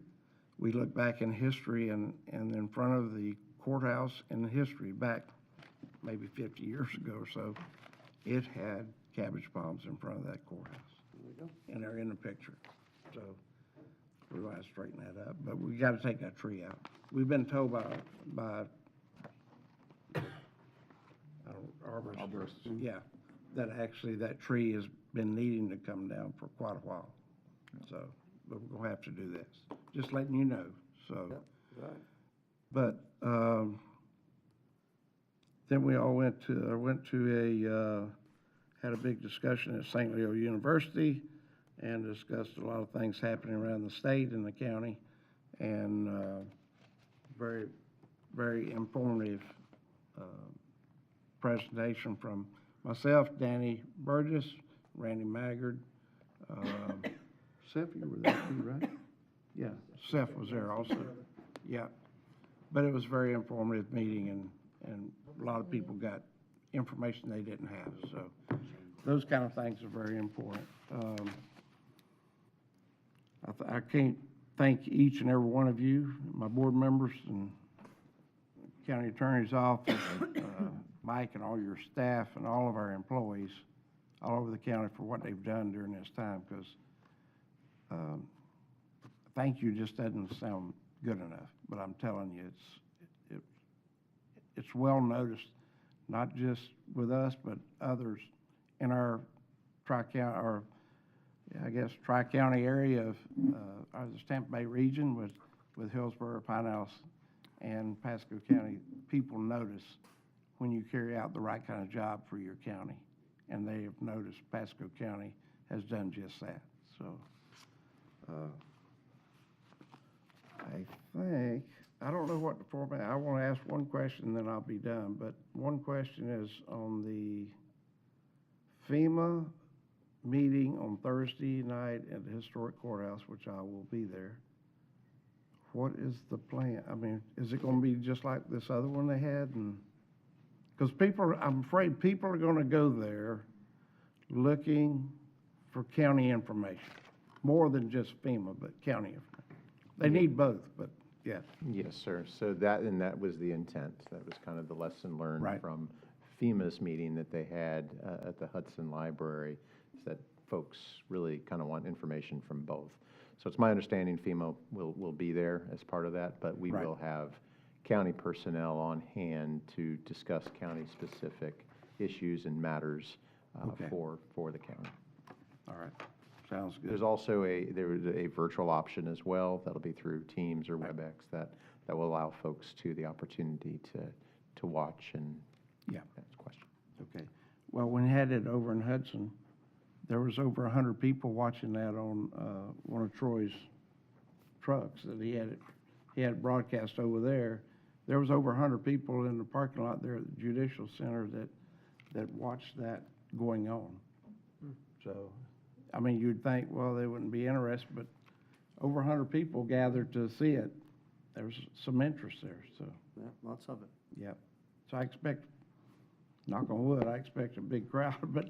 We look back in history and in front of the courthouse in history back maybe 50 years ago or so, it had cabbage palms in front of that courthouse. And they're in the picture. So we're going to straighten that up, but we got to take that tree out. We've been told by arborists, yeah, that actually that tree has been needing to come down for quite a while. So, but we're going to have to do this. Just letting you know, so. But, then we all went to had a big discussion at St. Leo University and discussed a lot of things happening around the state and the county, and very, very informative presentation from myself, Danny Burgess, Randy Maggard. Seth, you were there too, right? Yeah, Seth was there also. Yeah, but it was a very informative meeting, and a lot of people got information they didn't have, so those kind of things are very important. I can't thank each and every one of you, my board members and county attorney's office, Mike and all your staff and all of our employees all over the county for what they've done during this time, because thank you just doesn't sound good enough, but I'm telling you, it's well noticed, not just with us, but others in our tri-county, or I guess tri-county area of the Tampa Bay region with Hillsborough, Pinellas, and Pasco County. People notice when you carry out the right kind of job for your county, and they have noticed Pasco County has done just that. So I think, I don't know what the format, I want to ask one question, then I'll be done, but one question is on the FEMA meeting on Thursday night at the historic courthouse, which I will be there. What is the plan? I mean, is it going to be just like this other one they had? And because I'm afraid people are going to go there looking for county information, more than just FEMA, but county information. They need both, but yeah. Yes, sir. So that was the intent. That was kind of the lesson learned from FEMA's meeting that they had at the Hudson Library, is that folks really kind of want information from both. So it's my understanding FEMA will be there as part of that, but we will have county personnel on hand to discuss county-specific issues and matters for the county. All right. Sounds good. There's also there was a virtual option as well. That'll be through Teams or WebEx that will allow folks the opportunity to watch and ask questions. Okay. Well, when we had it over in Hudson, there was over 100 people watching that on one of Troy's trucks that he had broadcast over there. There was over 100 people in the parking lot there at the Judicial Center that watched that going on. So, I mean, you'd think, well, they wouldn't be interested, but over 100 people gathered to see it. There was some interest there, so. Yeah, lots of it. Yeah. So I expect, knock on wood, I expect a big crowd, but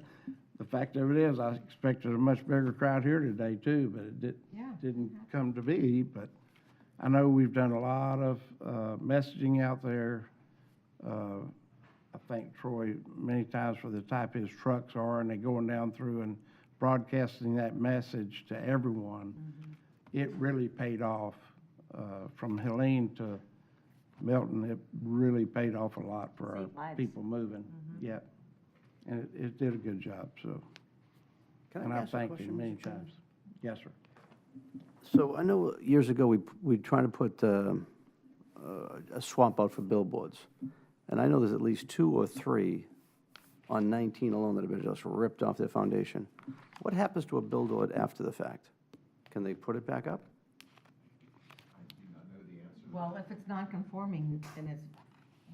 the fact of it is, I expected a much bigger crowd here today too, but it didn't come to be. But I know we've done a lot of messaging out there. I thank Troy many times for the type his trucks are, and they're going down through and broadcasting that message to everyone. It really paid off. From Helene to Milton, it really paid off a lot for our people moving. Yeah. And it did a good job, so. Can I ask a thank question, you many Mr. Chairman? times. Yes, sir. So I know years ago, we tried to put a swamp out for billboards. And I know there's at least 2 or 3 on 19 alone that have been just ripped off their foundation. What happens to a billboard after the fact? Can they put it back up? Well, if it's non-conforming, then it's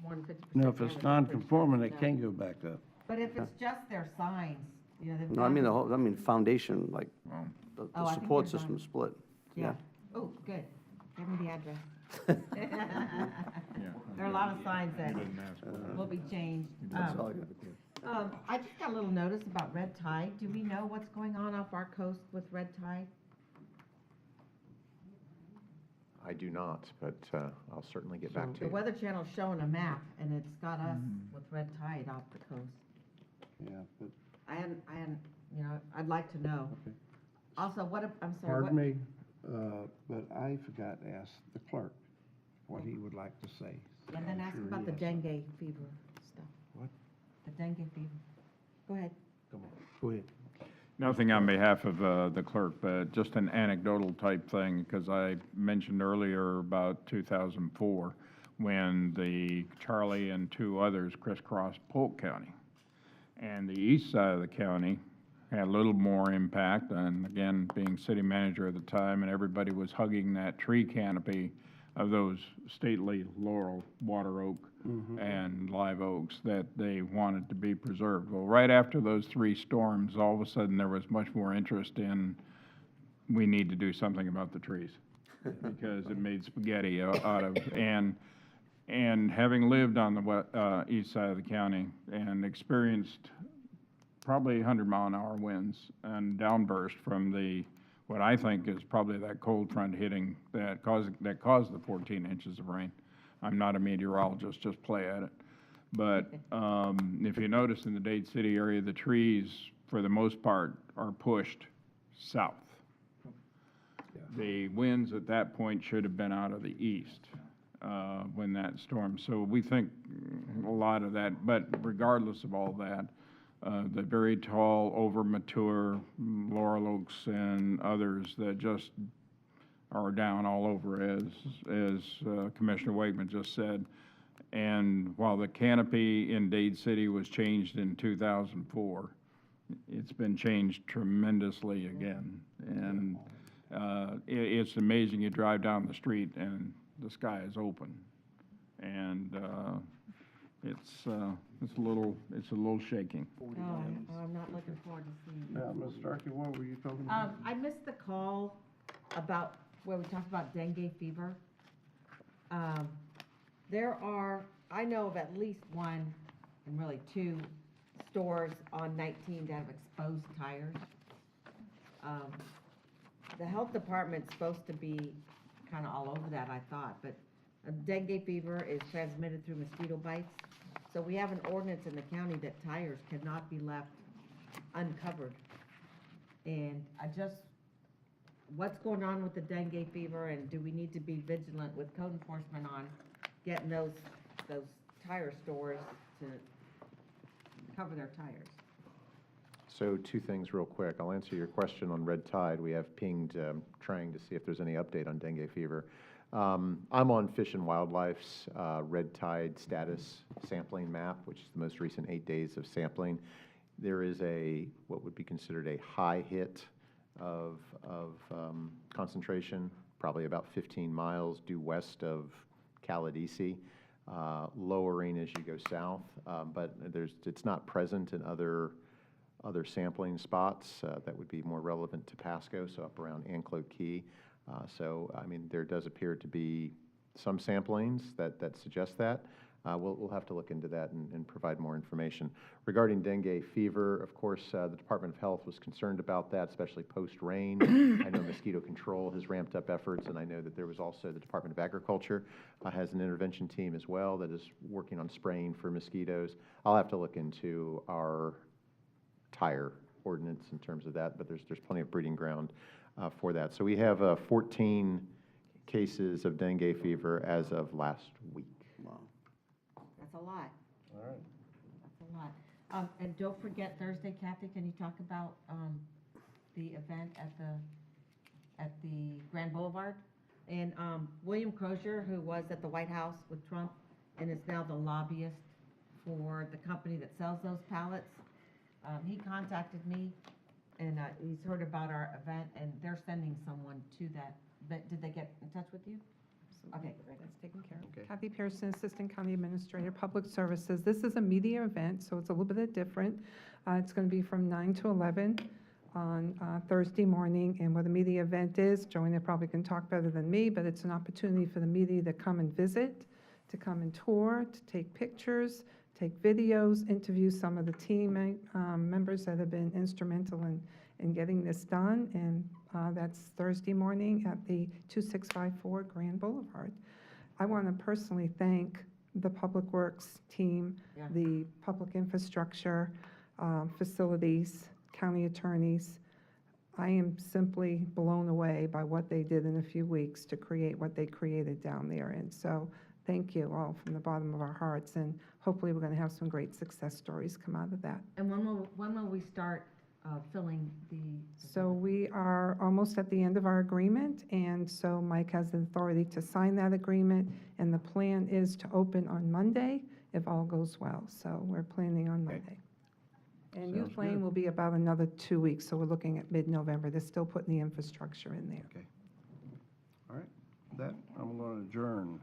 150%. No, if it's non-conforming, it can go back up. But if it's just their signs, you know, they've No, I mean the whole, foundation, like the I think support they're system done. split. Yeah. Oh, good. Give me the address. They're a lot of signs that will be changed. That's all I got. I just got a little notice about red tide. Do we know what's going on off our coast with red tide? I do not, but I'll certainly get back to The you. Weather Channel's showing a map, and it's got us with red tide off the coast. Yeah, but I hadn't, I'd like to know. Also, I'm sorry. pardon me, but I forgot to ask the clerk what he would like to say. And then I'm ask sure about he the has dengue fever stuff. What? The dengue fever. Go ahead. something. Go ahead. Nothing on behalf of the clerk, but just an anecdotal type thing, because I mentioned earlier about 2004, when the Charlie and two others crisscrossed Polk County. And the east side of the county had a little more impact, and again, being city manager at the time, and everybody was hugging that tree canopy of those stately laurel, water oak, and live oaks that they wanted to be preserved. Well, right after those three storms, all of a sudden, there was much more interest in, we need to do something about the trees, because it made spaghetti out of, and having lived on the east side of the county and experienced probably 100-mile-an-hour winds and downburst from the, what I think is probably that cold front hitting that caused the 14 inches of rain. I'm not a meteorologist, just play at it. But if you notice in the Dade City area, the trees, for the most part, are pushed south. The winds at that point should have been out of the east when that storm. So we think a lot of that, but regardless of all that, the very tall, over-mature laurel oaks and others that just are down all over, as Commissioner Wakeman just said. And while the canopy in Dade City was changed in 2004, it's been changed tremendously again. And it's amazing. You drive down the street and the sky is open. And it's a little shaking. Oh, I'm not looking forward to seeing it. Now, Ms. Starkey, what were you talking about? I missed the call about, where we talked about dengue fever. There are, I know of at least one, and really two, stores on 19 that have exposed tires. The health department's supposed to be kind of all over that, I thought, but dengue fever is transmitted through mosquito bites. So we have an ordinance in the county that tires cannot be left uncovered. And what's going on with the dengue fever, and do we need to be vigilant with code enforcement on getting those tire stores to cover their tires? So two things real quick. I'll answer your question on red tide. We have pinged, trying to see if there's any update on dengue fever. I'm on Fish and Wildlife's red tide status sampling map, which is the most recent 8 days of sampling. There is what would be considered a high hit of concentration, probably about 15 miles due west of Caladesi, lowering as you go south, but it's not present in other sampling spots that would be more relevant to Pasco, so up around Anclote Key. So, I mean, there does appear to be some samplings that suggest that. We'll have to look into that and provide more information. Regarding dengue fever, of course, the Department of Health was concerned about that, especially post-rain. I know mosquito control has ramped up efforts, and I know that there was also the Department of Agriculture has an intervention team as well that is working on spraying for mosquitoes. I'll have to look into our tire ordinance in terms of that, but there's plenty of breeding ground for that. So we have 14 cases of dengue fever as of last week. Wow. That's a lot. All right. That's a lot. And don't forget Thursday, Kathy, can you talk about the event at the Grand Boulevard? And William Crozier, who was at the White House with Trump and is now the lobbyist for the company that sells those pallets, he contacted me, and he's heard about our event, and they're sending someone to that. But did they get in touch with you? Okay, great. That's taken care of. Kathy Pearson, Assistant County Administrator, Public Services. This is a media event, so it's a little bit different. It's going to be from 9 to 11 on Thursday morning, and what the media event is, Joanna probably can talk better than me, but it's an opportunity for the media to come and visit, to come and tour, to take pictures, take videos, interview some of the team members that have been instrumental in getting this done. And that's Thursday morning at the 2654 Grand Boulevard. I want to personally thank the Public Works team, the public infrastructure, facilities, county attorneys. I am simply blown away by what they did in a few weeks to create what they created down there. And so thank you all from the bottom of our hearts. And hopefully we're going to have some great success stories come out of that. And when will we start filling the? So we are almost at the end of our agreement, and so Mike has the authority to sign that agreement, and the plan is to open on Monday if all goes well. So we're planning on Monday. And Sounds Youth Lane good. will be about another 2 weeks, so we're looking at mid-November. They're still putting the infrastructure in there. Okay. All right, with that, I'm going to adjourn.